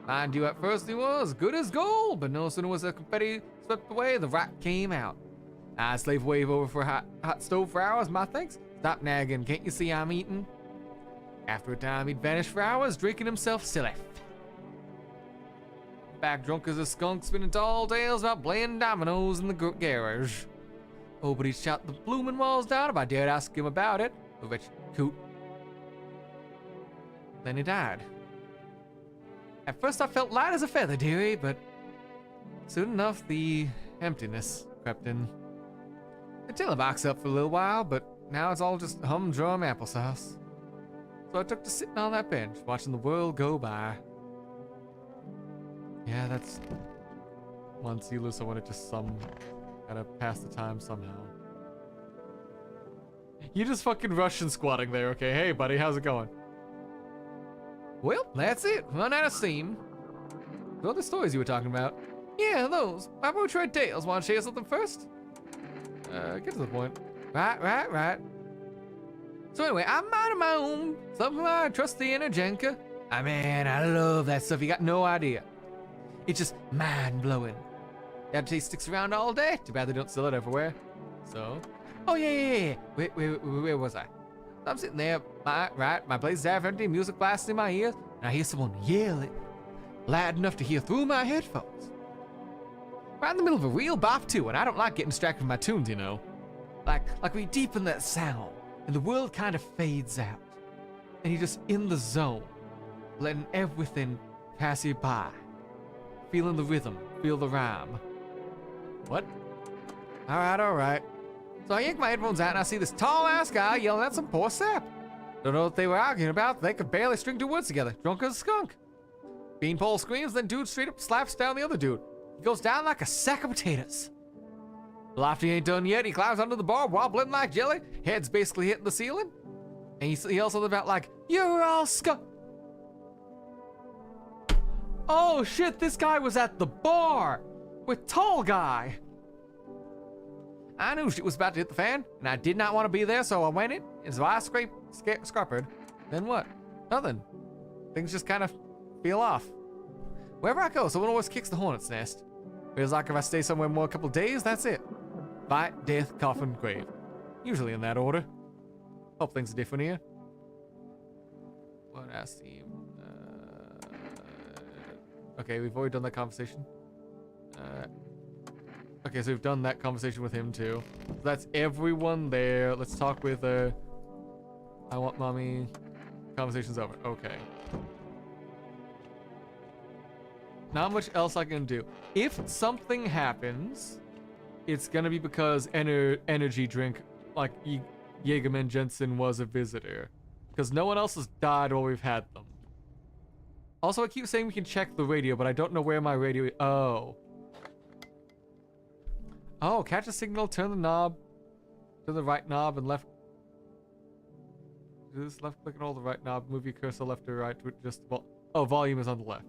Mind you, at first he was good as gold, but no sooner was the confetti swept away, the rat came out. I slave wave over for a hot stove for hours, my thanks. Stop nagging, can't you see I'm eating? After a time, he'd vanish for hours, drinking himself silly. Back drunk as a skunk, spinning tall tales about playing dominoes in the garage. Oh, but he'd shot the bloomin' walls down if I dared ask him about it, the wretched coot. Then he died. At first I felt light as a feather, dearie, but soon enough the emptiness crept in. The tiller box up for a little while, but now it's all just humdrum applesauce. So I took to sitting on that bench, watching the world go by. Yeah, that's once you lose someone, it just gotta pass the time somehow. You just fucking Russian squatting there, okay? Hey, buddy, how's it going? Well, that's it. Run out of steam. What are the stories you were talking about? Yeah, those. My boy tried tales. Want to share something first? Get to the point. Right. So anyway, I'm minding my own. Something I trust the Energenka. I mean, I love that stuff. You got no idea. It's just mind-blowing. That taste sticks around all day. Too bad they don't sell it everywhere. So, oh yeah. Where was I? I'm sitting there, my place is half empty, music blasting in my ears, and I hear someone yell it loud enough to hear through my headphones. We're in the middle of a real bop too, and I don't like getting distracted from my tunes, you know. Like we deepen that sound, and the world kind of fades out, and you're just in the zone, letting everything pass you by, feeling the rhythm, feel the rhyme. What? All right. So I yank my headphones out, and I see this tall-ass guy yelling at some poor sap. Don't know what they were arguing about. They could barely string 2 words together. Drunk as a skunk. Beanpole screams, then dude straight up slaps down the other dude. He goes down like a sack of potatoes. Lofty ain't done yet. He climbs under the bar, wobbling like jelly. Head's basically hitting the ceiling. And he yells something about like, "You're all skunk." Oh shit, this guy was at the bar with tall guy. I knew shit was about to hit the fan, and I did not want to be there, so I went in, and so I scuppered. Then what? Nothing. Things just kind of feel off. Wherever I go, someone always kicks the hornet's nest. Feels like if I stay somewhere more a couple days, that's it. Fight, death, coffin, grave. Usually in that order. Hope things are different here. What else team? Okay, we've already done that conversation. Okay, so we've done that conversation with him too. So that's everyone there. Let's talk with I want mommy. Conversation's over. Okay. Not much else I can do. If something happens, it's gonna be because energy drink like Jägerman Jensen was a visitor. Because no one else has died while we've had them. Also, I keep saying we can check the radio, but I don't know where my radio is. Oh, catch a signal, turn the knob to the right knob and left. Do this left click and hold the right knob, move your cursor left or right to adjust. Oh, volume is on the left.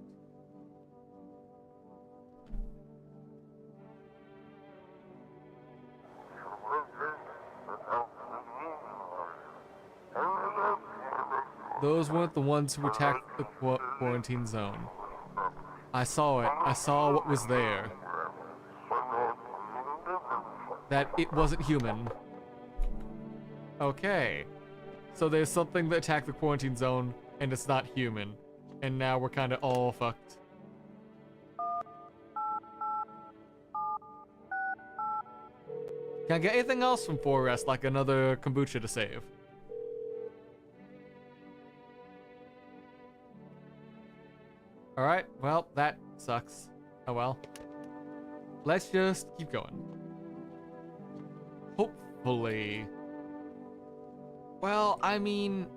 Those weren't the ones who attacked the quarantine zone. I saw it. I saw what was there. That it wasn't human. Okay. So there's something that attacked the quarantine zone, and it's not human. And now we're kind of all fucked. Can I get anything else from Forest, like another kombucha to save? Alright, well, that sucks. Oh well. Let's just keep going. Hopefully. Well, I mean...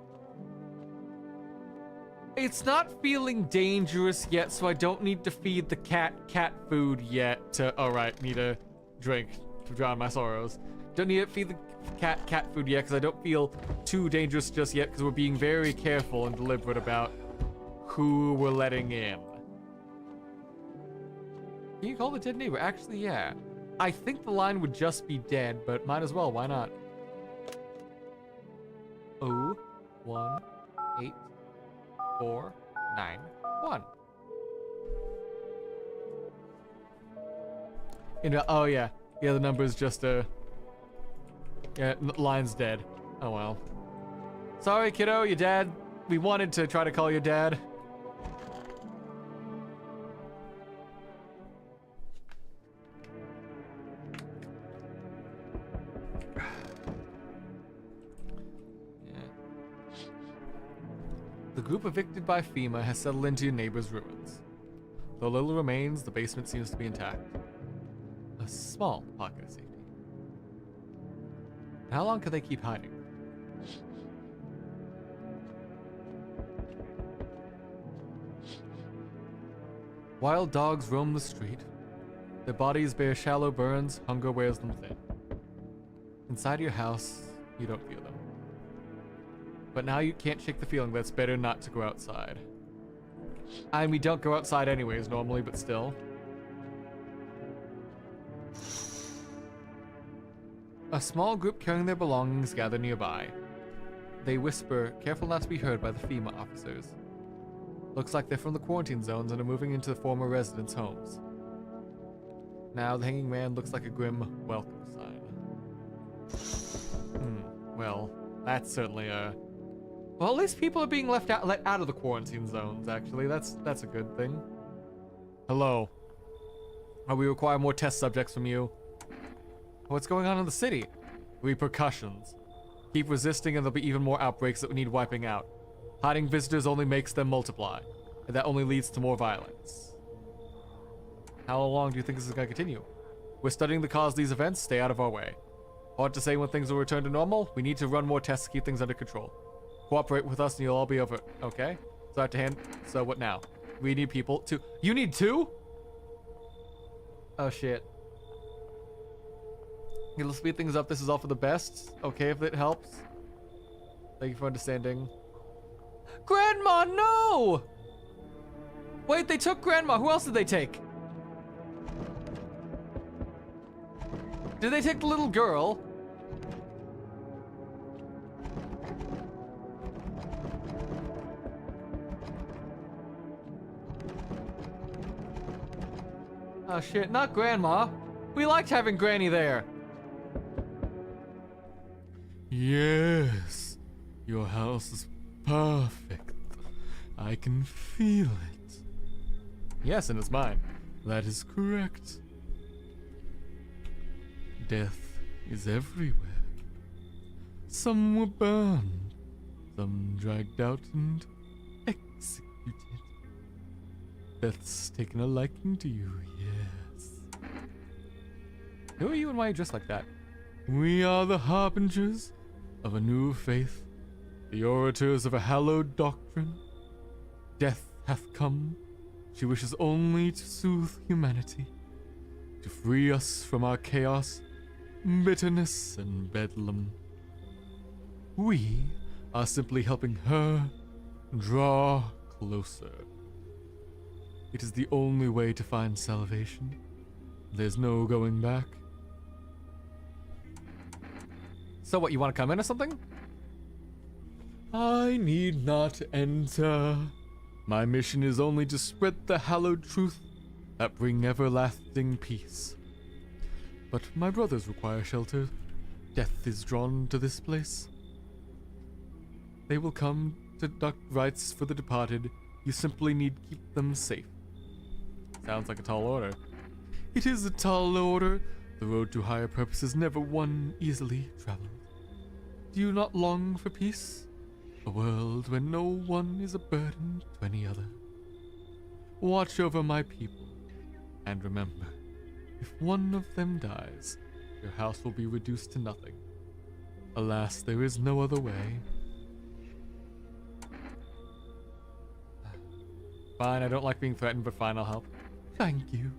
It's not feeling dangerous yet, so I don't need to feed the cat food yet to... Alright, need a drink to drown my sorrows. Don't need to feed the cat food yet, because I don't feel too dangerous just yet, because we're being very careful and deliberate about who we're letting in. Can you call the dead neighbor? Actually, yeah. I think the line would just be dead, but might as well. Why not? 0, 1, 8, 4, 9, 1. You know, oh yeah. Yeah, the number is just a... Yeah, line's dead. Oh well. Sorry, kiddo, your dad. We wanted to try to call your dad. The group evicted by FEMA has settled into your neighbor's ruins. Though little remains, the basement seems to be intact. A small pocket of safety. How long could they keep hiding? Wild dogs roam the street. Their bodies bear shallow burns, hunger wears them thin. Inside your house, you don't feel them. But now you can't shake the feeling that it's better not to go outside. I mean, we don't go outside anyways normally, but still. A small group carrying their belongings gather nearby. They whisper, careful not to be heard by the FEMA officers. Looks like they're from the quarantine zones and are moving into the former residents' homes. Now the hanging man looks like a grim welcome sign. Well, that's certainly a... Well, at least people are being let out of the quarantine zones, actually. That's a good thing. Hello. We require more test subjects from you. What's going on in the city? Repercussions. Keep resisting and there'll be even more outbreaks that we need wiping out. Hiding visitors only makes them multiply, and that only leads to more violence. How long do you think this is going to continue? We're studying the cause of these events. Stay out of our way. Hard to say when things will return to normal. We need to run more tests to keep things under control. Cooperate with us and you'll all be over. Okay? Start to hand. So what now? We need people to... You need 2? Oh shit. It'll speed things up. This is all for the best. Okay, if it helps. Thank you for understanding. Grandma, no! Wait, they took Grandma. Who else did they take? Did they take the little girl? Oh shit, not Grandma. We liked having Granny there. Yes, your house is perfect. I can feel it. Yes, and it's mine. That is correct. Death is everywhere. Some were burned, some dragged out and executed. Death's taken a liking to you, yes. Who are you and why are you dressed like that? We are the harbingers of a new faith, the orators of a hallowed doctrine. Death hath come. She wishes only to soothe humanity, to free us from our chaos, bitterness, and bedlam. We are simply helping her draw closer. It is the only way to find salvation. There's no going back. So what, you want to come in or something? I need not enter. My mission is only to spread the hallowed truth that bring everlasting peace. But my brothers require shelter. Death is drawn to this place. They will come to conduct rites for the departed. You simply need to keep them safe. Sounds like a tall order. It is a tall order. The road to higher purpose is never one easily traveled. Do you not long for peace? A world where no one is a burden to any other. Watch over my people, and remember, if one of them dies, your house will be reduced to nothing. Alas, there is no other way. Fine, I don't like being threatened, but fine, I'll help. Thank you.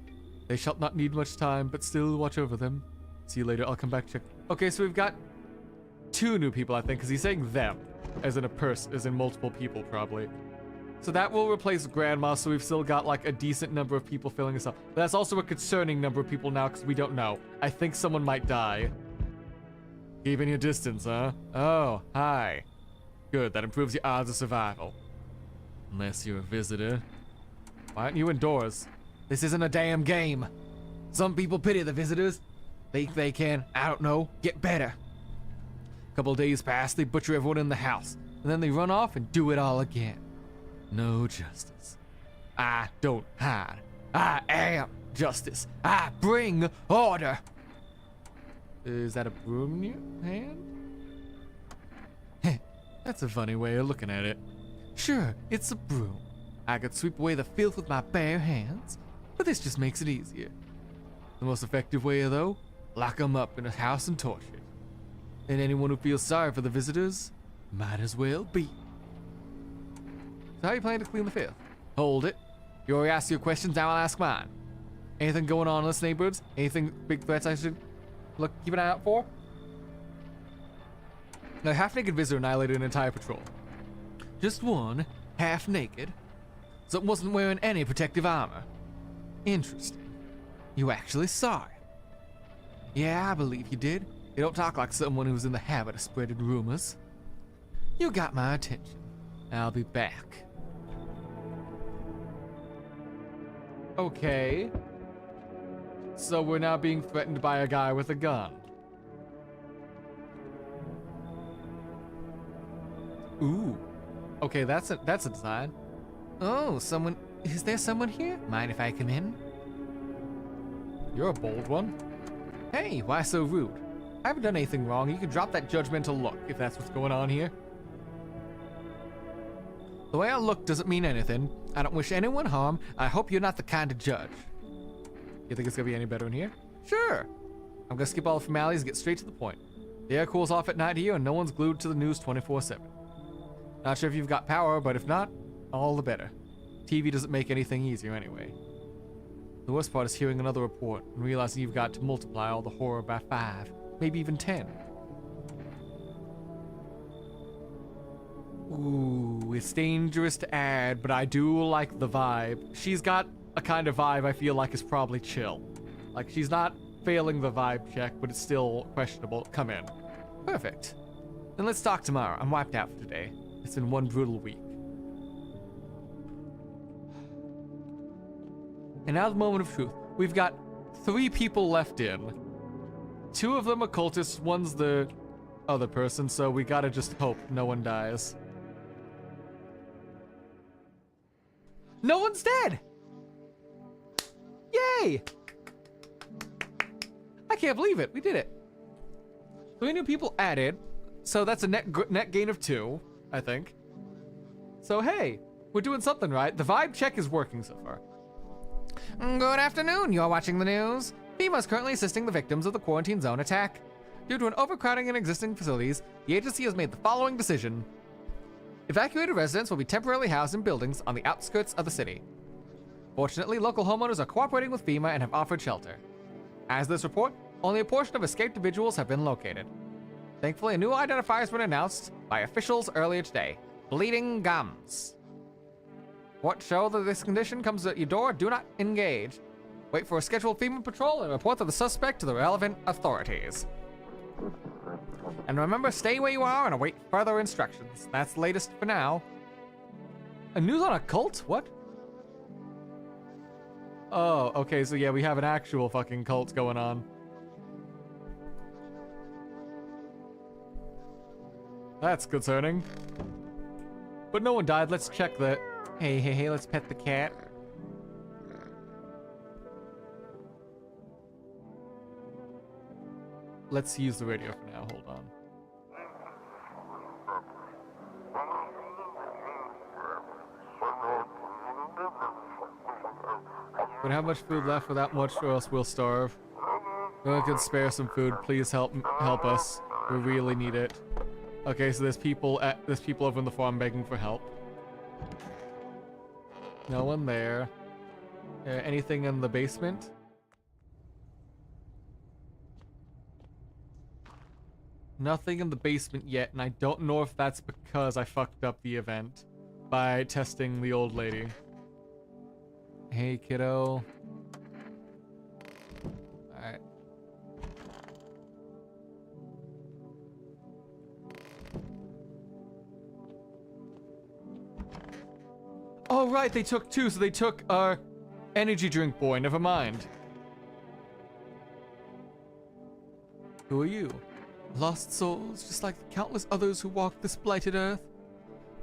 They shall not need much time, but still watch over them. See you later, I'll come back check. Okay, so we've got 2 new people, I think, because he's saying them, as in as in multiple people, probably. So that will replace Grandma, so we've still got, like, a decent number of people filling us up. But that's also a concerning number of people now, because we don't know. I think someone might die. Keeping your distance, huh? Oh, hi. Good, that improves your odds of survival. Unless you're a visitor. Why aren't you indoors? This isn't a damn game. Some people pity the visitors. Think they can, I don't know, get better. Couple days pass, they butcher everyone in the house, and then they run off and do it all again. No justice. I don't hide. I am justice. I bring order. Is that a broom in your hand? Heh, that's a funny way of looking at it. Sure, it's a broom. I could sweep away the filth with my bare hands, but this just makes it easier. The most effective way, though, lock 'em up in a house and torture it. And anyone who feels sorry for the visitors might as well be. So how are you planning to clean the filth? Hold it. You already asked your questions, now I'll ask mine. Anything going on in this neighborhood? Anything big threats I should keep an eye out for? A half-naked visitor annihilated an entire patrol. Just one, half-naked. So it wasn't wearing any protective armor. Interesting. You actually saw it. Yeah, I believe you did. You don't talk like someone who's in the habit of spreading rumors. You got my attention. I'll be back. Okay. So we're now being threatened by a guy with a gun. Ooh. Okay, that's a design. Oh, someone... Is there someone here? Mind if I come in? You're a bold one. Hey, why so rude? I haven't done anything wrong. You can drop that judgmental look if that's what's going on here. The way I look doesn't mean anything. I don't wish anyone harm. I hope you're not the kind to judge. You think it's gonna be any better in here? Sure. I'm gonna skip all the formalities and get straight to the point. The air cools off at night here and no one's glued to the news 24/7. Not sure if you've got power, but if not, all the better. TV doesn't make anything easier anyway. The worst part is hearing another report and realizing you've got to multiply all the horror by 5, maybe even 10. Ooh, it's dangerous to add, but I do like the vibe. She's got a kind of vibe I feel like is probably chill. Like, she's not failing the vibe check, but it's still questionable. Come in. Perfect. Then let's talk tomorrow. I'm wiped out for today. It's been one brutal week. And now the moment of truth. We've got 3 people left in. 2 of them are cultists, one's the other person, so we gotta just hope no one dies. No one's dead! Yay! I can't believe it. We did it. 3 new people added, so that's a net gain of 2, I think. So hey, we're doing something right. The vibe check is working so far. Good afternoon, you're watching the news. FEMA is currently assisting the victims of the quarantine zone attack. Due to an overcrowding in existing facilities, the agency has made the following decision. Evacuated residents will be temporarily housed in buildings on the outskirts of the city. Fortunately, local homeowners are cooperating with FEMA and have offered shelter. As this report, only a portion of escaped individuals have been located. Thankfully, a new identifier has been announced by officials earlier today. Bleeding gums. What show that this condition comes at your door, do not engage. Wait for a scheduled FEMA patrol and report the suspect to the relevant authorities. And remember, stay where you are and await further instructions. That's the latest for now. A news on a cult? What? Oh, okay, so yeah, we have an actual fucking cult going on. That's concerning. But no one died. Let's check that. Hey, let's pet the cat. Let's use the radio for now. Hold on. We don't have much food left without much, or else we'll starve. If we could spare some food, please help us. We really need it. Okay, so there's people over in the farm begging for help. No one there. Anything in the basement? Nothing in the basement yet, and I don't know if that's because I fucked up the event by testing the old lady. Hey, kiddo. Alright. Oh, right, they took 2, so they took our energy drink boy. Never mind. Who are you? Lost souls, just like the countless others who walk this blighted earth.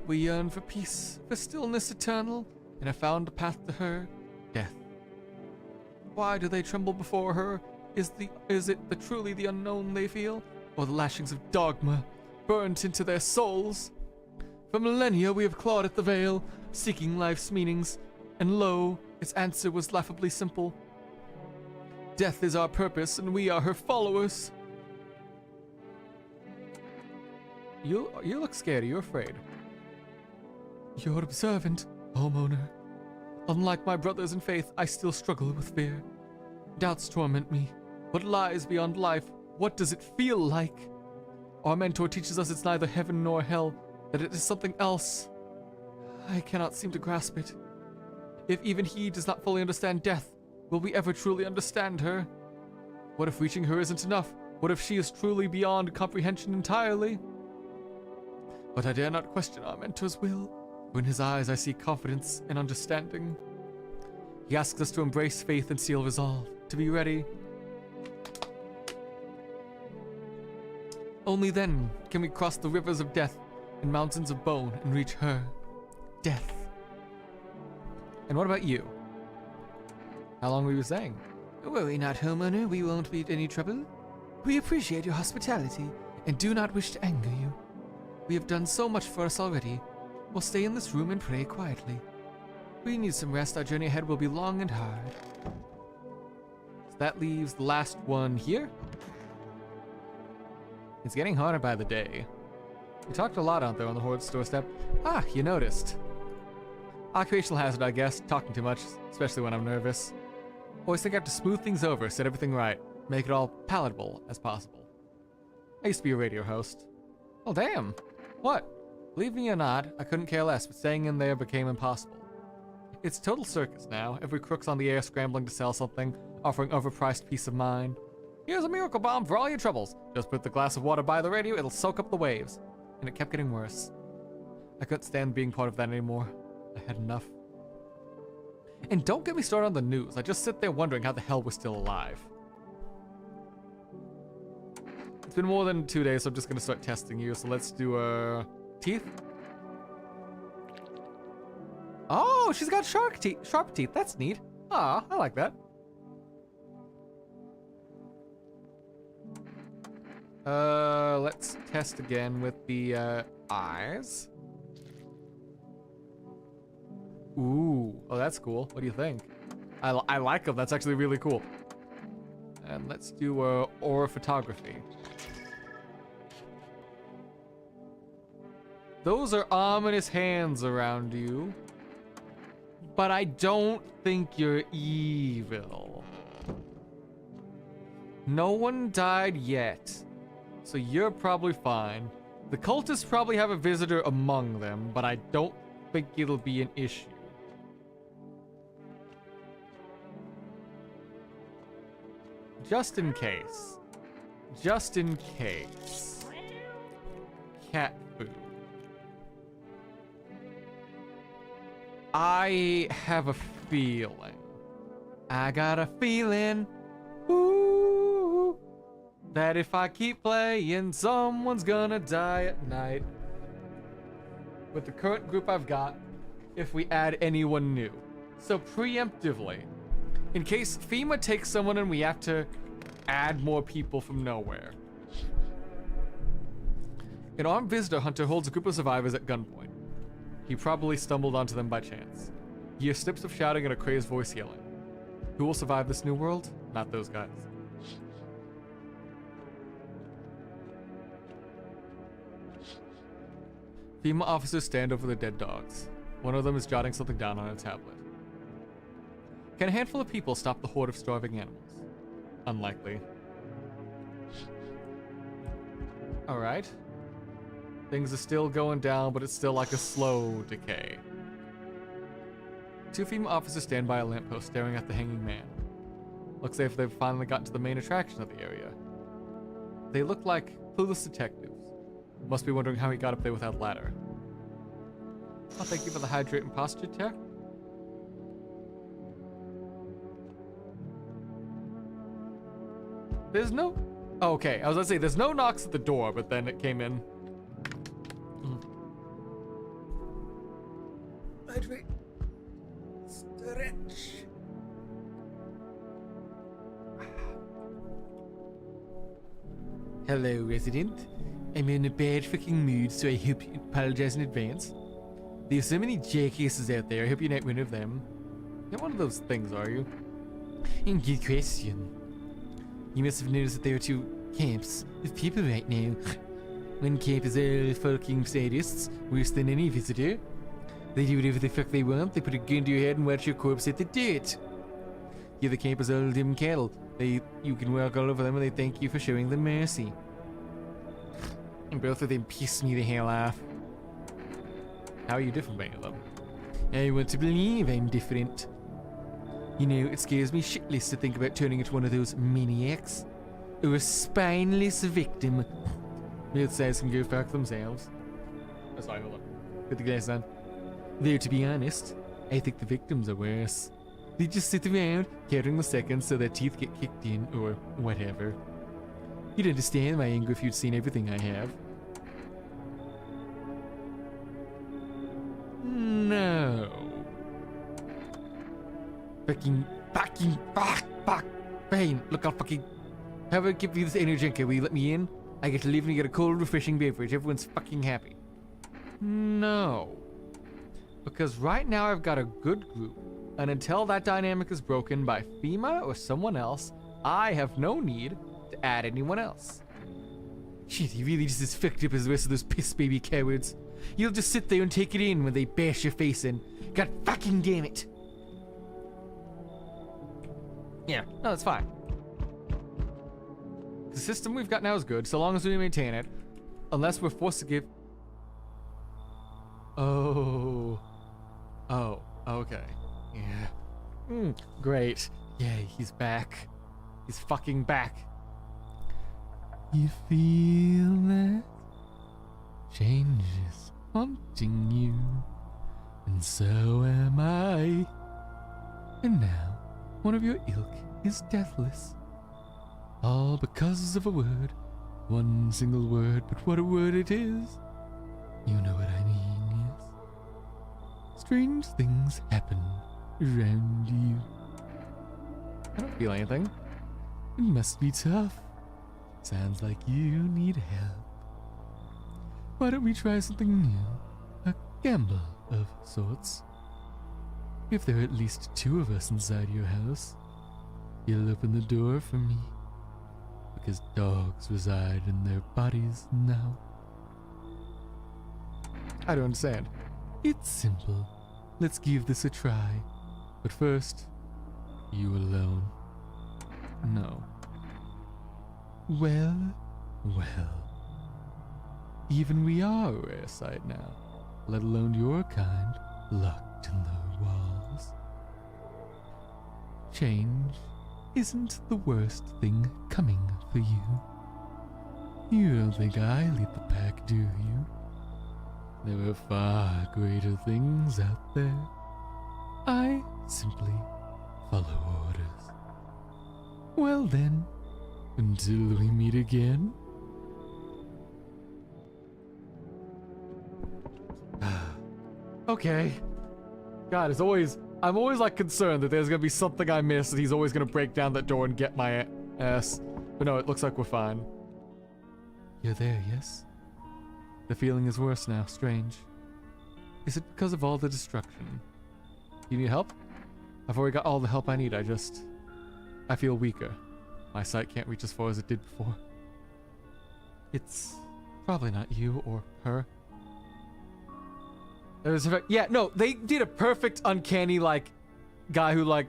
We yearn for peace, for stillness eternal, and have found a path to her, death. Why do they tremble before her? Is it truly the unknown they feel, or the lashings of dogma burnt into their souls? For millennia we have clawed at the veil, seeking life's meanings, and lo, its answer was laughably simple. Death is our purpose, and we are her followers. You look scared. Are you afraid? You're observant, homeowner. Unlike my brothers in faith, I still struggle with fear. Doubts torment me. What lies beyond life? What does it feel like? Our mentor teaches us it's neither heaven nor hell, that it is something else. I cannot seem to grasp it. If even he does not fully understand death, will we ever truly understand her? What if reaching her isn't enough? What if she is truly beyond comprehension entirely? But I dare not question our mentor's will, for in his eyes I see confidence and understanding. He asks us to embrace faith and seal resolve, to be ready. Only then can we cross the rivers of death and mountains of bone and reach her, death. And what about you? How long were you saying? Worry not, homeowner. We won't be any trouble. We appreciate your hospitality and do not wish to anger you. We have done so much for us already. We'll stay in this room and pray quietly. We need some rest. Our journey ahead will be long and hard. So that leaves the last one here. It's getting harder by the day. We talked a lot out there on the Horde's doorstep. Ah, you noticed. Occupational hazard, I guess. Talking too much, especially when I'm nervous. Always think I have to smooth things over, set everything right, make it all palatable as possible. I used to be a radio host. Oh, damn. What? Believe me or not, I couldn't care less, but staying in there became impossible. It's total circus now. Every crook's on the air scrambling to sell something, offering overpriced peace of mind. Here's a miracle bomb for all your troubles. Just put the glass of water by the radio, it'll soak up the waves. And it kept getting worse. I couldn't stand being part of that anymore. I had enough. And don't get me started on the news. I just sit there wondering how the hell we're still alive. It's been more than 2 days, so I'm just gonna start testing you. So let's do teeth. Oh, she's got sharp teeth. That's neat. Ah, I like that. Let's test again with the eyes. Ooh, oh, that's cool. What do you think? I like them. That's actually really cool. And let's do aura photography. Those are ominous hands around you. But I don't think you're evil. No one died yet. So you're probably fine. The cultists probably have a visitor among them, but I don't think it'll be an issue. Just in case. Just in case. Cat food. I have a feeling. I got a feeling. Ooh, that if I keep playing, someone's gonna die at night. With the current group I've got, if we add anyone new. So preemptively, in case FEMA takes someone and we have to add more people from nowhere. An armed visitor hunter holds a group of survivors at gunpoint. He probably stumbled onto them by chance. He hears snips of shouting and a crazed voice yelling. Who will survive this new world? Not those guys. FEMA officers stand over the dead dogs. One of them is jotting something down on a tablet. Can a handful of people stop the horde of starving animals? Unlikely. Alright. Things are still going down, but it's still like a slow decay. 2 FEMA officers stand by a lamppost staring at the hanging man. Looks like they've finally gotten to the main attraction of the area. They look like clueless detectives. Must be wondering how he got up there without a ladder. Oh, thank you for the hydrate and posture check. There's no... Oh, okay, I was gonna say, there's no knocks at the door, but then it came in. Hydrate. Stretch. Hello, resident. I'm in a bad fucking mood, so I hope you apologize in advance. There's so many jackasses out there, I hope you're not one of them. You're not one of those things, are you? Good question. You must have noticed that there are 2 camps of people right now. One camp is all fucking sadists, worse than any visitor. They do whatever the fuck they want, they put a gun to your head and watch your corpse hit the dirt. The other camp is all dim cattle. You can walk all over them and they thank you for showing them mercy. And both of them piss me the hell off. How are you different from any of them? I want to believe I'm different. You know, it scares me shitless to think about turning into one of those maniacs. Or a spineless victim. Both sides can go fuck themselves. Oh, sorry, hold on. Put the glass on. Though, to be honest, I think the victims are worse. They just sit around, counting the seconds so their teeth get kicked in, or whatever. You'd understand my anger if you'd seen everything I have. No. Fuck. Fine, look, I'll fucking... How about I give you this energy drink? Will you let me in? I get to leave and you get a cold, refreshing beverage. Everyone's fucking happy. No. Because right now I've got a good group, and until that dynamic is broken by FEMA or someone else, I have no need to add anyone else. Shit, you really just as fucked up as the rest of those piss baby cowards. You'll just sit there and take it in when they bash your face in. God fucking damn it. Yeah, no, it's fine. The system we've got now is good, so long as we maintain it. Unless we're forced to give... Oh, okay. Yeah. Great. Yay, he's back. He's fucking back. You feel that change is haunting you, and so am I. And now, one of your ilk is deathless. All because of a word. One single word, but what a word it is. You know what I mean, yes? Strange things happen around you. I don't feel anything. It must be tough. Sounds like you need help. Why don't we try something new? A gamble of sorts. If there are at least 2 of us inside your house, you'll open the door for me. Because dogs reside in their bodies now. I don't understand. It's simple. Let's give this a try. But first, you alone. No. Well. Even we are a rare sight now, let alone your kind, locked in the walls. Change isn't the worst thing coming for you. You don't think I lead the pack, do you? There are far greater things out there. I simply follow orders. Well then, until we meet again. Okay. God, I'm always like concerned that there's gonna be something I miss and he's always gonna break down that door and get my ass. But no, it looks like we're fine. You're there, yes? The feeling is worse now, strange. Is it because of all the destruction? You need help? I've already got all the help I need, I feel weaker. My sight can't reach as far as it did before. It's probably not you or her. Yeah, no, they did a perfect uncanny like guy who like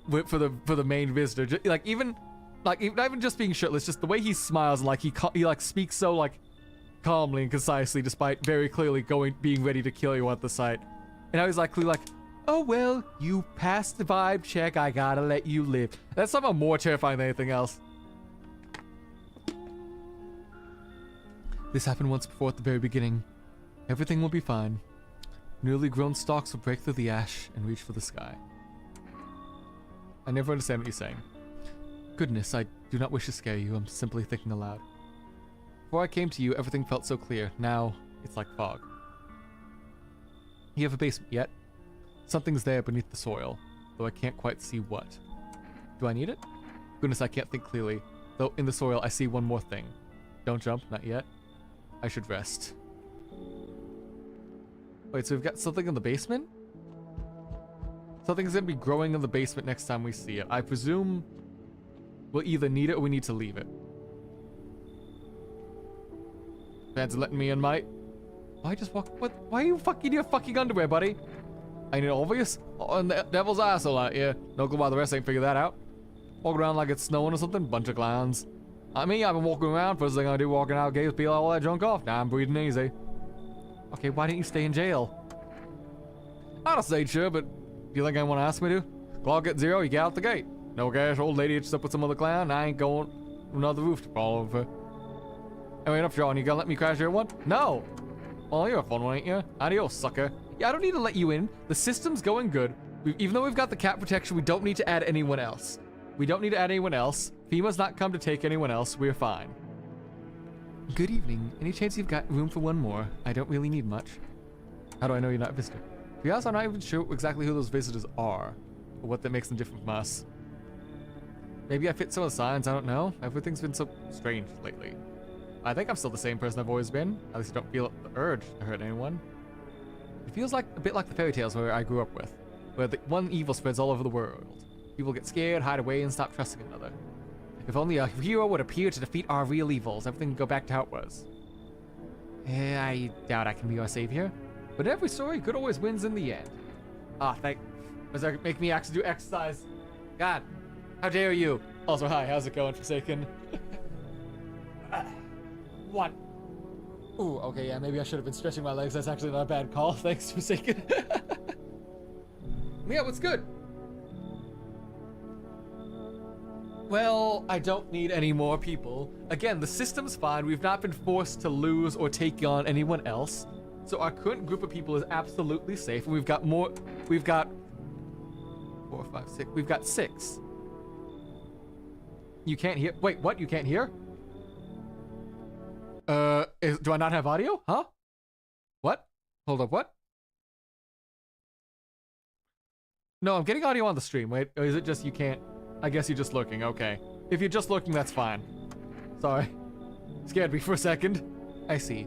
went for the main visitor. Not even just being shirtless, just the way he smiles and like he like speaks so like calmly and concisely despite very clearly being ready to kill you at the sight. And I was like, oh well, you passed the vibe check, I gotta let you live. That's somehow more terrifying than anything else. This happened once before at the very beginning. Everything will be fine. Newly grown stalks will break through the ash and reach for the sky. I never understand what you're saying. Goodness, I do not wish to scare you, I'm simply thinking aloud. Before I came to you, everything felt so clear. Now, it's like fog. You have a basement yet? Something's there beneath the soil, though I can't quite see what. Do I need it? Goodness, I can't think clearly. Though in the soil, I see one more thing. Don't jump, not yet. I should rest. Wait, so we've got something in the basement? Something's gonna be growing in the basement next time we see it. I presume we'll either need it or we need to leave it. Fancy letting me in, mate? Why just walk? What? Why are you fucking in your fucking underwear, buddy? Ain't it obvious? Oh, and the devil's asshole out here. No clue why the rest ain't figured that out. Walking around like it's snowing or something. Bunch of clowns. I've been walking around. First thing I do walking out gates, peel all that junk off. Now I'm breathing easy. Okay, why didn't you stay in jail? I don't say sure, but do you think anyone asked me to? Clock at 0, you get out the gate. No cash, old lady hitched up with some other clown. I ain't going another roof to fall over. Anyway, enough John, you gonna let me crash your one? No! Well, you're a fun one, ain't you? Adios, sucker. Yeah, I don't need to let you in. The system's going good. Even though we've got the cat protection, we don't need to add anyone else. We don't need to add anyone else. FEMA's not come to take anyone else. We're fine. Good evening. Any chance you've got room for one more? I don't really need much. How do I know you're not a visitor? To be honest, I'm not even sure exactly who those visitors are, or what that makes them different from us. Maybe I fit some of the signs, I don't know. Everything's been so strange lately. I think I'm still the same person I've always been. At least I don't feel the urge to hurt anyone. It feels like a bit like the fairy tales where I grew up with, where the one evil spreads all over the world. People get scared, hide away, and stop trusting another. If only a hero would appear to defeat our real evils, everything would go back to how it was. I doubt I can be our savior, but every story good always wins in the end. Ah, does that make me actually do exercise? God, how dare you? Also, hi, how's it going, Forsaken? What? Ooh, okay, yeah, maybe I should have been stretching my legs. That's actually not a bad call. Thanks, Forsaken. Yeah, what's good? Well, I don't need any more people. Again, the system's fine. We've not been forced to lose or take on anyone else. So our current group of people is absolutely safe. And we've got 4, 5, 6. We've got 6. You can't hear? Wait, what? You can't hear? Do I not have audio? Huh? What? Hold up, what? No, I'm getting audio on the stream. Wait, or is it just you can't? I guess you're just looking, okay. If you're just looking, that's fine. Sorry. Scared me for a second. I see.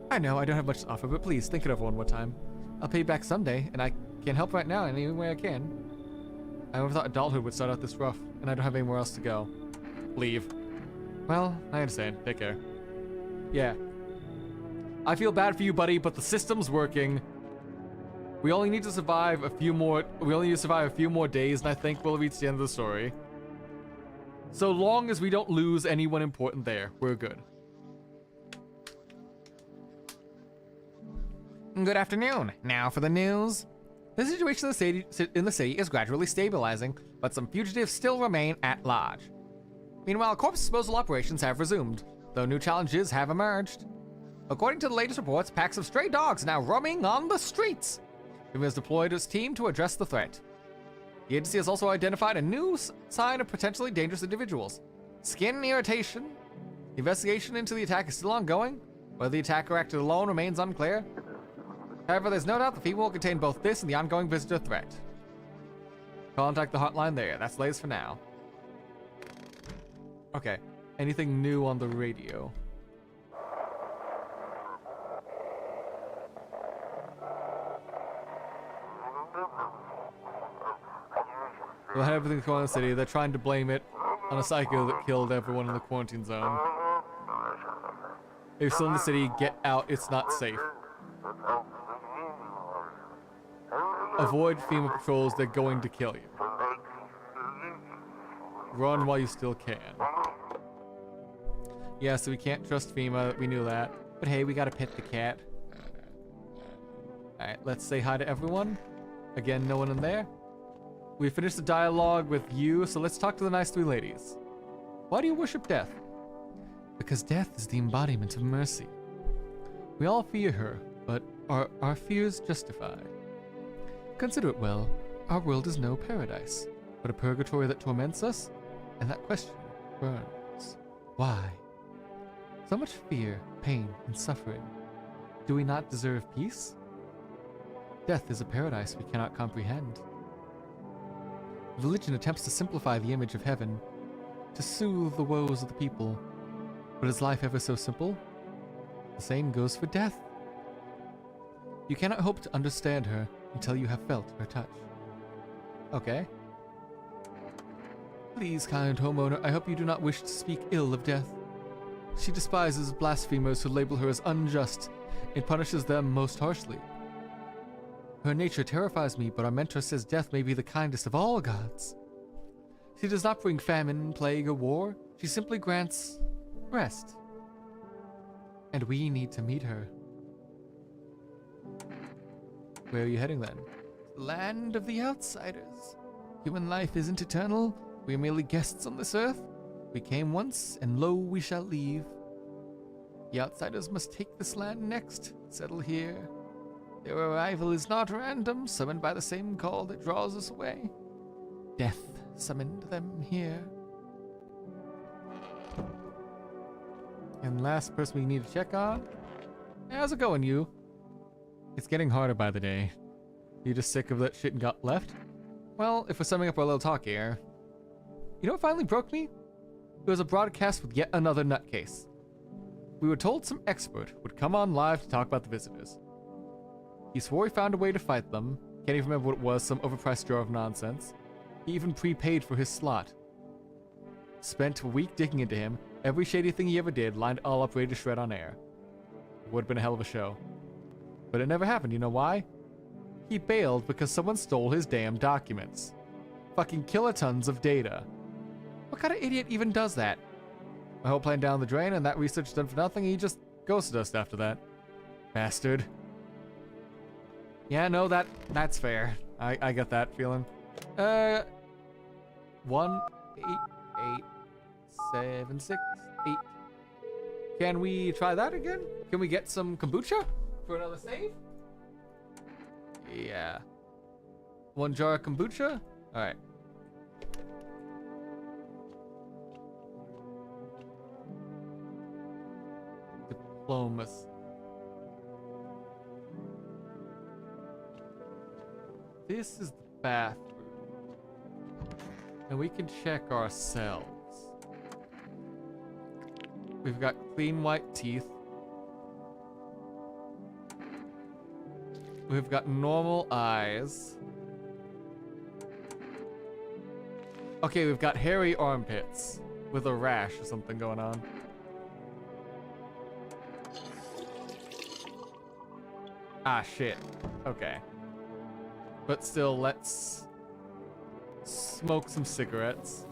I know, I don't have much to offer, but please, think it over one more time. I'll pay you back someday, and I can't help right now in any way I can. I never thought adulthood would start out this rough, and I don't have anywhere else to go. Leave. Well, I understand. Take care. Yeah. I feel bad for you, buddy, but the system's working. We only need to survive a few more days, and I think we'll reach the end of the story. So long as we don't lose anyone important there, we're good. Good afternoon. Now for the news. The situation in the city is gradually stabilizing, but some fugitives still remain at large. Meanwhile, corpse disposal operations have resumed, though new challenges have emerged. According to the latest reports, packs of stray dogs are now roaming on the streets. FEMA has deployed its team to address the threat. The agency has also identified a new sign of potentially dangerous individuals: skin irritation. The investigation into the attack is still ongoing. Whether the attacker acted alone remains unclear. However, there's no doubt the FEMA will contain both this and the ongoing visitor threat. Contact the hotline there. That's the latest for now. Okay. Anything new on the radio? Well, everything's going on in the city. They're trying to blame it on a psycho that killed everyone in the quarantine zone. If you're still in the city, get out. It's not safe. Avoid FEMA patrols. They're going to kill you. Run while you still can. Yeah, so we can't trust FEMA. We knew that. But hey, we gotta pet the cat. Alright, let's say hi to everyone. Again, no one in there. We finished the dialogue with you, so let's talk to the nice 3 ladies. Why do you worship death? Because death is the embodiment of mercy. We all fear her, but are our fears justified? Consider it well. Our world is no paradise, but a purgatory that torments us, and that question burns. Why? So much fear, pain, and suffering. Do we not deserve peace? Death is a paradise we cannot comprehend. Religion attempts to simplify the image of heaven, to soothe the woes of the people. But is life ever so simple? The same goes for death. You cannot hope to understand her until you have felt her touch. Okay. Please, kind homeowner, I hope you do not wish to speak ill of death. She despises blasphemers who label her as unjust and punishes them most harshly. Her nature terrifies me, but our mentor says death may be the kindest of all gods. She does not bring famine, plague, or war. She simply grants rest. And we need to meet her. Where are you heading then? Land of the outsiders. Human life isn't eternal. We are merely guests on this earth. We came once, and lo, we shall leave. The outsiders must take this land next, settle here. Their arrival is not random, summoned by the same call that draws us away. Death summoned them here. And last person we need to check on. How's it going, you? It's getting harder by the day. You just sick of that shit and got left? Well, if we're summing up our little talk here, You know what finally broke me? It was a broadcast with yet another nutcase. We were told some expert would come on live to talk about the visitors. He swore he found a way to fight them. Can't even remember what it was, some overpriced jar of nonsense. He even prepaid for his slot. Spent a week digging into him, every shady thing he ever did, lined all up ready to shred on air. It would have been a hell of a show. But it never happened, you know why? He bailed because someone stole his damn documents. Fucking kilotons of data. What kind of idiot even does that? My whole plan down the drain and that research done for nothing, he just ghosted us after that. Bastard. Yeah, no, that's fair. I get that feeling. 1, 8, 8, 7, 6, 8. Can we try that again? Can we get some kombucha for another save? Yeah. 1 jar of kombucha? Alright. Diplomacy. This is the bathroom. And we can check ourselves. We've got clean white teeth. We've got normal eyes. Okay, we've got hairy armpits with a rash or something going on. Ah, shit. Okay. But still, let's smoke some cigarettes.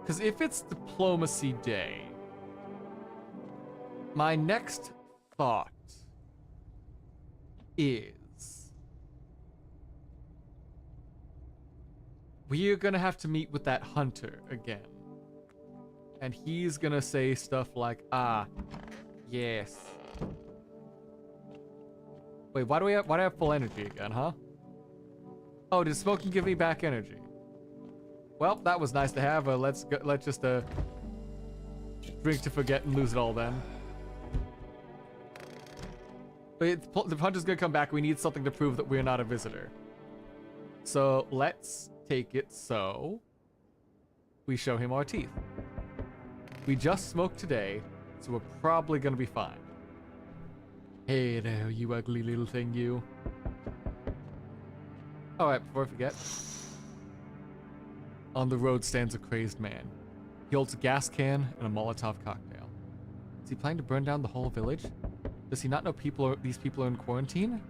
Because if it's diplomacy day, my next thought is we're gonna have to meet with that hunter again. And he's gonna say stuff like, ah, yes. Wait, why do I have full energy again, huh? Oh, did smoking give me back energy? Well, that was nice to have. Let's just drink to forget and lose it all then. But the hunter's gonna come back. We need something to prove that we're not a visitor. So let's take it so we show him our teeth. We just smoked today, so we're probably gonna be fine. Hey there, you ugly little thing, you. Alright, before I forget. On the road stands a crazed man. He holds a gas can and a Molotov cocktail. Is he planning to burn down the whole village? Does he not know these people are in quarantine?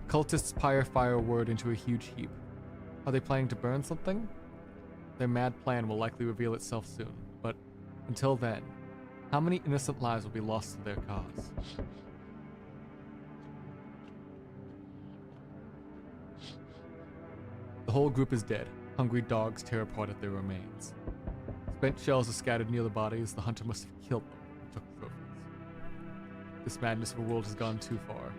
Cultists fire a word into a huge heap. Are they planning to burn something? Their mad plan will likely reveal itself soon, but until then, how many innocent lives will be lost to their cause? The whole group is dead. Hungry dogs tear apart at their remains. Spent shells are scattered near the bodies. The hunter must have killed them and took trophies. This madness of a world has gone too far.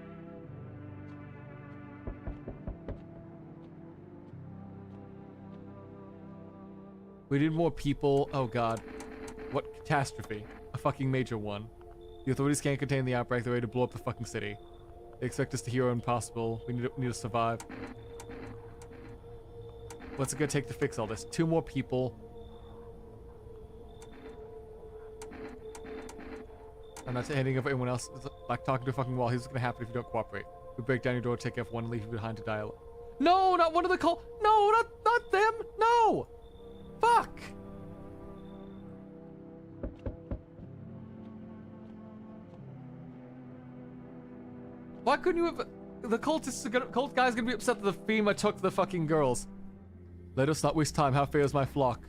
We need more people. Oh god. What catastrophe. A fucking major one. The authorities can't contain the outbreak. They're ready to blow up the fucking city. They expect us to hero impossible. We need to survive. What's it gonna take to fix all this? 2 more people. I'm not saying anything of anyone else. It's like talking to a fucking wall. Here's what's gonna happen if you don't cooperate. We break down your door, take F1, and leave you behind to dial. No, not one of the No, not them. No. Fuck. Why couldn't you have... The cult guy's gonna be upset that the FEMA took the fucking girls. Let us not waste time. How fares my flock?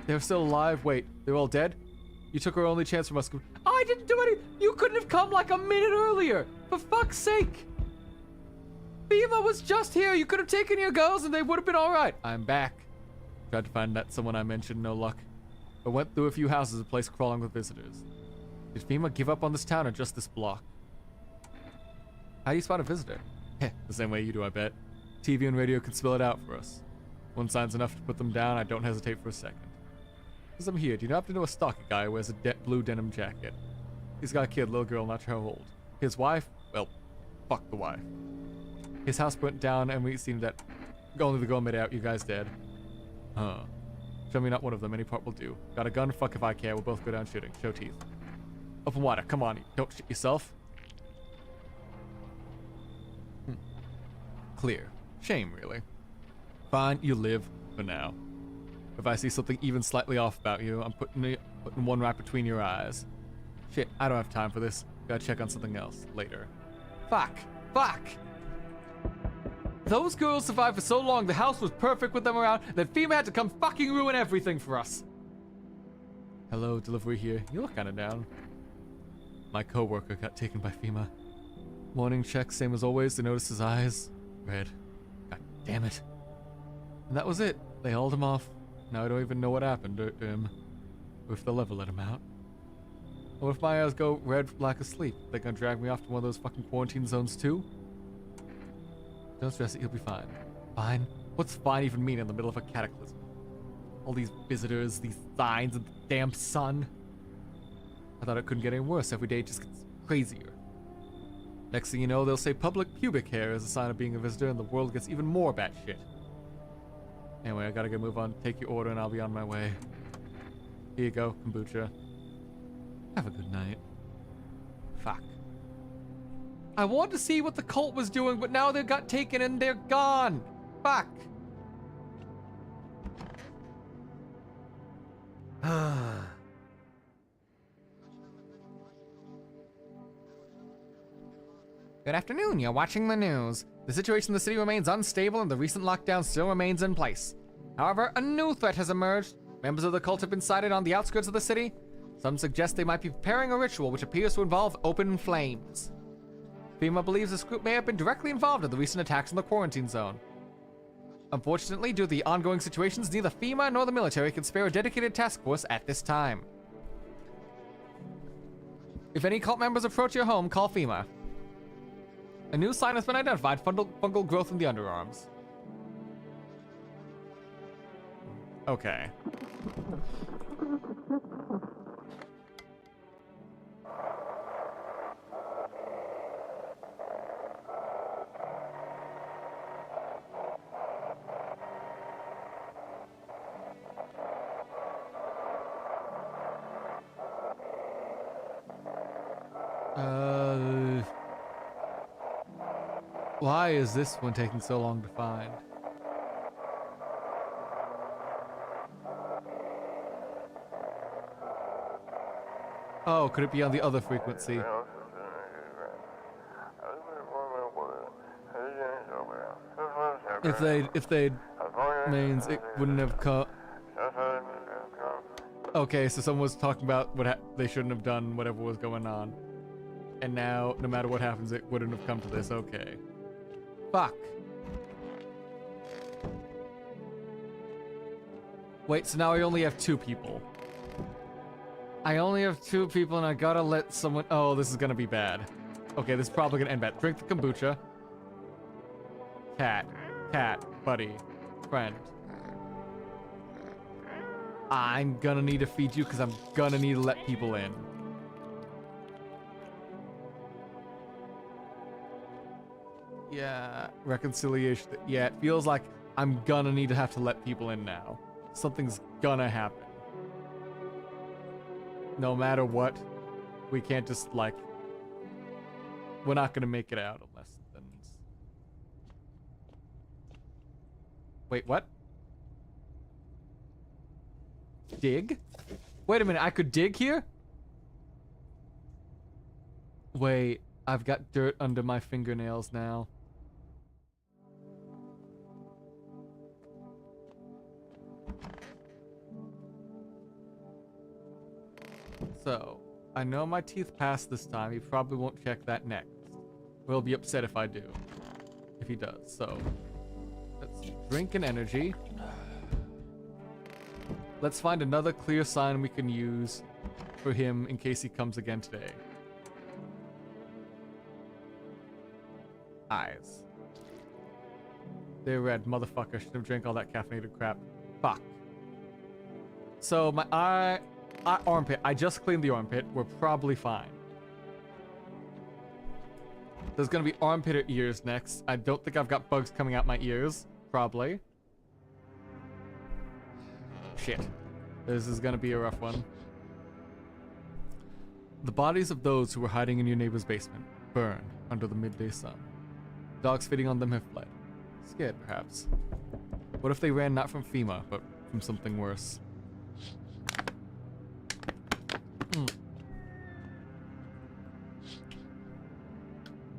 They're still alive. Wait, they're all dead? You took our only chance from us. I didn't do any... You couldn't have come like a minute earlier. For fuck's sake. FEMA was just here. You could have taken your girls and they would have been alright. I'm back. Tried to find that someone I mentioned. No luck. I went through a few houses, a place crawling with visitors. Did FEMA give up on this town or just this block? How do you spot a visitor? Heh, the same way you do, I bet. TV and radio can spell it out for us. One sign's enough to put them down. I don't hesitate for a second. Because I'm here, do you not happen to know a stocky guy who wears a blue denim jacket? He's got a kid, little girl, not sure how old. His wife, well, fuck the wife. His house burnt down and we seen that only the girl made out. You guys dead. Huh. Show me not one of them. Any part will do. Got a gun? Fuck if I care. We'll both go down shooting. Show teeth. Open water. Come on. Don't shit yourself. Clear. Shame, really. Fine. You live for now. If I see something even slightly off about you, I'm putting one right between your eyes. Shit. I don't have time for this. Gotta check on something else. Later. Fuck. Fuck. Those girls survived for so long, the house was perfect with them around, that FEMA had to come fucking ruin everything for us. Hello, delivery here. You look kinda down. My coworker got taken by FEMA. Morning check, same as always, they noticed his eyes. Red. God damn it. And that was it. They hauled him off. Now I don't even know what happened to him. Or if they'll ever let him out. Or if my eyes go red lack of sleep, they're gonna drag me off to one of those fucking quarantine zones too? Don't stress it, you'll be fine. Fine? What's fine even mean in the middle of a cataclysm? All these visitors, these signs, and the damn sun. I thought it couldn't get any worse. Every day it just gets crazier. Next thing you know, they'll say public pubic hair is a sign of being a visitor, and the world gets even more batshit. Anyway, I gotta go move on. Take your order, and I'll be on my way. Here you go, kombucha. Have a good night. Fuck. I wanted to see what the cult was doing, but now they got taken and they're gone. Fuck. Good afternoon, you're watching the news. The situation in the city remains unstable and the recent lockdown still remains in place. However, a new threat has emerged. Members of the cult have been sighted on the outskirts of the city. Some suggest they might be preparing a ritual which appears to involve open flames. FEMA believes this group may have been directly involved in the recent attacks in the quarantine zone. Unfortunately, due to the ongoing situations, neither FEMA nor the military can spare a dedicated task force at this time. If any cult members approach your home, call FEMA. A new sign has been identified, fungal growth in the underarms. Okay. Why is this one taking so long to find? Oh, could it be on the other frequency? If they means it wouldn't have come. Okay, so someone was talking about what they shouldn't have done, whatever was going on. And now, no matter what happens, it wouldn't have come to this. Okay. Fuck. Wait, so now I only have 2 people. I only have 2 people and I gotta let someone... Oh, this is gonna be bad. Okay, this is probably gonna end bad. Drink the kombucha. Cat. Cat. Buddy. Friend. I'm gonna need to feed you because I'm gonna need to let people in. Yeah, reconciliation. Yeah, it feels like I'm gonna need to have to let people in now. Something's gonna happen. No matter what, we can't just, like... We're not gonna make it out unless something's... Wait, what? Dig? Wait a minute, I could dig here? Wait, I've got dirt under my fingernails now. So, I know my teeth passed this time. He probably won't check that next. Or he'll be upset if I do. If he does, so. Let's drink an energy. Let's find another clear sign we can use for him in case he comes again today. Eyes. They're red, motherfucker. Should have drank all that caffeinated crap. Fuck. So my armpit. I just cleaned the armpit. We're probably fine. There's gonna be armpit or ears next. I don't think I've got bugs coming out my ears. Probably. Shit. This is gonna be a rough one. The bodies of those who were hiding in your neighbor's basement burn under the midday sun. Dogs feeding on them have fled. Scared, perhaps. What if they ran not from FEMA, but from something worse?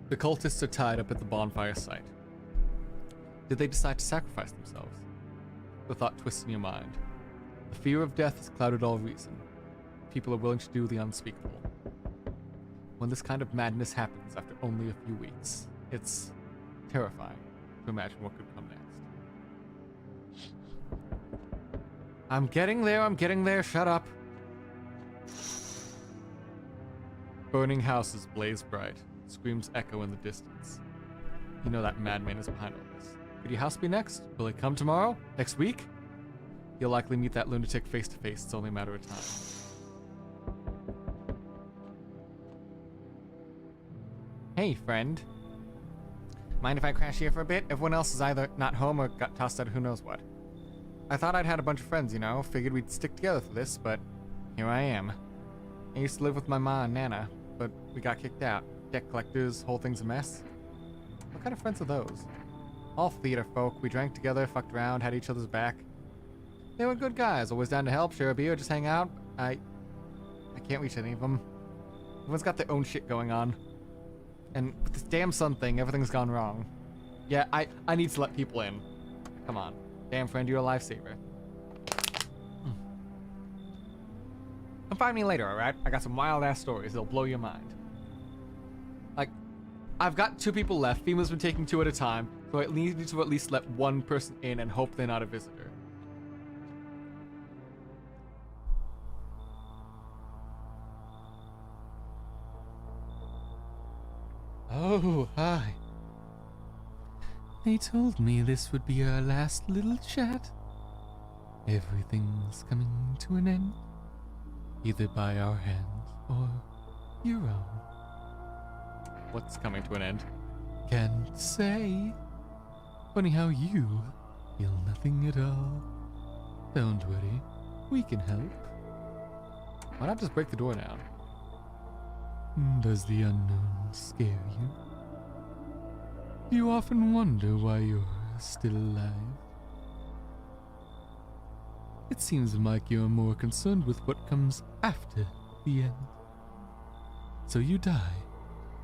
The cultists are tied up at the bonfire site. Did they decide to sacrifice themselves? The thought twists in your mind. The fear of death has clouded all reason. People are willing to do the unspeakable. When this kind of madness happens after only a few weeks, it's terrifying to imagine what could come next. I'm getting there, shut up. Burning houses blaze bright. Screams echo in the distance. You know that madman is behind all this. Could your house be next? Will it come tomorrow? Next week? You'll likely meet that lunatic face to face. It's only a matter of time. Hey, friend. Mind if I crash here for a bit? Everyone else is either not home or got tossed out of who knows what. I thought I'd had a bunch of friends, you know. Figured we'd stick together for this, but here I am. I used to live with my ma and Nana, but we got kicked out. Debt collectors, whole thing's a mess. What kind of friends are those? All theater folk. We drank together, fucked around, had each other's back. They were good guys, always down to help, share a beer, just hang out. I can't reach any of them. Everyone's got their own shit going on. And with this damn sun thing, everything's gone wrong. Yeah, I need to let people in. Come on. Damn friend, you're a lifesaver. Come find me later, alright? I got some wild-ass stories that'll blow your mind. Like, I've got 2 people left. FEMA's been taking 2 at a time, so I need to at least let 1 person in and hope they're not a visitor. Oh, hi. They told me this would be our last little chat. Everything's coming to an end, either by our hands or your own. What's coming to an end? Can't say. Funny how you feel nothing at all. Don't worry, we can help. Why not just break the door down? Does the unknown scare you? Do you often wonder why you're still alive? It seems like you're more concerned with what comes after the end. So you die.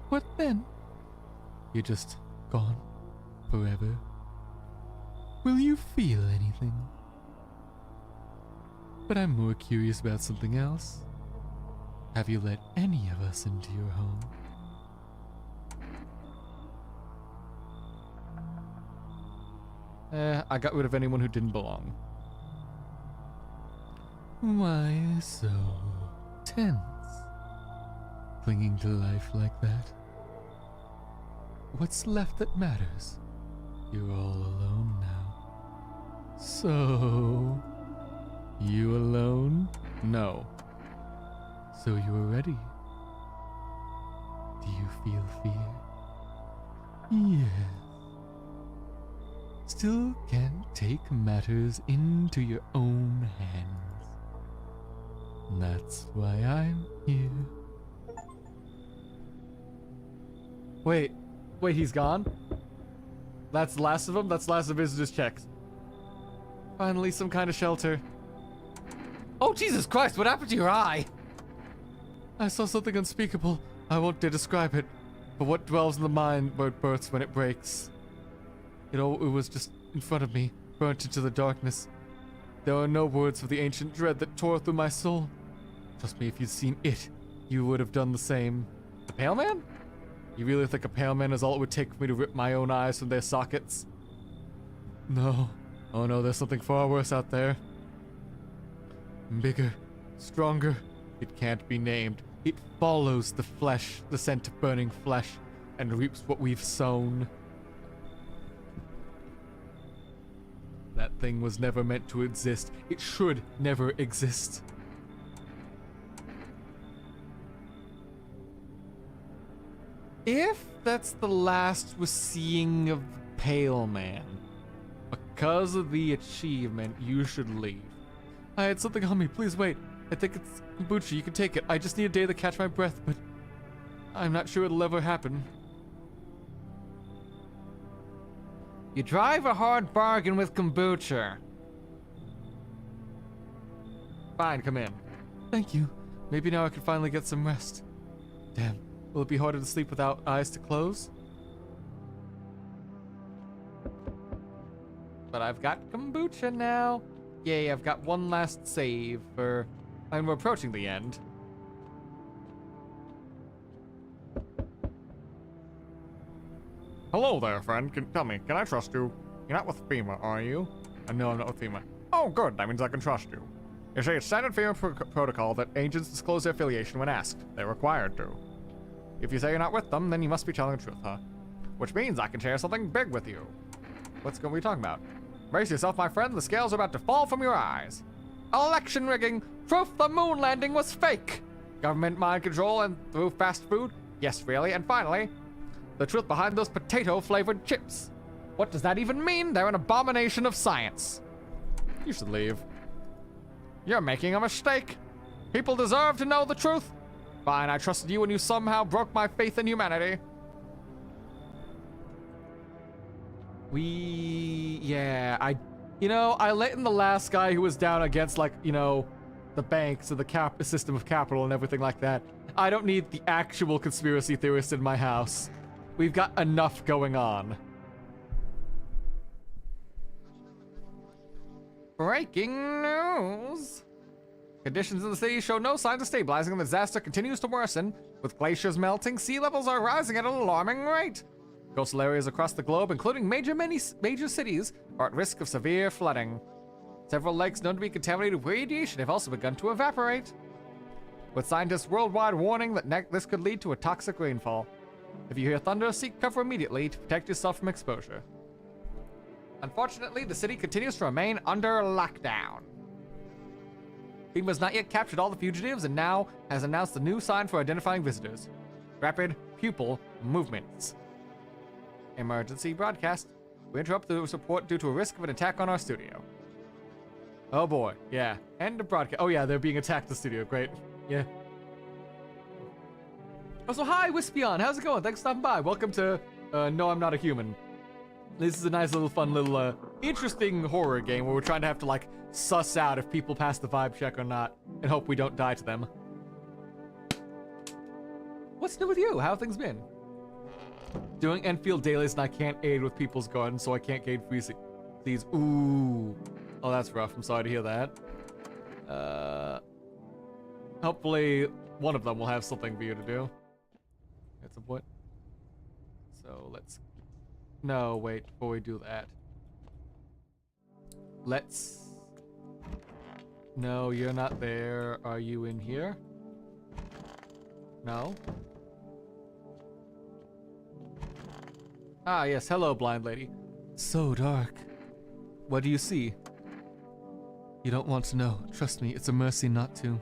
What then? You're just gone forever. Will you feel anything? But I'm more curious about something else. Have you let any of us into your home? I got rid of anyone who didn't belong. Why so tense? Clinging to life like that? What's left that matters? You're all alone now. So, you alone? No. So you are ready? Do you feel fear? Yes. Still can't take matters into your own hands. That's why I'm here. Wait, he's gone? That's the last of them? That's the last of visitors checks. Finally, some kind of shelter. Oh, Jesus Christ, what happened to your eye? I saw something unspeakable. I won't dare describe it. But what dwells in the mind where it bursts when it breaks? It was just in front of me, burnt into the darkness. There are no words for the ancient dread that tore through my soul. Trust me, if you'd seen it, you would have done the same. The Pale Man? You really think a Pale Man is all it would take for me to rip my own eyes from their sockets? No. Oh no, there's something far worse out there. Bigger, stronger. It can't be named. It follows the flesh, the scent of burning flesh, and reaps what we've sown. That thing was never meant to exist. It should never exist. If that's the last we're seeing of the Pale Man, because of the achievement, you should leave. I had something on me. Please wait. I think it's kombucha. You can take it. I just need a day to catch my breath, but I'm not sure it'll ever happen. You drive a hard bargain with kombucha. Fine, come in. Thank you. Maybe now I can finally get some rest. Damn. Will it be harder to sleep without eyes to close? But I've got kombucha now. Yay, I've got one last save for... And we're approaching the end. Hello there, friend. Tell me, can I trust you? You're not with FEMA, are you? No, I'm not with FEMA. Oh, good. That means I can trust you. You see, it's standard FEMA protocol that agents disclose their affiliation when asked. They're required to. If you say you're not with them, then you must be telling the truth, huh? Which means I can share something big with you. What are we talking about? Brace yourself, my friend. The scales are about to fall from your eyes. Election rigging. Proof the moon landing was fake. Government mind control and through fast food. Yes, really. And finally, the truth behind those potato-flavored chips. What does that even mean? They're an abomination of science. You should leave. You're making a mistake. People deserve to know the truth. Fine, I trusted you and you somehow broke my faith in humanity. I let in the last guy who was down against, like, the banks and the system of capital and everything like that. I don't need the actual conspiracy theorist in my house. We've got enough going on. Breaking news. Conditions in the city show no signs of stabilizing and the disaster continues to worsen. With glaciers melting, sea levels are rising at an alarming rate. Coastal areas across the globe, including major cities, are at risk of severe flooding. Several lakes known to be contaminated with radiation have also begun to evaporate, with scientists worldwide warning that this could lead to a toxic rainfall. If you hear thunder, seek cover immediately to protect yourself from exposure. Unfortunately, the city continues to remain under lockdown. FEMA has not yet captured all the fugitives and now has announced a new sign for identifying visitors. Rapid pupil movements. Emergency broadcast. We interrupt the support due to a risk of an attack on our studio. Oh boy, yeah. End of broadcast. Oh yeah, they're being attacked in the studio. Great. Yeah. Also, hi, Wispion. How's it going? Thanks for stopping by. Welcome to No, I'm Not a Human. This is a nice little fun little interesting horror game where we're trying to have to like suss out if people pass the vibe check or not and hope we don't die to them. What's new with you? How have things been? Doing Enfield dailies and I can't aid with people's gardens, so I can't gain free seeds. Ooh. Oh, that's rough. I'm sorry to hear that. Hopefully one of them will have something for you to do at some point. So let's... No, wait, before we do that. Let's... No, you're not there. Are you in here? No? Ah, yes. Hello, blind lady. So dark. What do you see? You don't want to know. Trust me, it's a mercy not to.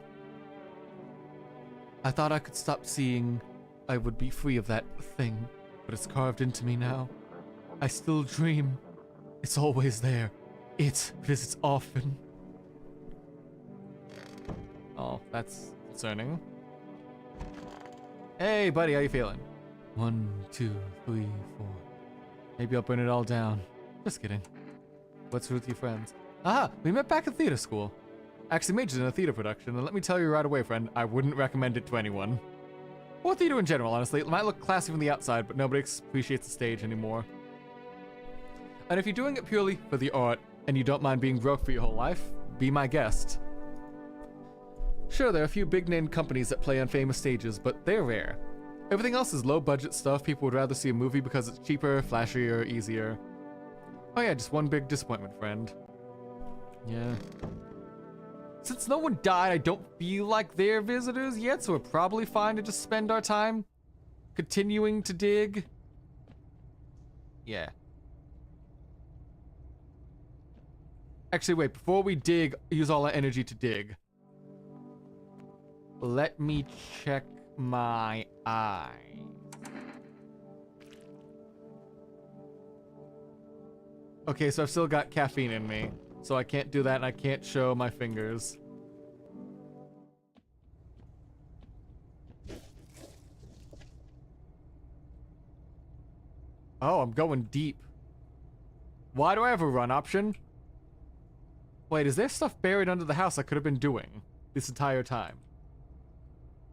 I thought I could stop seeing. I would be free of that thing, but it's carved into me now. I still dream. It's always there. It visits often. Oh, that's concerning. Hey, buddy, how you feeling? 1, 2, 3, 4. Maybe I'll burn it all down. Just kidding. What's with your friends? Aha, we met back at theater school. I actually majored in a theater production, and let me tell you right away, friend, I wouldn't recommend it to anyone. Or theater in general, honestly. It might look classy from the outside, but nobody appreciates the stage anymore. And if you're doing it purely for the art, and you don't mind being broke for your whole life, be my guest. Sure, there are a few big-name companies that play on famous stages, but they're rare. Everything else is low-budget stuff. People would rather see a movie because it's cheaper, flashier, easier. Oh yeah, just one big disappointment, friend. Yeah. Since no one died, I don't feel like they're visitors yet, so we're probably fine to just spend our time continuing to dig. Yeah. Actually, wait, before we dig, use all our energy to dig. Let me check my eyes. Okay, so I've still got caffeine in me, so I can't do that, and I can't show my fingers. Oh, I'm going deep. Why do I have a run option? Wait, is there stuff buried under the house I could have been doing this entire time?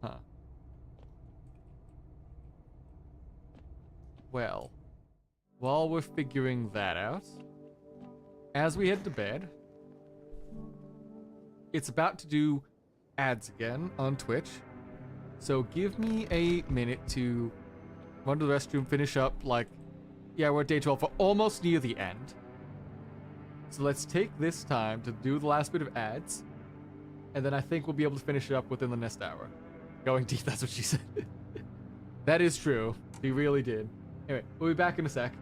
Huh. Well, while we're figuring that out, as we head to bed, it's about to do ads again on Twitch. So give me a minute to run to the restroom, finish up, like, yeah, we're at day 12, we're almost near the end. So let's take this time to do the last bit of ads, and then I think we'll be able to finish it up within the next hour. Going deep, that's what she said. That is true. He really did. Anyway, we'll be back in a sec.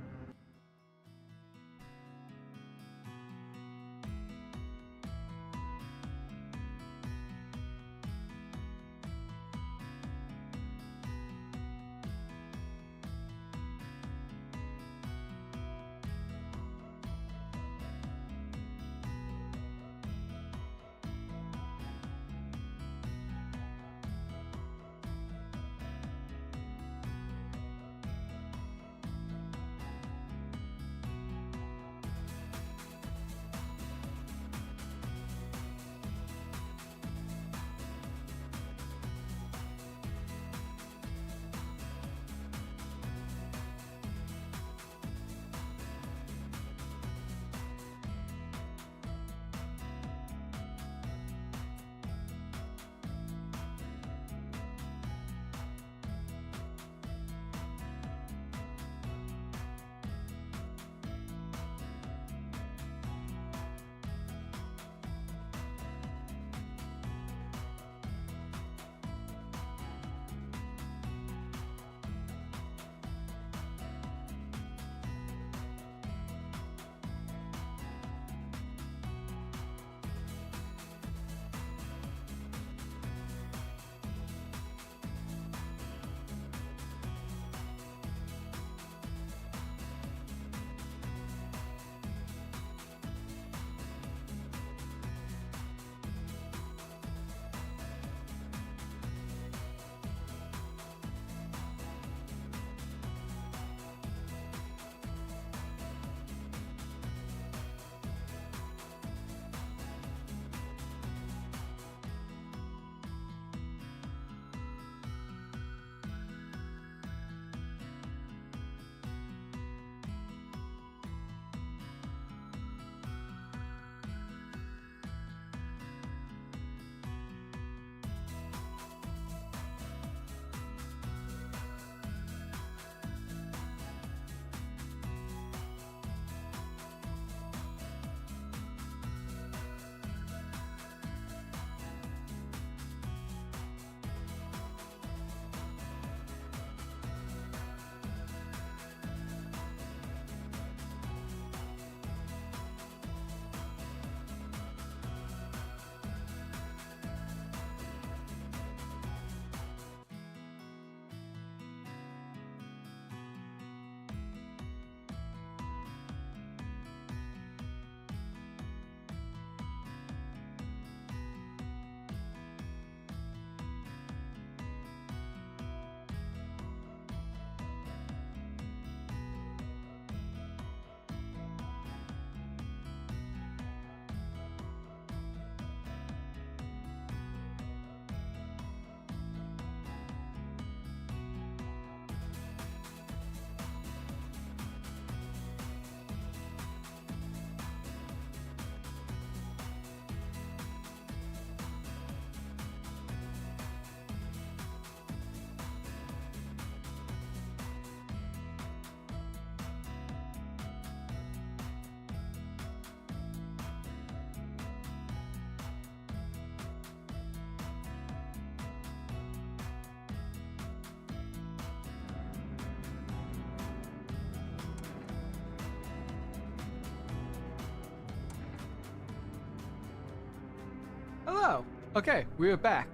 Hello. Okay, we're back.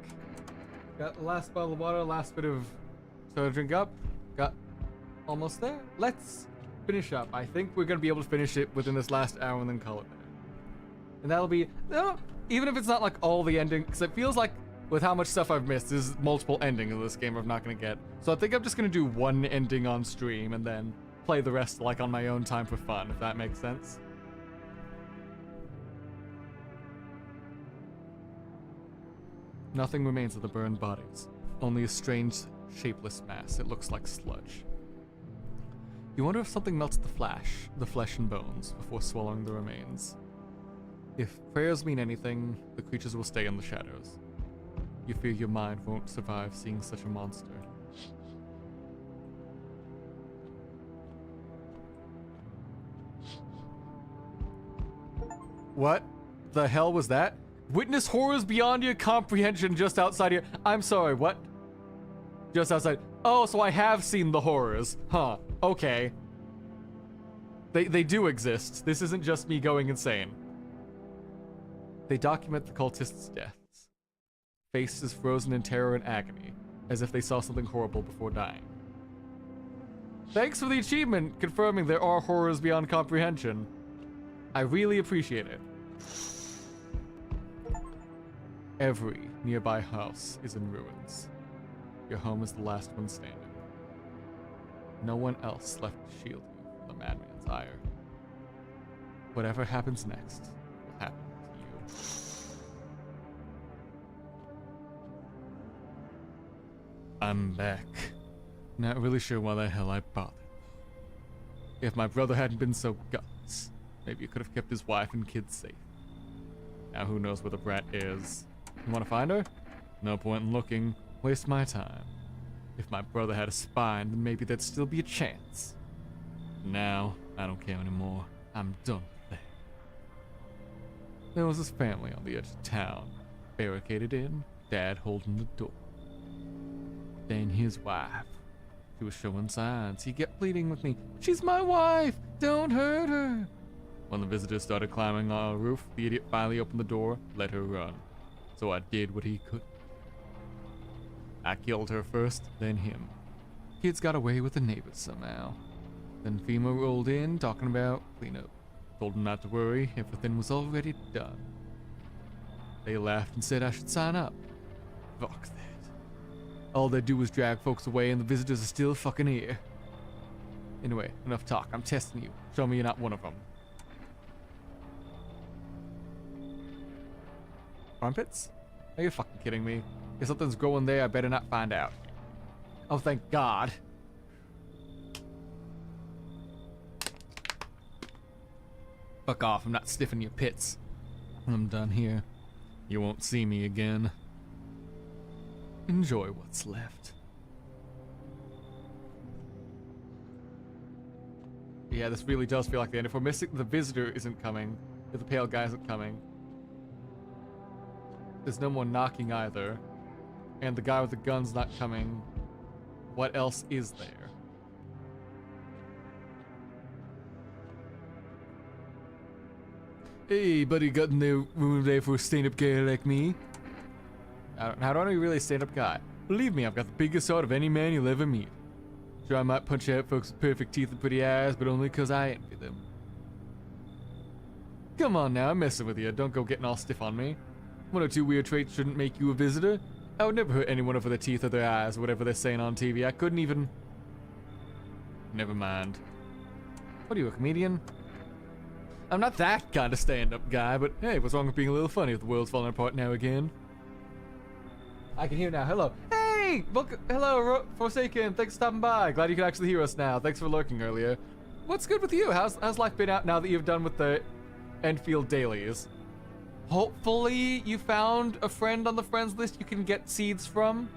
Got the last bottle of water, last bit of soda to drink up. Got almost there. Let's finish up. I think we're gonna be able to finish it within this last hour and then call it there. And that'll be, no, even if it's not like all the ending, because it feels like with how much stuff I've missed, there's multiple endings of this game I'm not gonna get. So I think I'm just gonna do one ending on stream and then play the rest like on my own time for fun, if that makes sense. Nothing remains of the burned bodies. Only a strange, shapeless mass. It looks like sludge. You wonder if something melts the flesh and bones before swallowing the remains. If prayers mean anything, the creatures will stay in the shadows. You fear your mind won't survive seeing such a monster. What the hell was that? Witness horrors beyond your comprehension just outside here. I'm sorry, what? Just outside. Oh, so I have seen the horrors. Huh, okay. They do exist. This isn't just me going insane. They document the cultists' deaths. Faces frozen in terror and agony, as if they saw something horrible before dying. Thanks for the achievement, confirming there are horrors beyond comprehension. I really appreciate it. Every nearby house is in ruins. Your home is the last one standing. No one else left to shield you from the madman's ire. Whatever happens next will happen to you. I'm back. Not really sure why the hell I bothered. If my brother hadn't been so gutless, maybe he could have kept his wife and kids safe. Now who knows where the brat is. You want to find her? No point in looking. Waste my time. If my brother had a spine, then maybe there'd still be a chance. Now, I don't care anymore. I'm done with that. There was this family on the edge of town, barricaded in, Dad holding the door. Then his wife. She was showing signs. He kept pleading with me. She's my wife! Don't hurt her! When the visitors started climbing on a roof, the idiot finally opened the door, let her run. So I did what he could. I killed her first, then him. Kids got away with the neighbors somehow. Then FEMA rolled in, talking about cleanup. Told them not to worry, everything was already done. They laughed and said I should sign up. Fuck that. All they do is drag folks away and the visitors are still fucking here. Anyway, enough talk. I'm testing you. Show me you're not one of them. Armpits? Are you fucking kidding me? If something's growing there, I better not find out. Oh, thank God. Fuck off, I'm not sniffing your pits. I'm done here. You won't see me again. Enjoy what's left. Yeah, this really does feel like the end. If we're missing, the visitor isn't coming. If the pale guy isn't coming. There's no more knocking either. And the guy with the gun's not coming. What else is there? Hey, buddy, got in the room today for a stand-up guy like me? How do I really stand-up guy? Believe me, I've got the biggest heart of any man you'll ever meet. Sure, I might punch out folks with perfect teeth and pretty eyes, but only because I envy them. Come on now, I'm messing with you. Don't go getting all stiff on me. One or two weird traits shouldn't make you a visitor. I would never hurt anyone over their teeth or their eyes or whatever they're saying on TV. I couldn't even... Never mind. What are you, a comedian? I'm not that kind of stand-up guy, but hey, what's wrong with being a little funny if the world's falling apart now again? I can hear now. Hello. Hey! Hello, Forsaken. Thanks for stopping by. Glad you can actually hear us now. Thanks for lurking earlier. What's good with you? How's life been out now that you've done with the Enfield dailies? Hopefully you found a friend on the friends list you can get seeds from.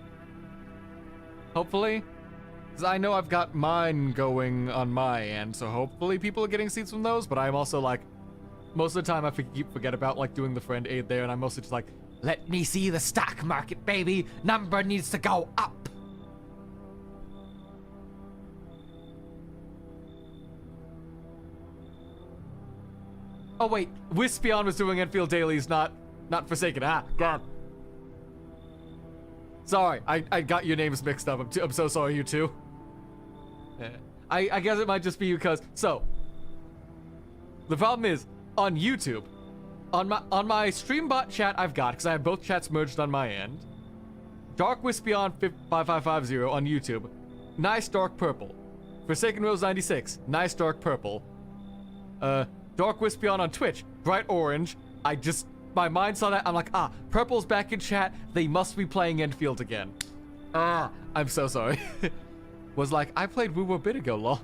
Hopefully. Because I know I've got mine going on my end, so hopefully people are getting seeds from those, but I'm also like, most of the time I forget about like doing the friend aid there, and I'm mostly just like, let me see the stock market, baby. Number needs to go up. Oh wait, Wispion was doing Enfield dailies, not Forsaken. Ah, God. Sorry, I got your names mixed up. I'm so sorry, you two. I guess it might just be because, so, the problem is, on YouTube, on my Streambot chat I've got, because I have both chats merged on my end, Dark Wispion 5550 on YouTube, nice dark purple. Forsaken Rose 96, nice dark purple. Dark Wispion on Twitch, bright orange. My mind saw that, I'm like, purple's back in chat, they must be playing Enfield again. I'm so sorry. Was like, I played Woo a bit ago, lol.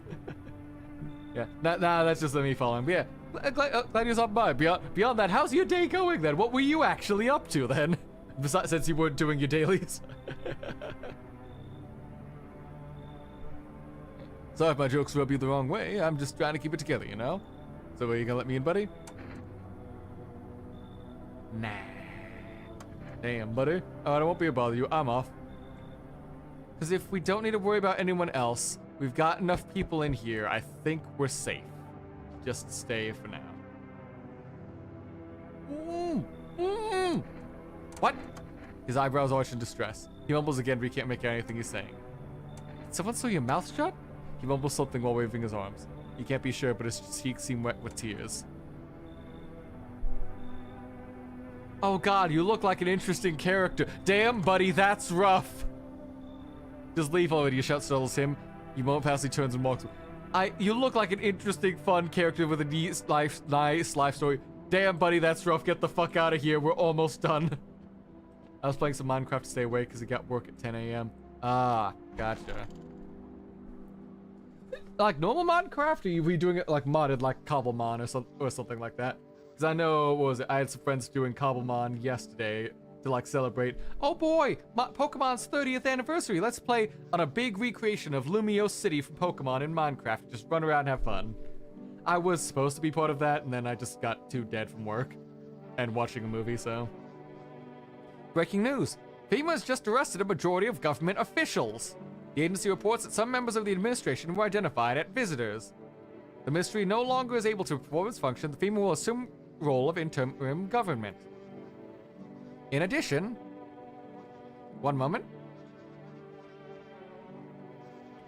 Yeah, nah, that's just me following. But yeah, glad you stopped by. Beyond that, how's your day going then? What were you actually up to then? Besides, since you weren't doing your dailies. Sorry if my jokes rub you the wrong way. I'm just trying to keep it together, you know? So are you gonna let me in, buddy? Nah. Damn, buddy. Alright, I won't be a bother you. I'm off. Because if we don't need to worry about anyone else, we've got enough people in here, I think we're safe. Just stay for now. What? His eyebrows arch in distress. He mumbles again, but he can't make out anything he's saying. Did someone sew your mouth shut? He mumbles something while waving his arms. He can't be sure, but his cheeks seem wet with tears. Oh god, you look like an interesting character. Damn, buddy, that's rough. Just leave already, you shout startles him. He momentarily turns and walks. You look like an interesting, fun character with a nice life story. Damn, buddy, that's rough. Get the fuck out of here. We're almost done. I was playing some Minecraft to stay awake because I got work at 10 a.m. Ah, gotcha. Like normal Minecraft, or were you doing it like modded, like Cobblemon or something like that? Because I know, what was it? I had some friends doing Cobblemon yesterday to like celebrate. Oh boy, Pokemon's 30th anniversary. Let's play on a big recreation of Lumiose City from Pokemon in Minecraft. Just run around and have fun. I was supposed to be part of that, and then I just got too dead from work and watching a movie, so. Breaking news. FEMA has just arrested a majority of government officials. The agency reports that some members of the administration were identified as visitors. The ministry no longer is able to perform its function. The FEMA will assume the role of interim government. In addition, one moment.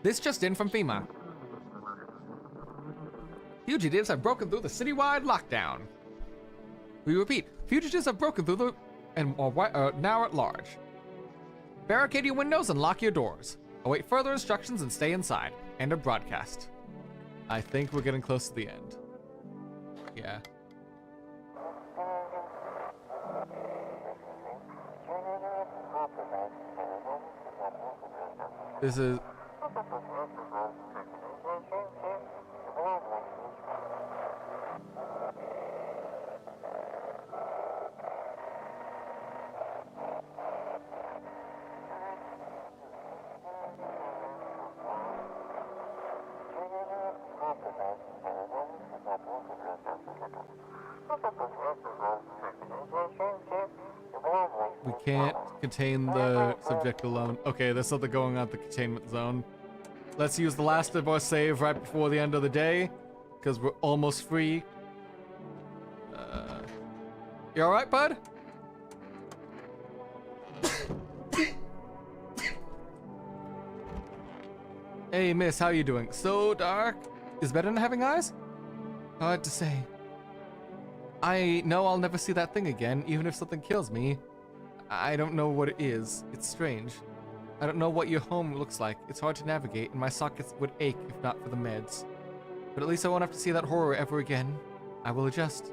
This just in from FEMA. Fugitives have broken through the citywide lockdown. We repeat, fugitives have broken through the and are now at large. Barricade your windows and lock your doors. Await further instructions and stay inside. End of broadcast. I think we're getting close to the end. Yeah. This is... We can't contain the subject alone. Okay, there's something going on at the containment zone. Let's use the last of our save right before the end of the day, because we're almost free. You alright, bud? Hey, miss, how you doing? So dark? Is better than having eyes? Hard to say. I know I'll never see that thing again, even if something kills me. I don't know what it is. It's strange. I don't know what your home looks like. It's hard to navigate, and my sockets would ache if not for the meds. But at least I won't have to see that horror ever again. I will adjust.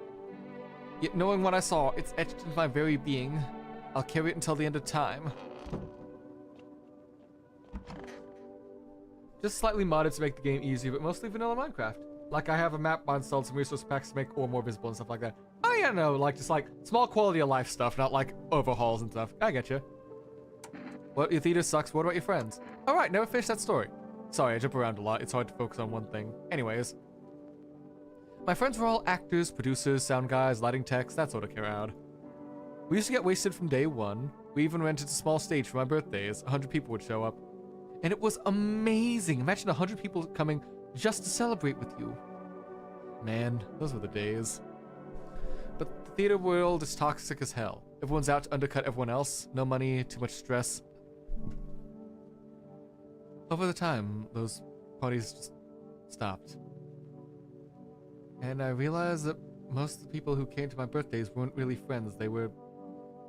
Yet knowing what I saw, it's etched into my very being. I'll carry it until the end of time. Just slightly modded to make the game easier, but mostly vanilla Minecraft. Like, I have a map mod installed, some resource packs to make ore more visible and stuff like that. Oh yeah, no, like, just like small quality of life stuff, not like overhauls and stuff. I get you. Well, your theater sucks. What about your friends? Alright, never finished that story. Sorry, I jump around a lot. It's hard to focus on one thing. Anyways. My friends were all actors, producers, sound guys, lighting techs, that sort of crowd. We used to get wasted from day one. We even rented a small stage for my birthdays. 100 people would show up. And it was amazing. Imagine 100 people coming just to celebrate with you. Man, those were the days. But the theater world is toxic as hell. Everyone's out to undercut everyone else. No money, too much stress. Over the time, those parties just stopped. And I realized that most of the people who came to my birthdays weren't really friends. They were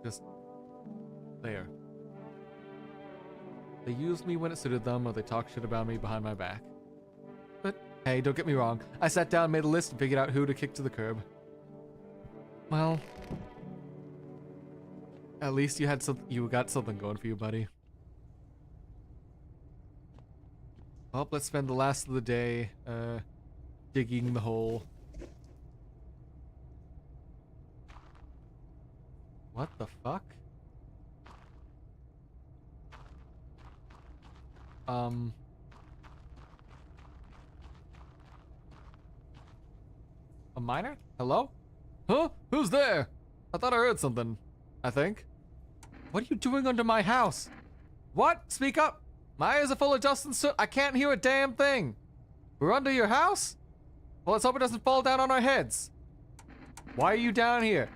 just there. They used me when it suited them, or they talked shit about me behind my back. But hey, don't get me wrong. I sat down, made a list, and figured out who to kick to the curb. Well, at least you got something going for you, buddy. Well, let's spend the last of the day digging the hole. What the fuck? A miner? Hello? Huh? Who's there? I thought I heard something. I think. What are you doing under my house? What? Speak up. My ears are full of dust and soot. I can't hear a damn thing. We're under your house? Well, let's hope it doesn't fall down on our heads. Why are you down here?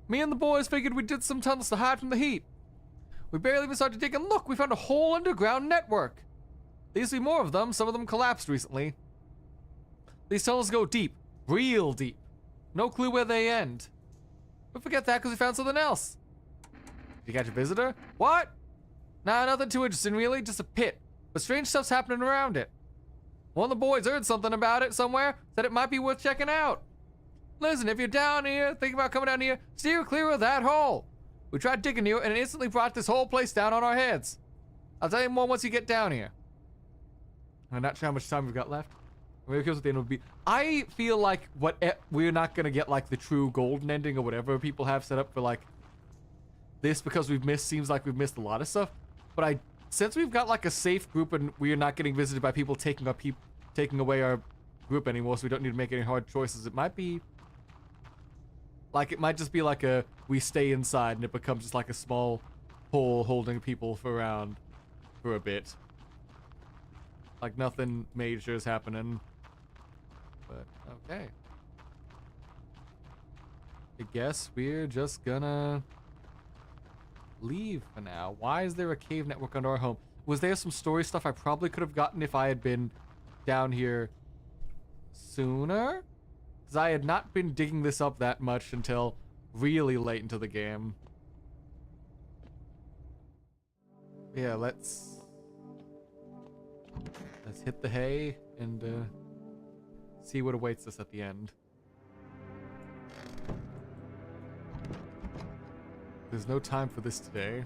Me and the boys figured we did some tunnels to hide from the heat. We barely even started digging. Look, we found a whole underground network. There used to be more of them. Some of them collapsed recently. These tunnels go deep. Real deep. No clue where they end. But forget that because we found something else. Did you catch a visitor? What? Nah, nothing too interesting really. Just a pit. But strange stuff's happening around it. One of the boys heard something about it somewhere. Said it might be worth checking out. Listen, if you're down here, thinking about coming down here, steer clear of that hole. We tried digging here and it instantly brought this whole place down on our heads. I'll tell you more once you get down here. I'm not sure how much time we've got left. Maybe here's what the end would be. I feel like we're not gonna get like the true golden ending or whatever people have set up for like this because seems like we've missed a lot of stuff. But since we've got like a safe group and we're not getting visited by people taking away our group anymore, so we don't need to make any hard choices, it might just be like we stay inside and it becomes just like a small hole holding people around for a bit. Like nothing major is happening. But okay. I guess we're just gonna leave for now. Why is there a cave network under our home? Was there some story stuff I probably could have gotten if I had been down here sooner? Because I had not been digging this up that much until really late into the game. Yeah, let's hit the hay and see what awaits us at the end. There's no time for this today.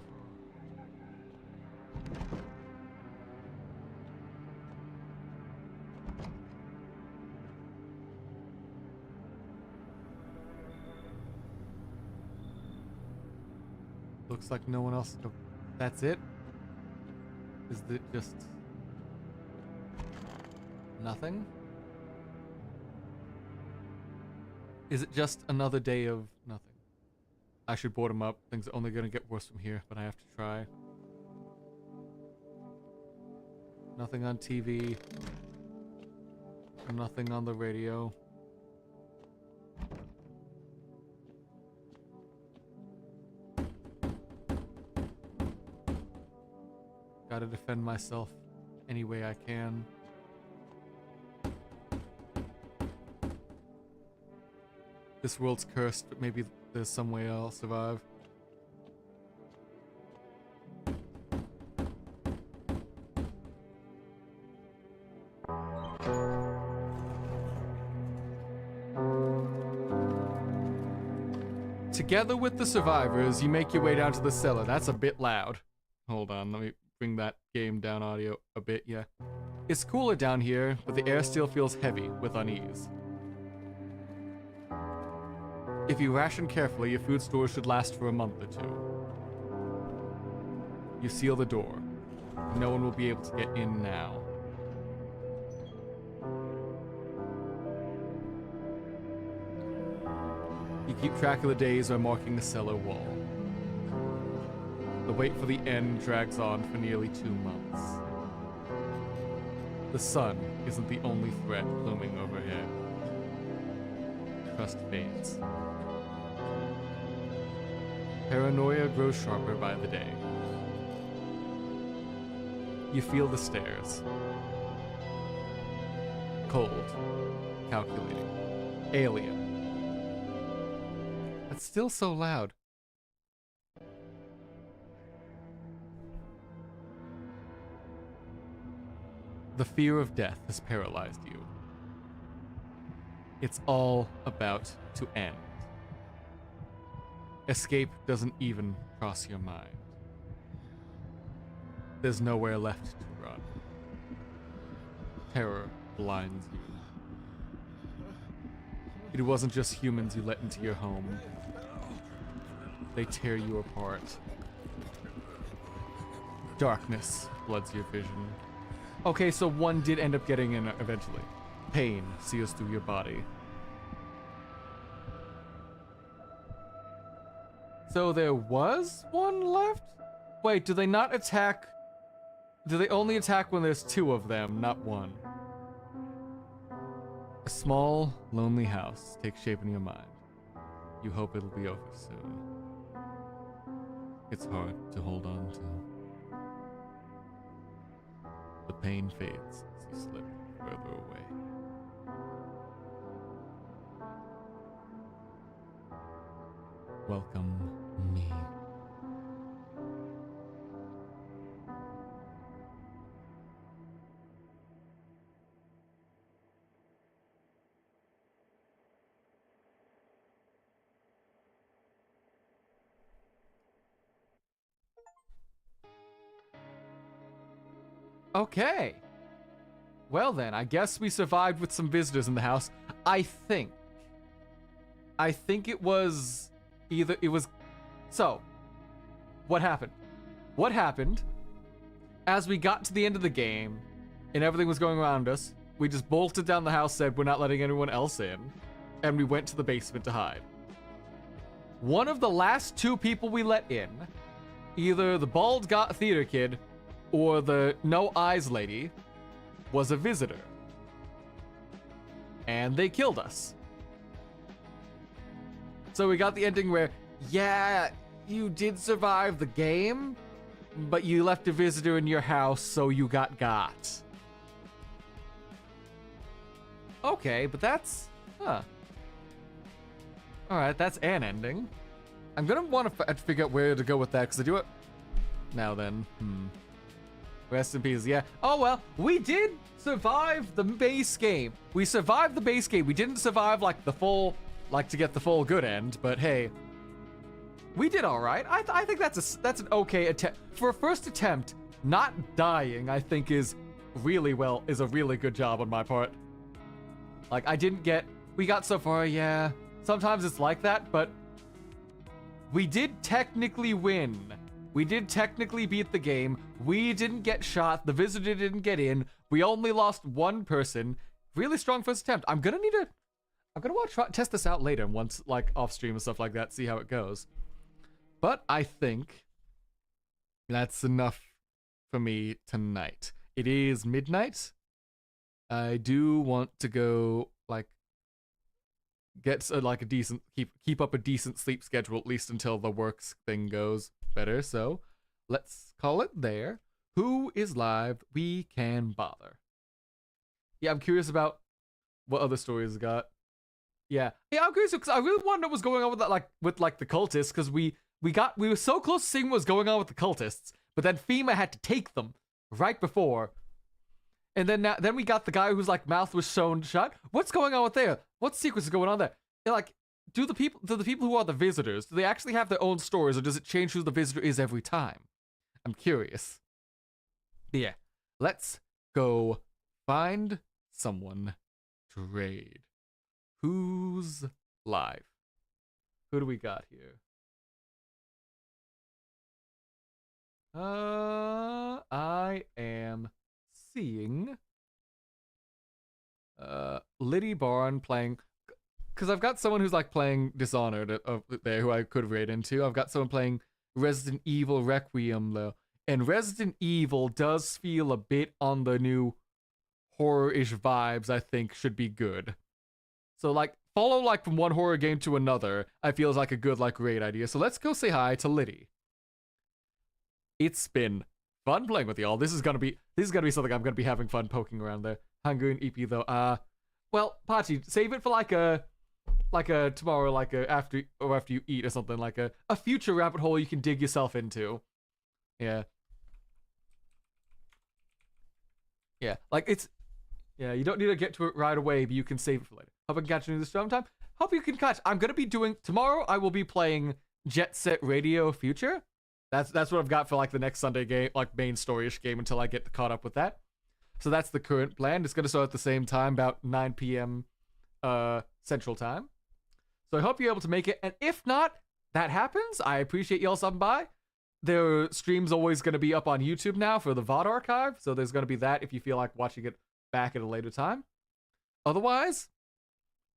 Looks like no one else. That's it? Is it just nothing? Is it just another day of nothing? I should board him up. Things are only gonna get worse from here, but I have to try. Nothing on TV. Nothing on the radio. Gotta defend myself any way I can. This world's cursed, but maybe there's some way I'll survive. Together with the survivors, you make your way down to the cellar. That's a bit loud. Hold on, let me bring that game down audio a bit, yeah. It's cooler down here, but the air still feels heavy with unease. If you ration carefully, your food store should last for a month or two. You seal the door. No one will be able to get in now. You keep track of the days by marking the cellar wall. The wait for the end drags on for nearly 2 months. The sun isn't the only threat looming overhead. Trust fades. Paranoia grows sharper by the day. You feel the stairs. Cold. Calculating. Alien. That's still so loud. The fear of death has paralyzed you. It's all about to end. Escape doesn't even cross your mind. There's nowhere left to run. Terror blinds you. It wasn't just humans you let into your home. They tear you apart. Darkness floods your vision. Okay, so one did end up getting in eventually. Pain sears through your body. So there was one left? Wait, do they not attack? Do they only attack when there's two of them, not one? A small, lonely house takes shape in your mind. You hope it'll be over soon. It's hard to hold on to. The pain fades as you slip further away. Welcome me. Okay. Well then, I guess we survived with some visitors in the house. I think it was either it was so what happened? What happened as we got to the end of the game and everything was going around us, we just bolted down the house, said we're not letting anyone else in, and we went to the basement to hide. One of the last two people we let in, either the bald theater kid or the no eyes lady, was a visitor. And they killed us. So we got the ending where, yeah, you did survive the game, but you left a visitor in your house, so you got. Okay, but that's, Alright, that's an ending. I'm gonna want to figure out where to go with that, because I do it. Now then, Rest in peace, yeah. Oh well, we did survive the base game. We survived the base game. We didn't survive like the full, like to get the full good end, but hey, we did all right. I think that's an okay attempt for a first attempt. Not dying, I think, is a really good job on my part. Like we got so far, yeah. Sometimes it's like that, but we did technically win. We did technically beat the game. We didn't get shot. The visitor didn't get in. We only lost one person. Really strong first attempt. I'm gonna test this out later once, like, off stream and stuff like that, see how it goes. But I think that's enough for me tonight. It is midnight. I do want to go, like, get a decent, keep up a decent sleep schedule, at least until the works thing goes better. So let's call it there. Who is live? We can bother. Yeah, I'm curious about what other stories got. Yeah, I'm curious because I really want to know what's going on with that, with the cultists, because we were so close to seeing what was going on with the cultists, but then FEMA had to take them right before. And then we got the guy whose mouth was sewn shut. What's going on with there? What secrets is going on there? They're do the people who are the visitors, do they actually have their own stories, or does it change who the visitor is every time? I'm curious. But yeah, let's go find someone to raid. Who's live? Who do we got here? I am seeing Liddy Barn playing, because I've got someone who's playing Dishonored there who I could raid into. I've got someone playing Resident Evil Requiem though, and Resident Evil does feel a bit on the new horror-ish vibes. I think should be good. So follow from one horror game to another, I feel is a good raid idea. So let's go say hi to Liddy. It's been fun playing with y'all. This is gonna be something I'm gonna be having fun poking around there. Hungarian EP though. Well, Pachi, save it for like a tomorrow, like a after you eat or something, like a future rabbit hole you can dig yourself into. Yeah. Yeah, like it's, yeah, you don't need to get to it right away, but you can save it for later. Hope I can catch you in this stream time. Hope you can catch. I'm gonna be doing tomorrow. I will be playing Jet Set Radio Future. That's what I've got for like the next Sunday game, like main storyish game until I get caught up with that. So that's the current plan. It's gonna start at the same time, about 9 p.m. Central Time. So I hope you're able to make it. And if not, that happens. I appreciate y'all stopping by. Their stream's always going to be up on YouTube now for the VOD archive, so there's going to be that if you feel like watching it back at a later time. Otherwise,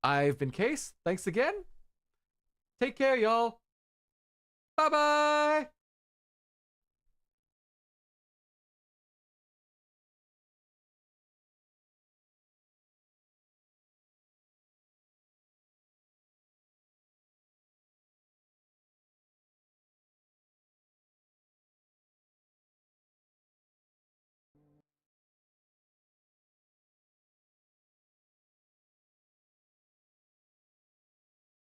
I've been Case. Thanks again. Take care, y'all. Bye-bye.